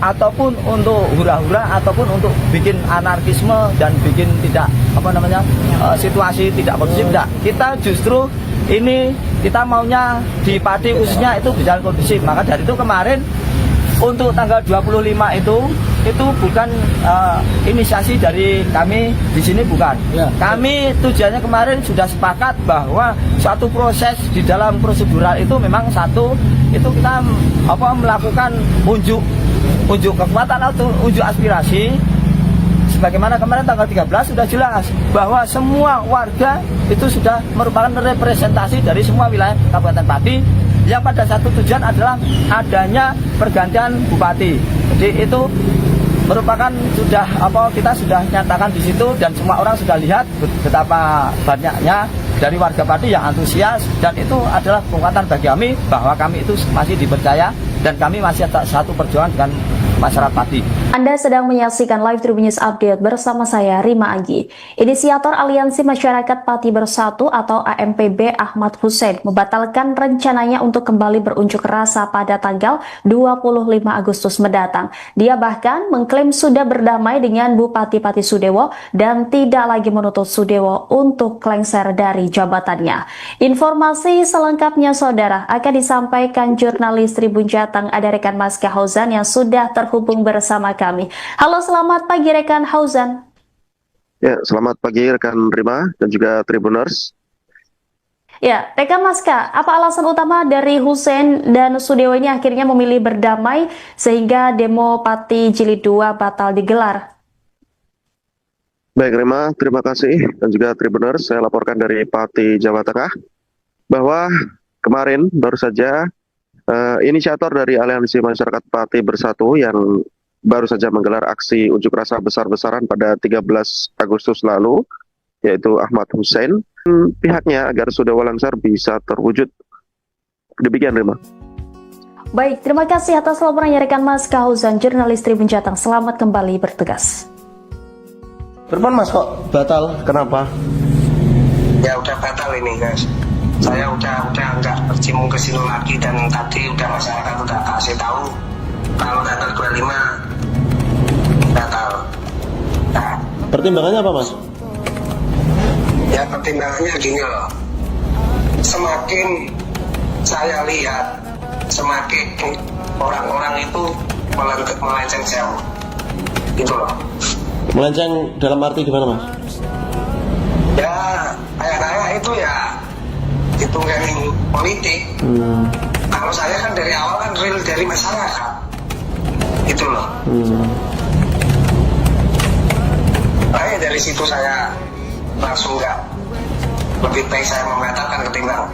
ataupun untuk hura-hura ataupun untuk bikin anarkisme dan bikin tidak situasi tidak kondusif. Tidak. Kita justru ini kita maunya di Pati khususnya itu berjalan kondusif. Maka dari itu kemarin untuk tanggal 25 itu bukan inisiasi dari kami di sini, bukan. Ya. Kami tujuannya kemarin sudah sepakat bahwa suatu proses di dalam prosedural itu memang itu kita melakukan unjuk kekuatan atau unjuk aspirasi. Sebagaimana kemarin tanggal 13 sudah jelas bahwa semua warga itu sudah merupakan representasi dari semua wilayah Kabupaten Pati yang pada satu tujuan adalah adanya pergantian bupati. Jadi itu merupakan kita sudah nyatakan di situ dan semua orang sudah lihat betapa banyaknya dari warga Pati yang antusias, dan itu adalah penguatan bagi kami bahwa kami itu masih dipercaya dan kami masih satu perjuangan dengan masyarakat Pati. Anda sedang menyaksikan Live Tribun News Update bersama saya, Rima Anggi. Inisiator Aliansi Masyarakat Pati Bersatu atau AMPB Ahmad Hussein membatalkan rencananya untuk kembali berunjuk rasa pada tanggal 25 Agustus mendatang. Dia bahkan mengklaim sudah berdamai dengan Bupati Pati Sudewo dan tidak lagi menuntut Sudewo untuk lengser dari jabatannya. Informasi selengkapnya saudara akan disampaikan jurnalis Tribun Jateng, ada rekan Mas Hauzan yang sudah terhubung bersama kami. Halo, selamat pagi rekan Hauzan. Ya, selamat pagi rekan Rima dan juga Tribuners. Ya, rekan Maska, apa alasan utama dari Hussein dan Sudewo ini akhirnya memilih berdamai sehingga demo Pati Jilid 2 batal digelar? Baik Rima, terima kasih dan juga Tribuners. Saya laporkan dari Pati, Jawa Tengah bahwa kemarin baru saja inisiator dari Aliansi Masyarakat Pati Bersatu yang baru saja menggelar aksi unjuk rasa besar-besaran pada 13 Agustus lalu, yaitu Ahmad Hussein, pihaknya agar Sudewo lengser bisa terwujud. Demikian Rima. Baik, terima kasih atas laporannya rekan Mas Hauzan, jurnalis Tribun Jateng. Selamat kembali bertugas. Firman, Mas, kok batal? Kenapa? Ya udah batal ini guys. Saya udah nggak bercimbung ke sini lagi, dan tadi udah masyarakat udah kasih tahu kalau tanggal 25 batal. Nah, pertimbangannya apa, Mas? ya pertimbangannya gini loh. Semakin saya lihat, semakin orang-orang itu melenceng jauh. Gitu loh. Melenceng dalam arti gimana, Mas? Ya, kayak itu ya hitungan politik. Kalau saya kan dari awal kan real dari masyarakat, gitu loh. Makanya dari situ saya langsung nggak, lebih baik saya membatalkan ketimbang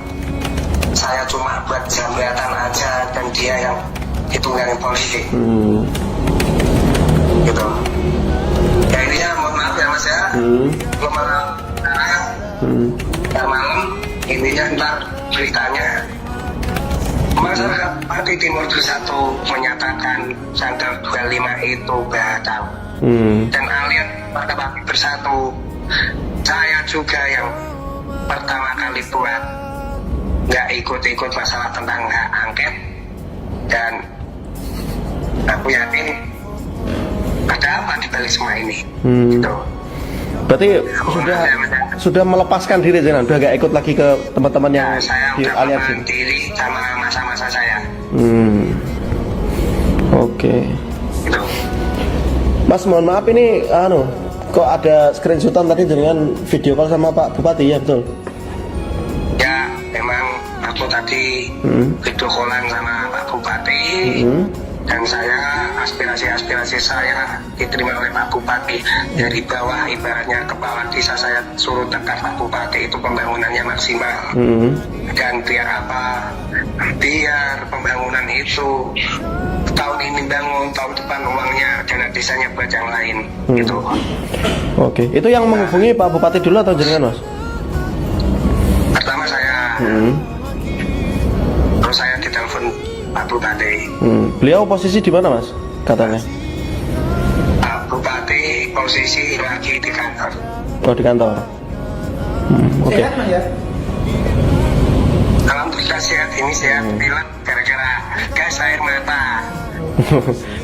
saya cuma buat jambatan aja dan dia yang hitungan politik. Gitu. Ya intinya mohon maaf ya Mas ya, belum malam intinya ntar beritanya masyarakat Pati Timur Bersatu menyatakan tanggal 25 itu batal. Dan alias warga Pati Bersatu, saya juga yang pertama kali buat nggak ikut-ikut masalah tentang hak angket, dan aku yakin ada apa di balik semua ini. Gitu. Berarti sudah melepaskan diri, jangan udah gak ikut lagi ke teman-teman yang saya di udah aliansi. diri sama masa-masa saya. Oke. Gitu. Mas, mohon maaf ini kok ada screenshotan tadi dengan video call sama Pak Bupati, ya betul? Ya, memang aku tadi video callan sama Pak Bupati. Dan saya, aspirasi saya diterima oleh Pak Bupati. Dari bawah, ibaratnya kepala desa saya suruh tekan Pak Bupati itu pembangunannya maksimal. Dan biar apa? Biar pembangunan itu tahun ini bangun, tahun depan uangnya dana desanya buat yang lain. Gitu. Oke, itu yang menghubungi Pak Bupati dulu atau jenengan, Mas? Pertama saya, terus saya ditelepon Pak Bupati. Beliau posisi di mana, Mas? Katanya. Pak Bupati posisi lagi di kantor. Oh, di kantor. Oke. Sehat, Mas ya? Alhamdulillah sehat, ini sehat. Pilek gara-gara gas air mata.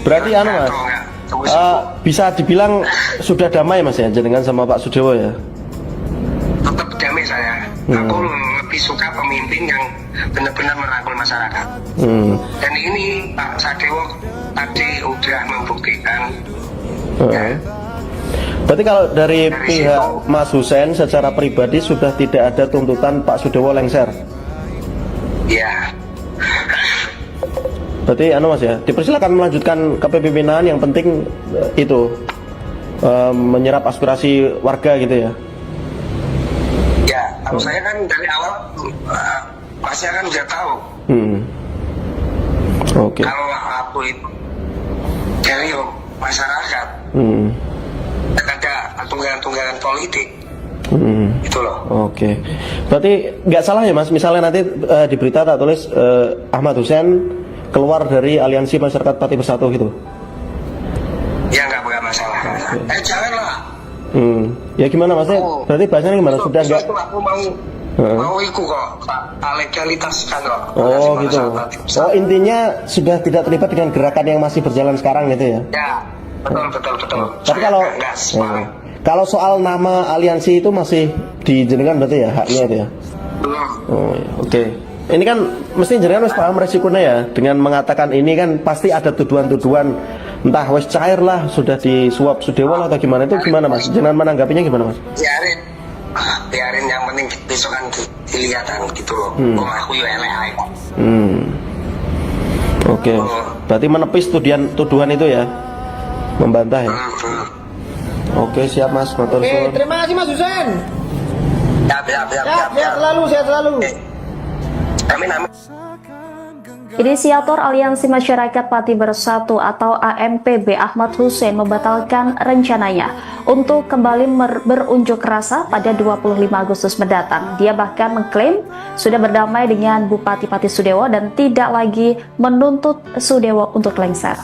Berarti Mas, bisa dibilang sudah damai, Mas ya, jenengan sama Pak Sudewo ya? Tetap damai saya. Aku lebih suka pemimpin yang benar-benar merangkul masyarakat. Dan ini Pak Sudewo tadi udah membuktikan. Ya. Berarti kalau dari pihak Mas Hussein secara pribadi sudah tidak ada tuntutan Pak Sudewo lengser? Ya. Berarti Mas ya, dipersilakan melanjutkan kepemimpinan, yang penting itu menyerap aspirasi warga gitu ya. Ya, kalau saya kan dari awal pasti kan udah tahu. Oke. Kalau aku itu dari masyarakat. Dan ada tunggangan-tunggangan politik. Itu loh. Oke. Berarti nggak salah ya Mas, misalnya nanti di berita tak tulis Ahmad Hussein keluar dari Aliansi Masyarakat Pati Bersatu gitu. Ya nggak masalah. Okay. Janganlah. Ya gimana Mas? Berarti bahasanya gimana? Sudah nggak? Aku mau ikut kok, legalitas kan kok. Oh gitu. Oh intinya sudah tidak terlibat dengan gerakan yang masih berjalan sekarang gitu ya? Ya, betul. Tapi kalau soal nama aliansi itu masih dijenengan berarti ya haknya itu ya? Oh ya, oke. Ini kan mesti jenengan harus paham resikonya ya. Dengan mengatakan ini kan pasti ada tuduhan-tuduhan entah wes cair lah sudah disuap Sudewo atau gimana, itu gimana Mas? Jenengan menanggapinya gimana Mas? Biarin yang penting besok kan dilihatkan gitu loh. Aku LAI. Oke. Berarti menepis tuduhan itu ya? Membantah ya? Oke, siap Mas. Matur suwun. Terima kasih Mas Hussein. Siap selalu. Amin. Inisiator Aliansi Masyarakat Pati Bersatu atau AMPB Ahmad Hussein membatalkan rencananya untuk kembali berunjuk rasa pada 25 Agustus mendatang. Dia bahkan mengklaim sudah berdamai dengan Bupati Pati Sudewo dan tidak lagi menuntut Sudewo untuk lengser.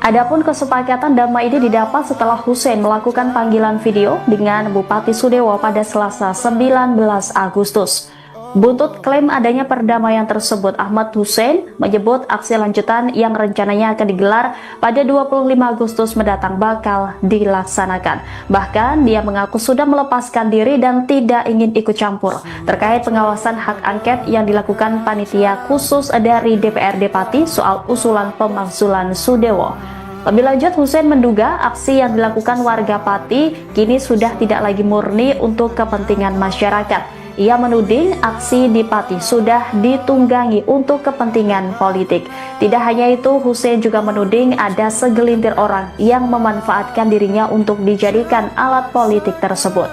Adapun kesepakatan damai ini didapat setelah Hussein melakukan panggilan video dengan Bupati Sudewo pada Selasa 19 Agustus. Buntut klaim adanya perdamaian tersebut, Ahmad Hussein menyebut aksi lanjutan yang rencananya akan digelar pada 25 Agustus mendatang bakal dilaksanakan. Bahkan dia mengaku sudah melepaskan diri dan tidak ingin ikut campur terkait pengawasan hak angket yang dilakukan panitia khusus dari DPRD Pati soal usulan pemakzulan Sudewo. Lebih lanjut, Hussein menduga aksi yang dilakukan warga Pati kini sudah tidak lagi murni untuk kepentingan masyarakat. Ia menuding aksi di Pati sudah ditunggangi untuk kepentingan politik. Tidak hanya itu, Hussein juga menuding ada segelintir orang yang memanfaatkan dirinya untuk dijadikan alat politik tersebut.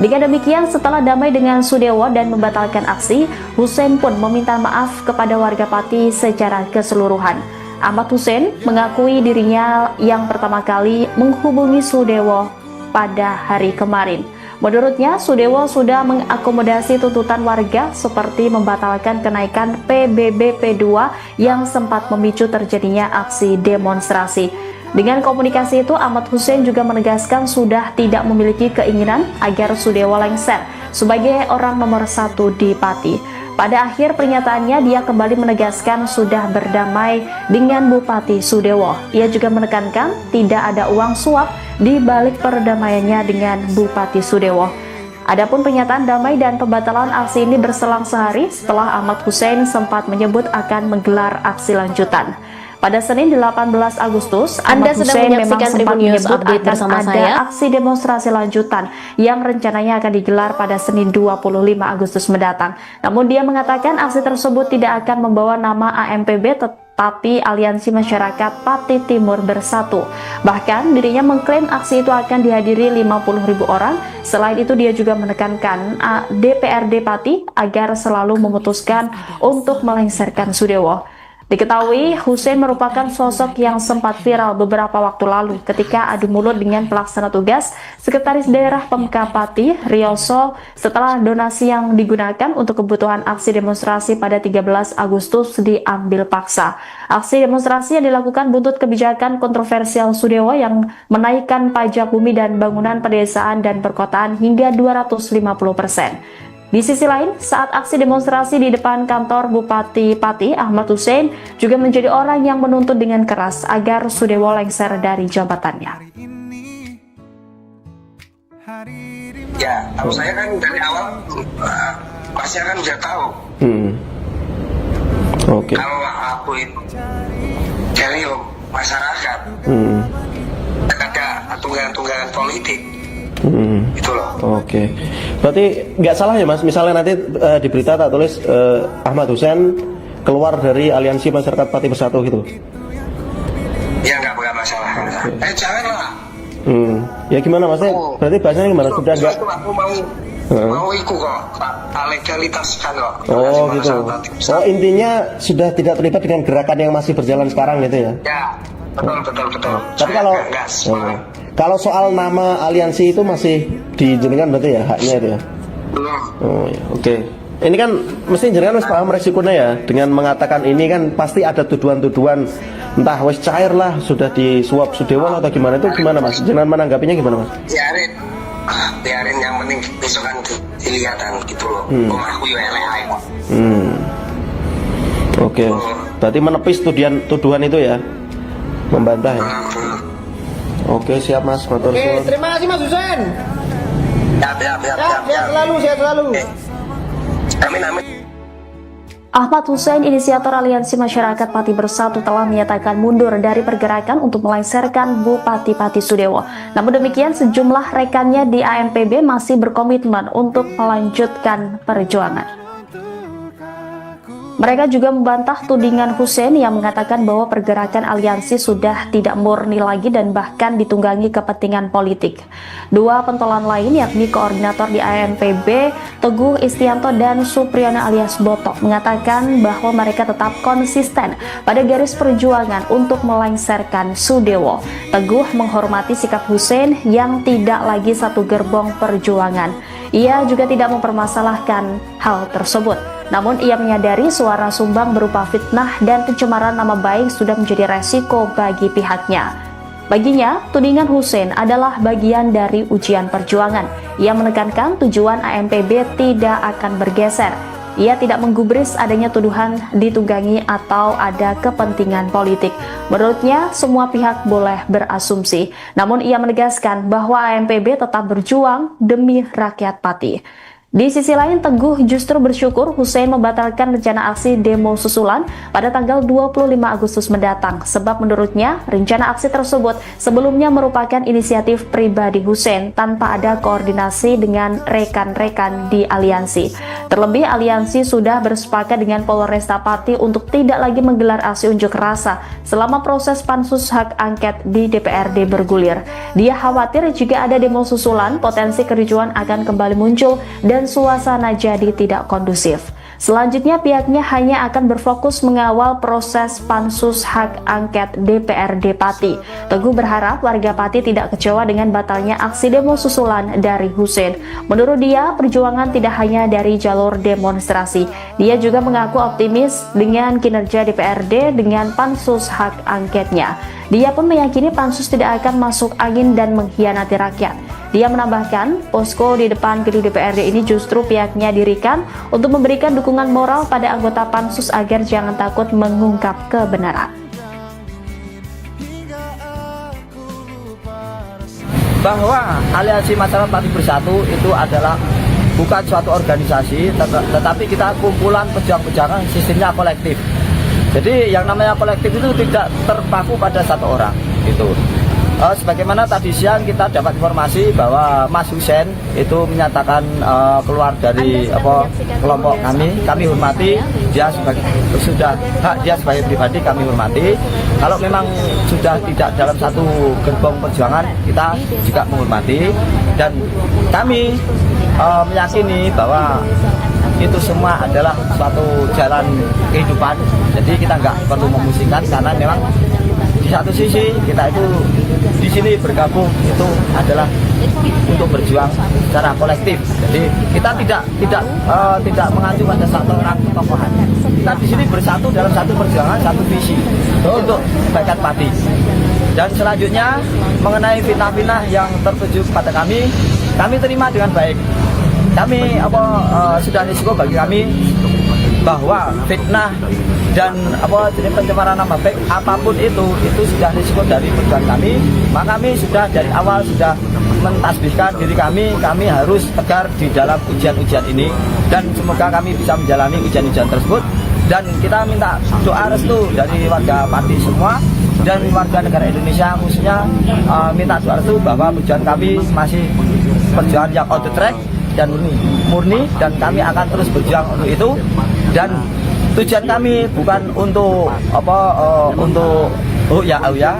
Dengan demikian, setelah damai dengan Sudewo dan membatalkan aksi, Hussein pun meminta maaf kepada warga Pati secara keseluruhan. Ahmad Hussein mengakui dirinya yang pertama kali menghubungi Sudewo pada hari kemarin. Menurutnya, Sudewo sudah mengakomodasi tuntutan warga seperti membatalkan kenaikan PBB P2 yang sempat memicu terjadinya aksi demonstrasi. Dengan komunikasi itu, Ahmad Hussein juga menegaskan sudah tidak memiliki keinginan agar Sudewo lengser sebagai orang nomor 1 di Pati. Pada akhir pernyataannya, dia kembali menegaskan sudah berdamai dengan Bupati Sudewo. Ia juga menekankan tidak ada uang suap di balik perdamaiannya dengan Bupati Sudewo. Adapun pernyataan damai dan pembatalan aksi ini berselang sehari setelah Ahmad Hussein sempat menyebut akan menggelar aksi lanjutan. Pada Senin 18 Agustus, Ahmad Hussein memang sempat menyebut akan ada aksi demonstrasi lanjutan yang rencananya akan digelar pada Senin 25 Agustus mendatang. Namun dia mengatakan aksi tersebut tidak akan membawa nama AMPB tapi Aliansi Masyarakat Pati Timur Bersatu. Bahkan dirinya mengklaim aksi itu akan dihadiri 50.000 orang. Selain itu dia juga menekankan DPRD Pati agar selalu memutuskan untuk melengsarkan Sudewo. Diketahui Hussein merupakan sosok yang sempat viral beberapa waktu lalu ketika adu mulut dengan pelaksana tugas Sekretaris Daerah Pemkab Pati, Rioso, setelah donasi yang digunakan untuk kebutuhan aksi demonstrasi pada 13 Agustus diambil paksa. Aksi demonstrasi yang dilakukan buntut kebijakan kontroversial Sudewo yang menaikkan pajak bumi dan bangunan pedesaan dan perkotaan hingga 250%. Di sisi lain, saat aksi demonstrasi di depan kantor Bupati Pati, Ahmad Hussein juga menjadi orang yang menuntut dengan keras agar Sudewo lengser dari jabatannya. Ya, tahu saya kan dari awal pasti kan udah tahu. Oke. Kalau aku itu dari masyarakat, ada tunggangan politik. Itu loh. Oke. Berarti nggak salah ya Mas, misalnya nanti di berita tak tulis Ahmad Hussein keluar dari Aliansi Masyarakat Pati Bersatu gitu. Ya nggak masalah. Janganlah. Ya gimana Mas? Berarti bahasanya gimana? Sudah nggak? Mau ikut kok, Pak. Legalitas kan kok. Oh gitu. Oh intinya sudah tidak terlibat dengan gerakan yang masih berjalan sekarang gitu ya? Ya, betul. Tapi kalau soal nama aliansi itu masih dijenengan berarti ya haknya itu ya? Belum. Oh ya, oke. Ini kan mesti jenengan harus paham resikonya ya. Dengan mengatakan ini kan pasti ada tuduhan-tuduhan entah wes cair lah sudah disuap Sudewol atau gimana, itu gimana Mas? Jenengan menanggapinya gimana Mas? Biarin yang penting besok kan dilihatan gitu loh. Aku ULI kok. Oke. Berarti menepis tuduhan itu ya? Membantah ya? Oke, siap Mas. Matur Oke, suwun. terima kasih Mas Husen. Siap. Sehat selalu. Amin. Ahmad Hussein, inisiator Aliansi Masyarakat Pati Bersatu, telah menyatakan mundur dari pergerakan untuk melengsarkan Bupati Pati Sudewo. Namun demikian, sejumlah rekannya di AMPB masih berkomitmen untuk melanjutkan perjuangan. Mereka juga membantah tudingan Hussein yang mengatakan bahwa pergerakan aliansi sudah tidak murni lagi dan bahkan ditunggangi kepentingan politik. Dua pentolan lain, yakni koordinator di AMPB Teguh Istianto dan Supriyono alias Botok, mengatakan bahwa mereka tetap konsisten pada garis perjuangan untuk melengsarkan Sudewo. Teguh menghormati sikap Hussein yang tidak lagi satu gerbong perjuangan. Ia juga tidak mempermasalahkan hal tersebut. Namun ia menyadari suara sumbang berupa fitnah dan pencemaran nama baik sudah menjadi resiko bagi pihaknya. Baginya, tudingan Hussein adalah bagian dari ujian perjuangan. Ia menekankan tujuan AMPB tidak akan bergeser. Ia tidak menggubris adanya tuduhan ditunggangi atau ada kepentingan politik. Menurutnya, semua pihak boleh berasumsi. Namun ia menegaskan bahwa AMPB tetap berjuang demi rakyat Pati. Di sisi lain, Teguh justru bersyukur Hussein membatalkan rencana aksi demo susulan pada tanggal 25 Agustus mendatang, sebab menurutnya rencana aksi tersebut sebelumnya merupakan inisiatif pribadi Hussein tanpa ada koordinasi dengan rekan-rekan di aliansi. Terlebih, aliansi sudah bersepakat dengan Polresta Pati untuk tidak lagi menggelar aksi unjuk rasa selama proses pansus hak angket di DPRD bergulir. Dia khawatir jika ada demo susulan, potensi kericuan akan kembali muncul dan suasana jadi tidak kondusif. Selanjutnya, pihaknya hanya akan berfokus mengawal proses pansus hak angket DPRD Pati. Teguh berharap warga Pati tidak kecewa dengan batalnya aksi demo susulan dari Hussein. Menurut dia, perjuangan tidak hanya dari jalur demonstrasi. Dia juga mengaku optimis dengan kinerja DPRD dengan pansus hak angketnya. Dia pun meyakini pansus tidak akan masuk angin dan mengkhianati rakyat. Dia menambahkan, posko di depan gedung DPRD ini justru pihaknya dirikan untuk memberikan dukungan moral pada anggota pansus agar jangan takut mengungkap kebenaran. Bahwa Aliansi Masyarakat Pati Bersatu itu adalah bukan suatu organisasi, tetapi kita kumpulan pejuang-pejuang, sistemnya kolektif. Jadi yang namanya kolektif itu tidak terpaku pada satu orang, gitu. Sebagaimana tadi siang kita dapat informasi bahwa Mas Hussein itu menyatakan keluar dari kelompok kami hormati, dia sebagai hak dia sebagai pribadi kami hormati. Kalau memang sudah tidak dalam satu gerbong perjuangan, kita juga menghormati, dan kami meyakini bahwa itu semua adalah suatu jalan kehidupan. Jadi kita nggak perlu memusingkan, karena memang di satu sisi kita itu di sini bergabung itu adalah untuk berjuang secara kolektif. Jadi kita tidak mengacu pada satu orang tokohan. Kita di sini bersatu dalam satu perjuangan, satu visi untuk kebaikan Pati. Dan selanjutnya mengenai fitnah-fitnah yang tertuju kepada kami terima dengan baik. Kami sudah risiko bagi kami bahwa fitnah dan pencemaran nama baik apapun itu sudah risiko dari perjuangan kami. Maka kami sudah dari awal sudah mentasbihkan diri kami harus tegar di dalam ujian-ujian ini, dan semoga kami bisa menjalani ujian-ujian tersebut. Dan kita minta doa restu dari warga Pati semua dan warga negara Indonesia khususnya, minta doa restu bahwa perjuangan kami masih perjuangan yang on the track dan murni, dan kami akan terus berjuang untuk itu. Dan tujuan kami bukan untuk untuk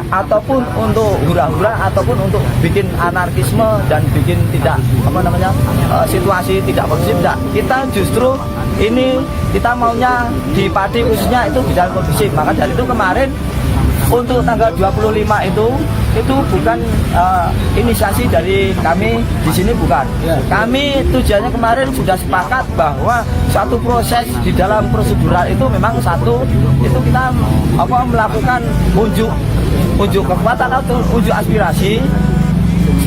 ataupun untuk hura-hura ataupun untuk bikin anarkisme dan bikin tidak situasi tidak kondusif, tidak. Kita justru ini kita maunya di padi khususnya itu bisa kondusif. Maka dari itu kemarin untuk tanggal 25 itu bukan inisiasi dari kami di sini, bukan. Kami tujuannya kemarin sudah sepakat bahwa satu proses di dalam prosedural itu memang satu itu kita melakukan unjuk kekuatan atau unjuk aspirasi.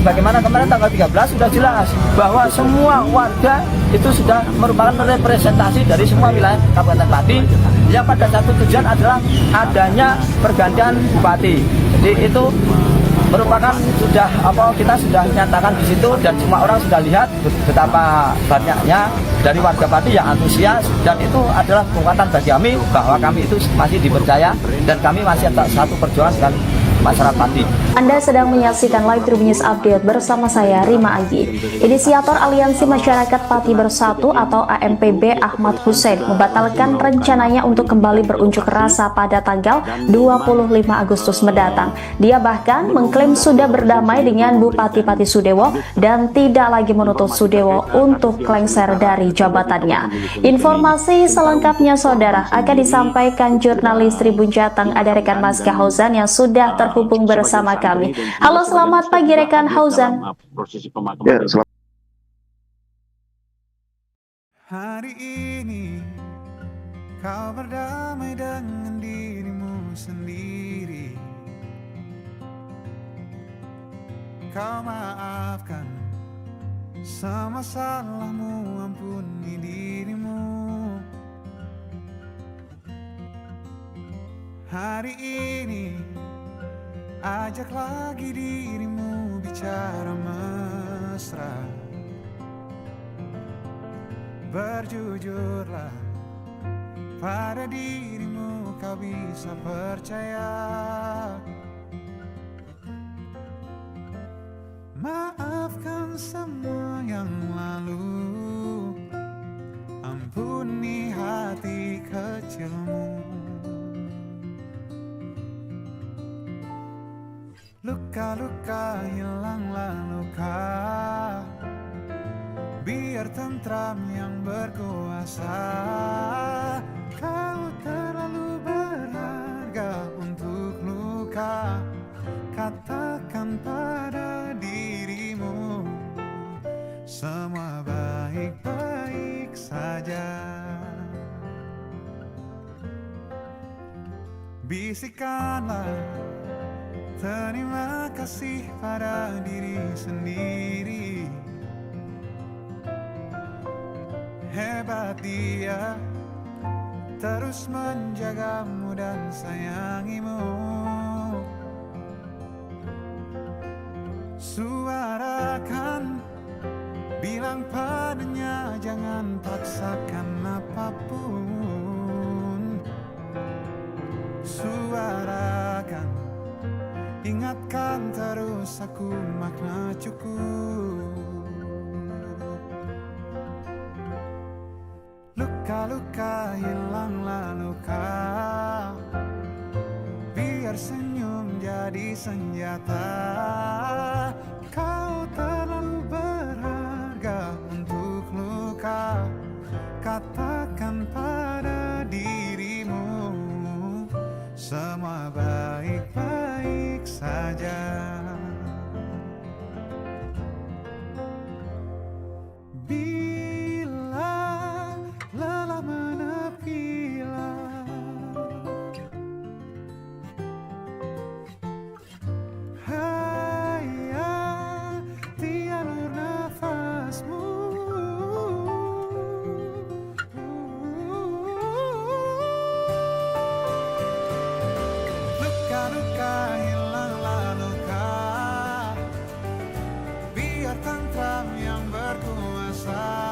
Sebagaimana kemarin tanggal 13 sudah jelas bahwa semua warga itu sudah merupakan representasi dari semua wilayah Kabupaten Pati yang pada satu tujuan adalah adanya pergantian bupati. Jadi itu merupakan sudah kita sudah nyatakan di situ dan semua orang sudah lihat betapa banyaknya dari warga Pati yang antusias, dan itu adalah kekuatan bagi kami bahwa kami itu masih dipercaya dan kami masih ada satu perjuangan dengan masyarakat Pati. Anda sedang menyaksikan Live Tribun News Update bersama saya, Rima Agi. Inisiator Aliansi Masyarakat Pati Bersatu atau AMPB Ahmad Hussein membatalkan rencananya untuk kembali berunjuk rasa pada tanggal 25 Agustus mendatang. Dia bahkan mengklaim sudah berdamai dengan Bupati Pati Sudewo dan tidak lagi menuntut Sudewo untuk lengser dari jabatannya. Informasi selengkapnya saudara akan disampaikan jurnalis Tribun Jateng, ada rekan Mas Hauzan yang sudah terhubung bersama kami. Halo, selamat pagi rekan Hauzan. Ya, selamat. Hari ini kau berdamai dengan dirimu sendiri. Kau maafkan semua salahmu, ampuni dirimu. Hari ini ajak lagi dirimu bicara mesra. Berjujurlah pada dirimu, kau bisa percaya. Maafkan semua yang lalu, ampuni hati kecilmu. Luka-luka hilanglah luka, biar tentram yang berkuasa. Kau terlalu berharga untuk luka, katakan pada dirimu semua baik-baik saja. Bisikanlah terima kasih pada diri sendiri. Hebat dia, terus menjagamu dan sayangimu. Suarakan, bilang padanya jangan paksakan apapun. Suarakan, ingatkan terus aku makna cukup. Luka-luka hilanglah luka, biar senyum jadi senjata. Kau terlalu berharga untuk luka, katakan pada dirimu semua baik-baik saja. Bila lelah menepilah, hayati alur nafasmu. Luka-luka hilanglah luka, biar tentram yang berkuasa.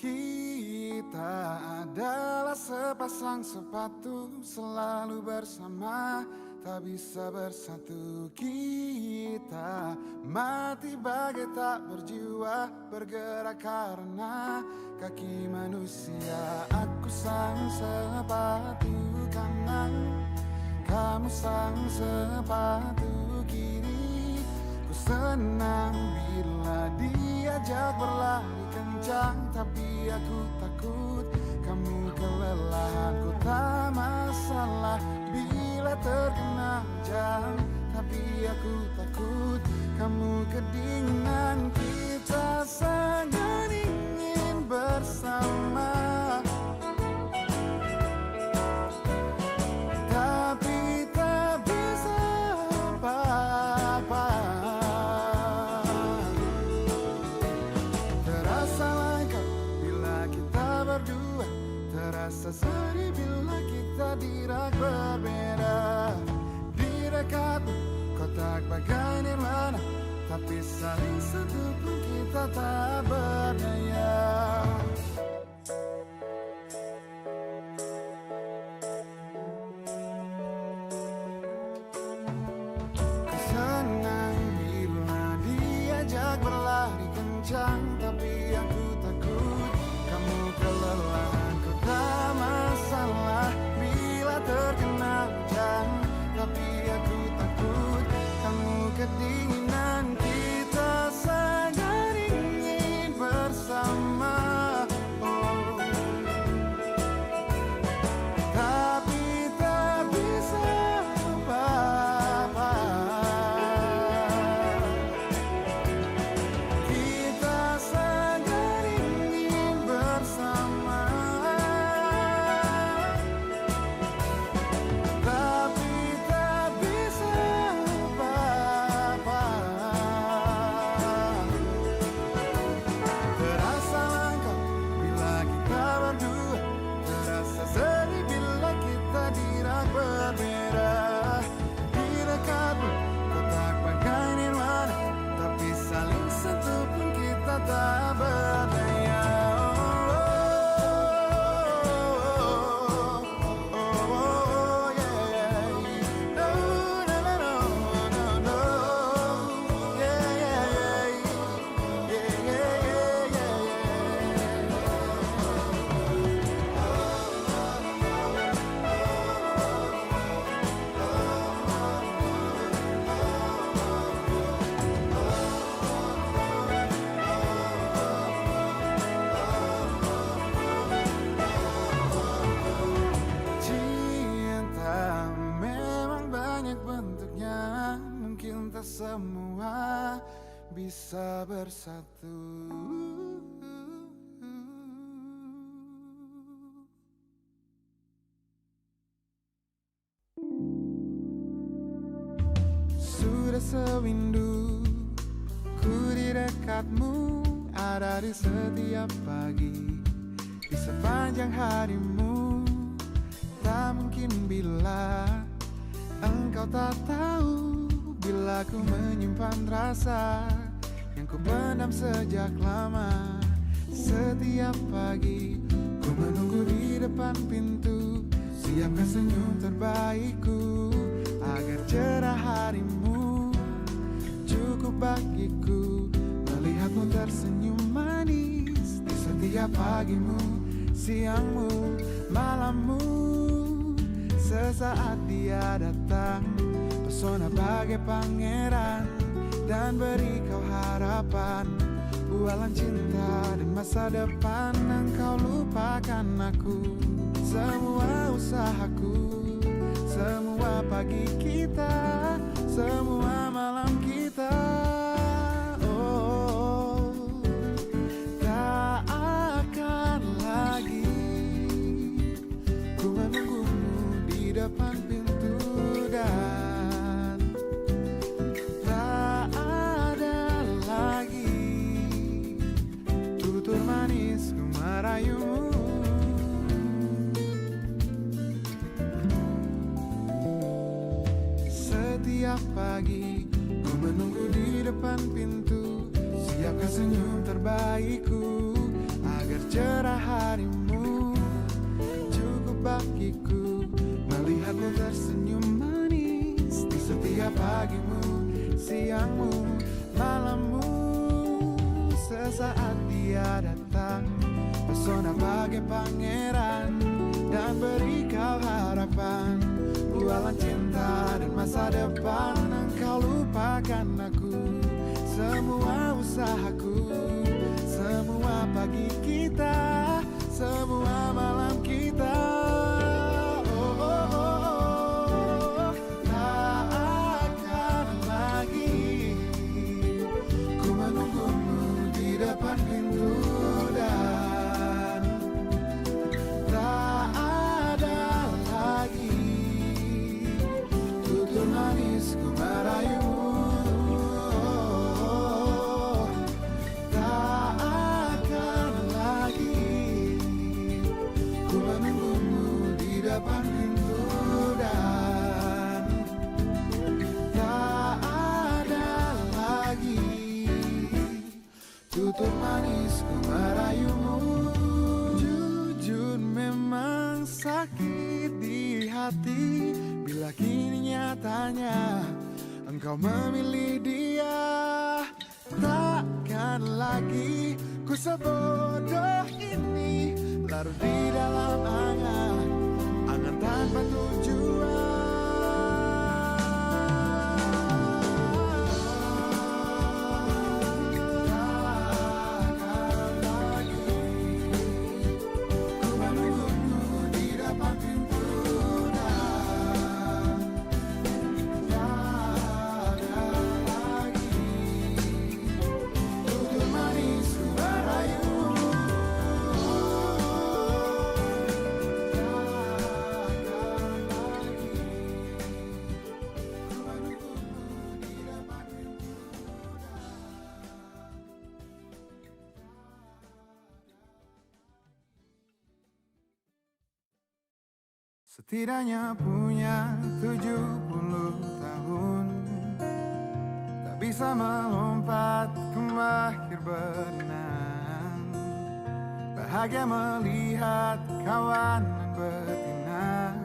Kita adalah sepasang sepatu, selalu bersama, tak bisa bersatu. Kita mati bagai tak berjiwa, bergerak karena kaki manusia. Aku sang sepatu kanan, kamu sang sepatu kiri. Ku senang bila diajak berlari kencang, tapi aku takut kamu kelelahan. Ku tak masalah bila terkena hujan, tapi aku takut kamu kedinginan. Kita sangat ingin bersama, tapi tak bisa apa-apa. Terasa lengkap bila kita berdua, terasa sedih bila kita dirak berbeda. Di dekatmu kotak bagai nirwana, tapi saling satu pun kita tak berdaya. Senang bila diajak berlari kencang, tapi aku takut kamu kelelahan. Ku tak masalah bila terkena hujan, tapi aku takut kamu kedinginan. Kita sangat ingin bersama, oh, tapi tak bisa apa-apa. Tak berdaya. Semua bisa bersatu. Sudah sewindu ku di dekatmu, ada di setiap pagi, di sepanjang harimu. Tak mungkin bila engkau tak tahu, bila ku menyimpan rasa yang ku pendam sejak lama. Setiap pagi ku menunggu di depan pintu, siapkan senyum terbaikku agar cerah harimu. Cukup bagiku melihatmu tersenyum manis di setiap pagimu, siangmu, malammu. Sesaat dia datang, pesona bagai pangeran, dan beri kau harapan, bualan cinta dan masa depan. Engkau lupakan aku, semua usahaku, semua pagi kita, semua malam kita. Oh, tak akan lagi ku menunggumu di depan pintu, dan tak ada lagi tutur manis ku merayumu. Setiap pagi ku menunggu di depan pintu, siapkan senyum terbaikku agar agar cerah harimu. Cukup bagiku melihatmu tersenyum manis di setiap pagimu, siangmu, malammu. Sesaat dia datang, pesona bagai pangeran, dan beri kau harapan, bualan cinta dan masa depan. Engkau lupakan aku, semua usahaku, semua pagi kita, semua malam kita. Oh, oh, oh, oh. Tak akan lagi ku menunggumu di depan pintu, dan tak ada lagi tutur manis ku merayumu. Tak akan lagi ku menunggumu di depan pintu, dan tak ada lagi tutur manis ku merayumu. Jujur memang sakit di hati bila kini nyatanya engkau memilih dia. Takkan lagi ku sebodoh ini, larut di dalam angan, angan tanpa tujuan. Setidaknya punya 70 tahun, tak bisa melompat ke mahir berenang. Bahagia melihat kawan dan betina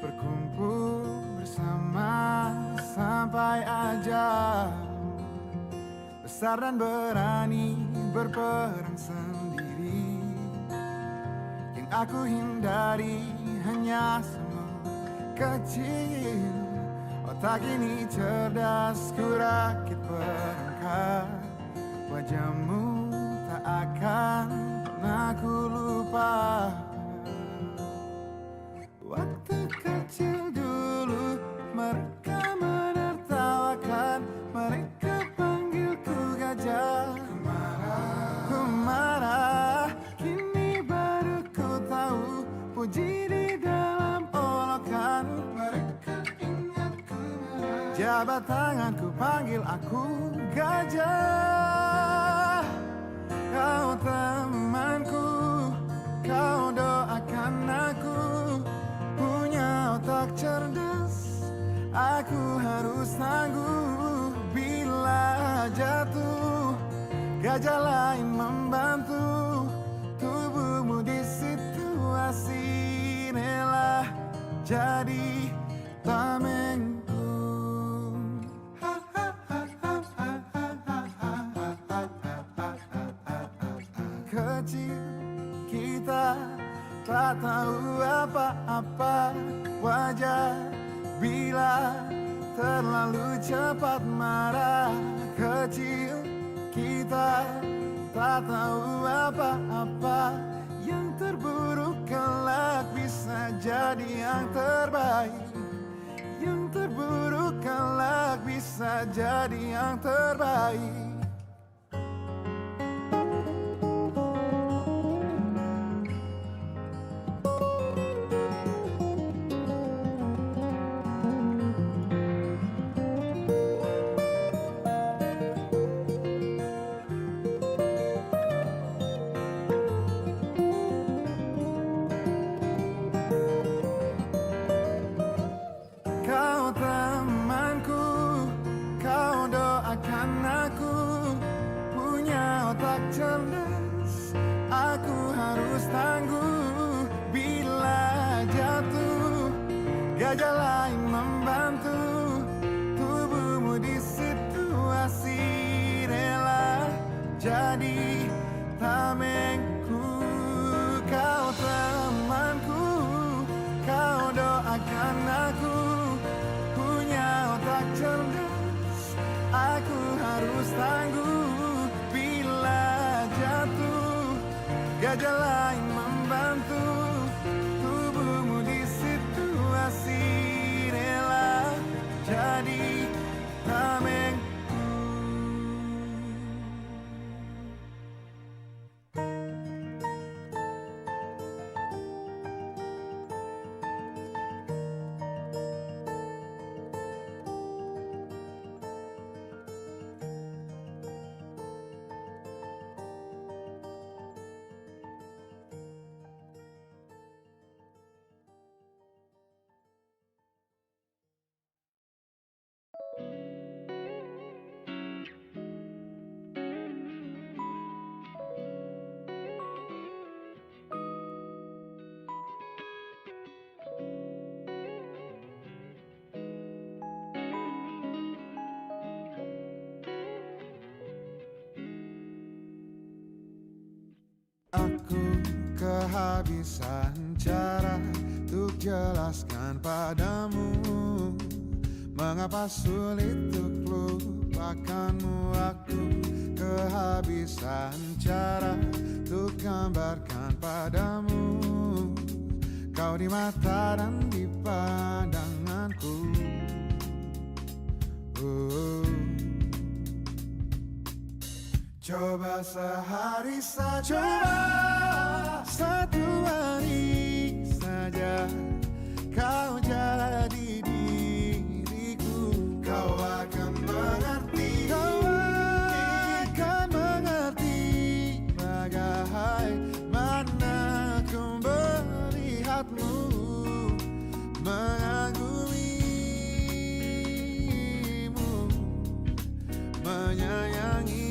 berkumpul bersama sampai ajal. Besar dan berani berperang sendiri, yang aku hindari hanya semut kecil. Otak ini cerdas, ku rakit perangkat. Wajahmu tak akan pernah ku lupa. Waktu kecil dulu mereka menertawakan, mereka panggilku gajah. Ku marah, kini baru ku tahu puji di dalam olokan. Mereka ingatku, jabat tanganku panggil aku gajah. Kau temanku, kau doakan aku, punya otak cerdas. Aku harus tangguh bila jatuh, gajah lain membantu. Tubuhmu di situasi inilah jadi tamengku. Kecil kita tak tahu apa-apa, wajar bila terlalu cepat marah. Kecil kita tak tahu apa-apa, yang terburuk kelak bisa jadi yang terbaik. Yang terburuk kelak bisa jadi yang terbaik. Aku harus tangguh bila jatuh, gajah lain membantu. Tubuhmu di situasi rela jadi tamengku. Kau temanku, kau doakan aku, punya otak cerdas. Aku harus tangguh bila jatuh, gajah lain membantu. Tubuhmu di situasi rela jadi tamengku. Aku kehabisan cara untuk jelaskan padamu mengapa sulit untuk lupakanmu. Aku kehabisan cara untuk gambarkan padamu kau di mata dan di pandanganku. Coba sehari saja, coba satu hari saja, kau jadi diriku. Kau akan mengerti, kau akan mengerti bagaimana ku melihatmu, mengagumimu, menyayangi.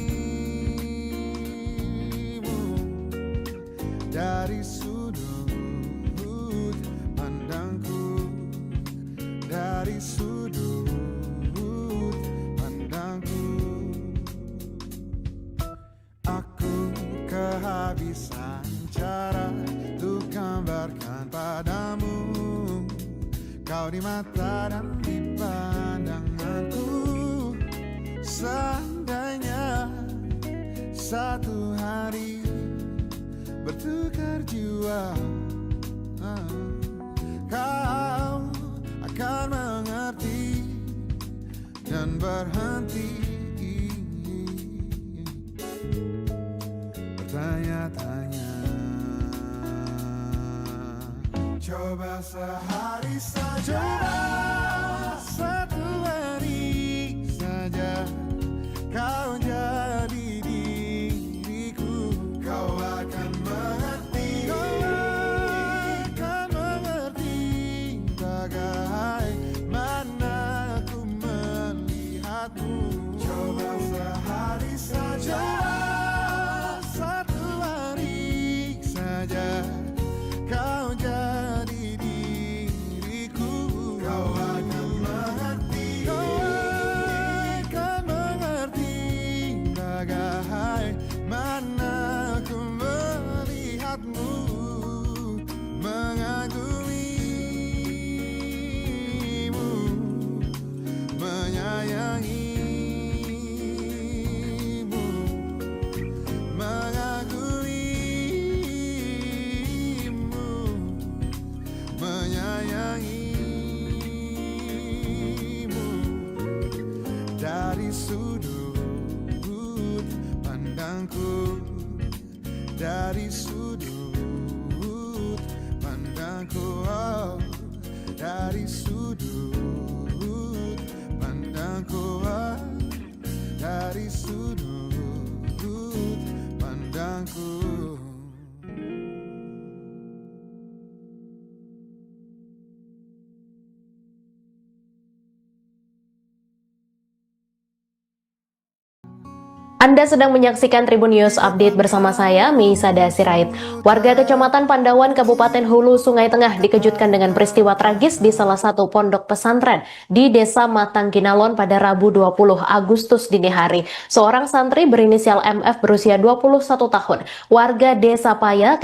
Dari sudut pandangku, dari sudut pandangku, aku kehabisan cara untuk gambarkan padamu kau di mata dan di pandanganku. Seandainya satu hari bertukar jiwa, kau akan mengerti dan berhenti bertanya-tanya. Coba sehari saja, coba satu hari saja, kau jadi diriku. Kau akan mengerti, kau akan mengerti bagaimana ku melihatmu. Coba sehari saja, satu hari saja, kau jadi diriku. Kau akan mengerti, kau akan mengerti bagaimana ku melihatmu, mengagumimu, menyayangimu, mengagumimu, menyayangimu. Dari sudut pandangku, dari sudut pandangku, oh, dari sudut pandangku, oh, dari sudut pandangku. Anda sedang menyaksikan Tribun News Update bersama saya, Meisada Sirait. Warga Kecamatan Pandawan, Kabupaten Hulu, Sungai Tengah dikejutkan dengan peristiwa tragis di salah satu pondok pesantren di Desa Matang Kinalon pada Rabu 20 Agustus dini hari. Seorang santri berinisial MF berusia 21 tahun, warga Desa Paya,